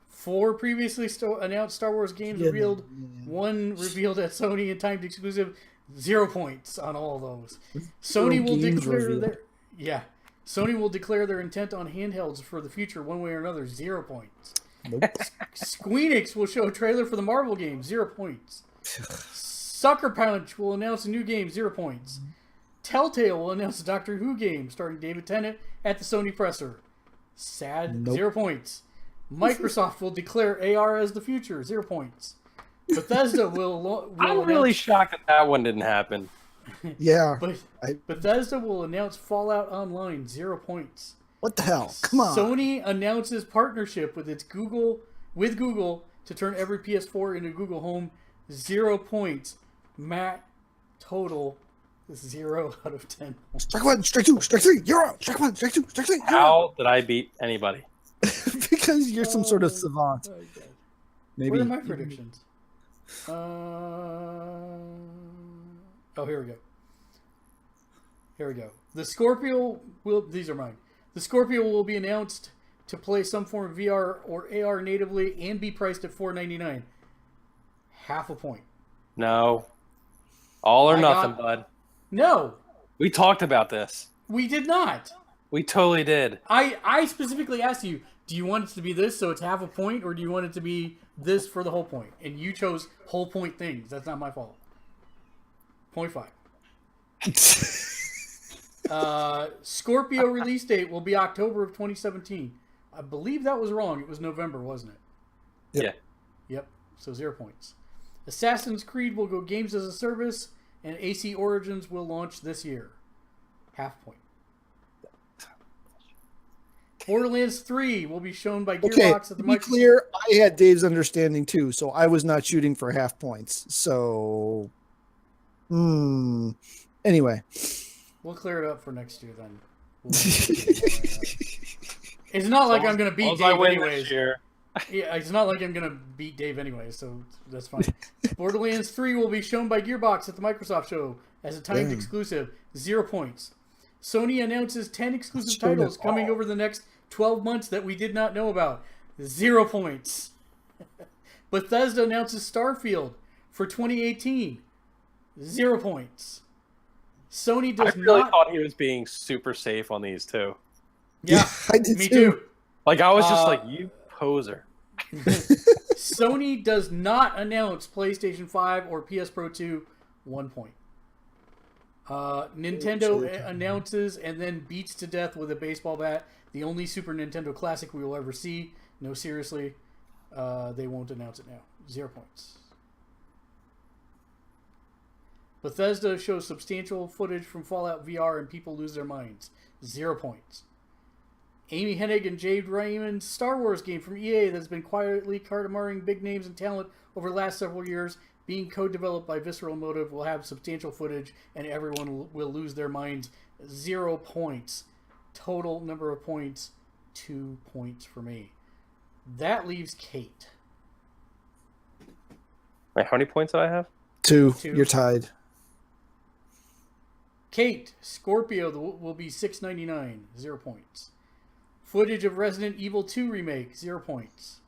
4 previously announced Star Wars games revealed. 1 revealed at Sony and timed exclusive. 0 points on all those. Sony will declare their intent on handhelds for the future one way or another. 0 points. Nope. Squeenix will show a trailer for the Marvel game. 0 points. Sucker Punch will announce a new game. 0 points. Telltale will announce a Doctor Who game starring David Tennant at the Sony presser. Sad. Nope. 0 points. Microsoft will declare AR as the future. 0 points. Bethesda will I'm really shocked that one didn't happen. Yeah. Bethesda will announce Fallout Online. 0 points. What the hell? Come on. Sony announces partnership with Google to turn every PS4 into Google Home. 0 points. Matt, total 0 out of 10. Strike one, strike two, strike three, you're out. Strike one, strike two, strike three. How did I beat anybody? Because you're some sort of savant. Maybe. What are my predictions? Oh, here we go. Here we go. The Scorpio will. These are mine. The Scorpio will be announced to play some form of VR or AR natively and be priced at $4.99. Half a point. No. All or nothing, bud. No. We talked about this. We did not. We totally did. I specifically asked you, do you want it to be this so it's half a point, or do you want it to be this for the whole point? And you chose whole point things. That's not my fault. 0.5. Scorpio release date will be October of 2017. I believe that was wrong. It was November, wasn't it? Yep. Yeah. Yep. So 0 points. Assassin's Creed will go games as a service, and AC Origins will launch this year. Half point. Borderlands 3 will be shown by Gearbox at the to be Microsoft. clear, I had Dave's understanding too, so I was not shooting for half points. So, anyway. We'll clear it up for next year then. It's not like I'm going to beat Dave anyways. Yeah, it's not like I'm going to beat Dave anyway, so that's fine. Borderlands 3 will be shown by Gearbox at the Microsoft show as a timed exclusive. 0 points. Sony announces 10 exclusive titles coming over the next 12 months that we did not know about. 0 points. Bethesda announces Starfield for 2018. 0 points. Sony does I really not... thought he was being super safe on these too. Yeah, I did me too. Like, I was just like, you poser. Sony does not announce PlayStation 5 or PS Pro 2. 1 point. Nintendo announces and then beats to death with a baseball bat the only Super Nintendo classic we will ever see. No, seriously. They won't announce it now. 0 points. Bethesda shows substantial footage from Fallout VR and people lose their minds. 0 points. Amy Hennig and Jade Raymond's Star Wars game from EA that's been quietly cardamaring big names and talent over the last several years, being co-developed by Visceral Motive, will have substantial footage and everyone will lose their minds. 0 points. Total number of points, 2 points for me. That leaves Kate. Wait, how many points did I have? 2. You're tied. Kate, Scorpio will be $6.99. 0 points. Footage of Resident Evil 2 remake. 0 points.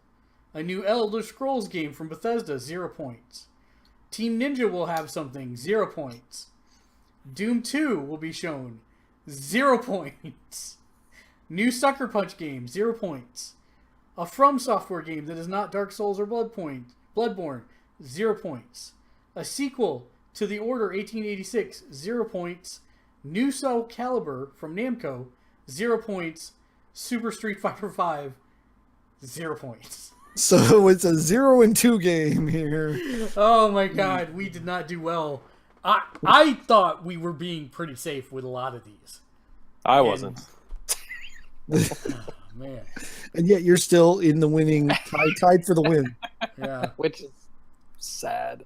A new Elder Scrolls game from Bethesda. 0 points. Team Ninja will have something. 0 points. Doom 2 will be shown. 0 points. New Sucker Punch game. 0 points. A From Software game that is not Dark Souls or Bloodborne. 0 points. A sequel to The Order 1886. 0 points. New Soul Calibur from Namco. 0 points. Super Street Fighter 5. 0 points. So it's a 0 and 2 game here. Oh my god, we did not do well. I thought we were being pretty safe with a lot of these. I wasn't. Oh, man. And yet you're still in the winning, tied for the win. Yeah. Which is sad.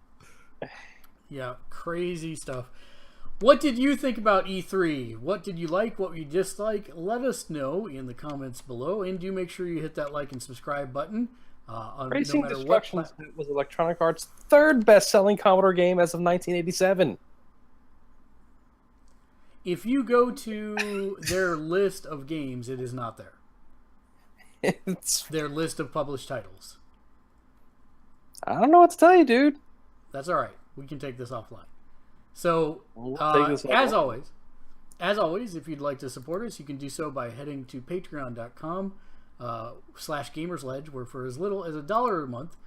Yeah, crazy stuff. What did you think about E3? What did you like? What you dislike? Let us know in the comments below. And do make sure you hit that like and subscribe button. Racing no matter Destructions was Electronic Arts' third best-selling Commodore game as of 1987. If you go to their list of games, it is not there. It's... Their list of published titles. I don't know what to tell you, dude. That's all right. We can take this offline. So, We'll as always, if you'd like to support us, you can do so by heading to patreon.com/Gamersledge, where for as little as $1 a month,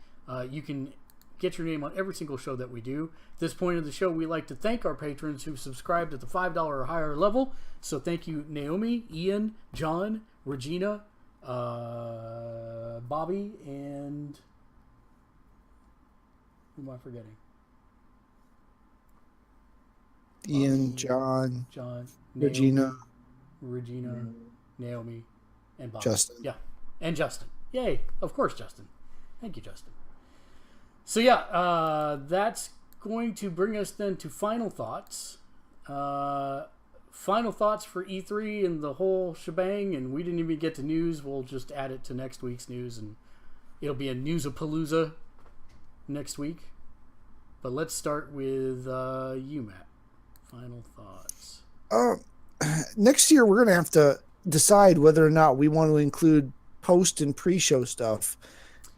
you can get your name on every single show that we do. At this point of the show, we like to thank our patrons who subscribed at the $5 or higher level. So thank you, Naomi, Ian, John, Regina, Bobby, and who am I forgetting? Ian, John, Naomi, Regina, Naomi, and Bobby. Justin. Yeah, and Justin. Yay, of course, Justin. Thank you, Justin. So yeah, that's going to bring us then to final thoughts. Final thoughts for E3 and the whole shebang, and we didn't even get to news. We'll just add it to next week's news, and it'll be a newsapalooza next week. But let's start with you, Matt. Final thoughts. Next year, we're going to have to decide whether or not we want to include post and pre-show stuff,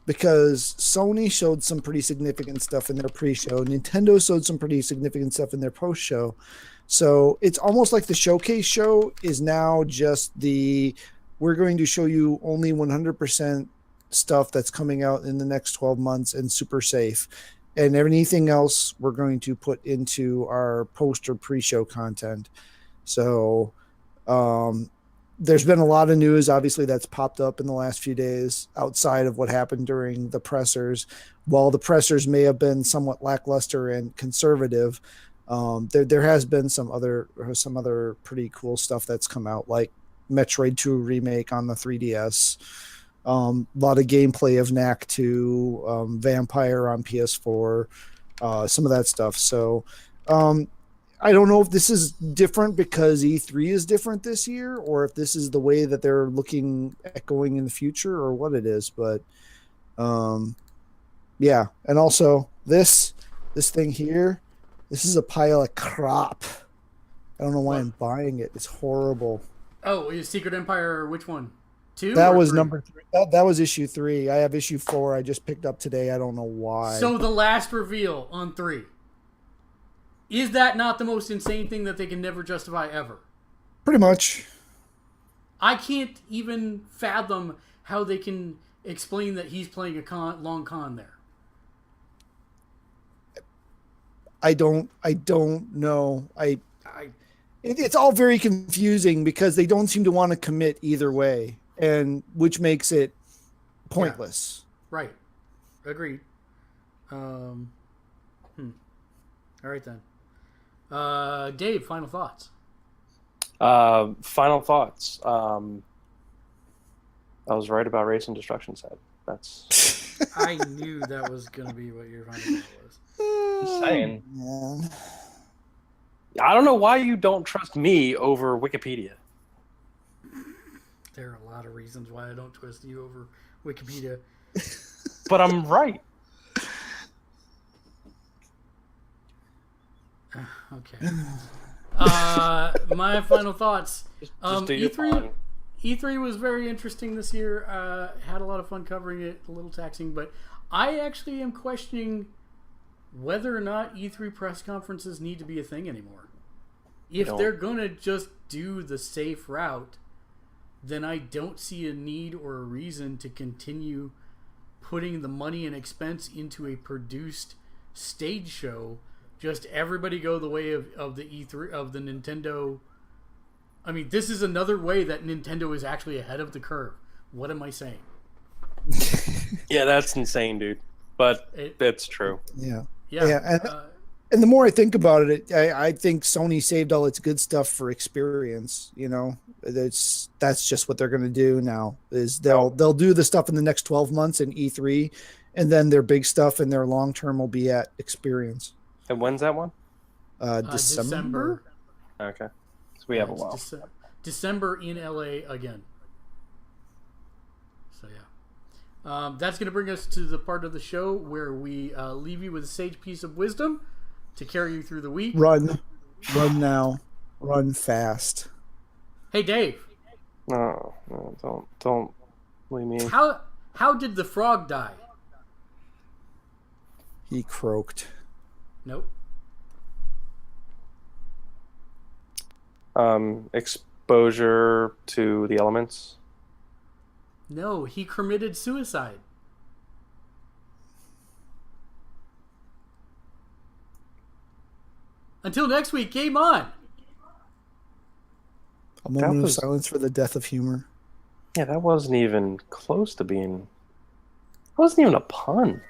because Sony showed some pretty significant stuff in their pre-show. Nintendo showed some pretty significant stuff in their post-show. So it's almost like the showcase show is now just we're going to show you only 100% stuff that's coming out in the next 12 months and super safe. And anything else we're going to put into our post or pre-show content. So there's been a lot of news, obviously, that's popped up in the last few days outside of what happened during the pressers. While the pressers may have been somewhat lackluster and conservative, there has been some other pretty cool stuff that's come out, like Metroid 2 remake on the 3DS. A lot of gameplay of Knack 2, Vampire on PS4, some of that stuff. So I don't know if this is different because E3 is different this year, or if this is the way that they're looking at going in the future, or what it is. But yeah, and also this thing here, this is a pile of crap. I don't know why I'm buying it. It's horrible. Oh, Secret Empire, which one? 2? That was 3? Number 3. That was issue 3. I have issue 4. I just picked up today. I don't know why. So the last reveal on 3. Is that not the most insane thing that they can never justify ever? Pretty much. I can't even fathom how they can explain that he's playing a long con there. I don't know. It's all very confusing because they don't seem to want to commit either way, and which makes it pointless. Yeah. Right. Agreed. All right then. Dave, final thoughts. Final thoughts. I was right about Race and Destruction Set. That's. I knew that was going to be what your final thought was. Just saying. I don't know why you don't trust me over Wikipedia. There are a lot of reasons why I don't trust you over Wikipedia. But I'm right. Okay. My final thoughts. E3 was very interesting this year. Had a lot of fun covering it. A little taxing, but I actually am questioning whether or not E3 press conferences need to be a thing anymore. If they're gonna just do the safe route, then I don't see a need or a reason to continue putting the money and expense into a produced stage show. Just everybody go the way of the E3 of the Nintendo. I mean, this is another way that Nintendo is actually ahead of the curve. What am I saying? Yeah, that's insane, dude. But that's true. Yeah. Yeah. And the more I think about it, I think Sony saved all its good stuff for experience. You know, that's just what they're going to do now. Is they'll do the stuff in the next 12 months in E3, and then their big stuff and their long term will be at experience. And when's that one? December. Okay, so we have a while. December in LA again. So yeah, that's going to bring us to the part of the show where we leave you with a sage piece of wisdom to carry you through the week. Run now, run fast. Hey, Dave. No, don't leave me. How did the frog die? He croaked. Nope. Exposure to the elements. No, he committed suicide. Until next week, game on. A moment of silence for the death of humor. Yeah, that wasn't even close to being... That wasn't even a pun.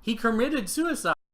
He committed suicide.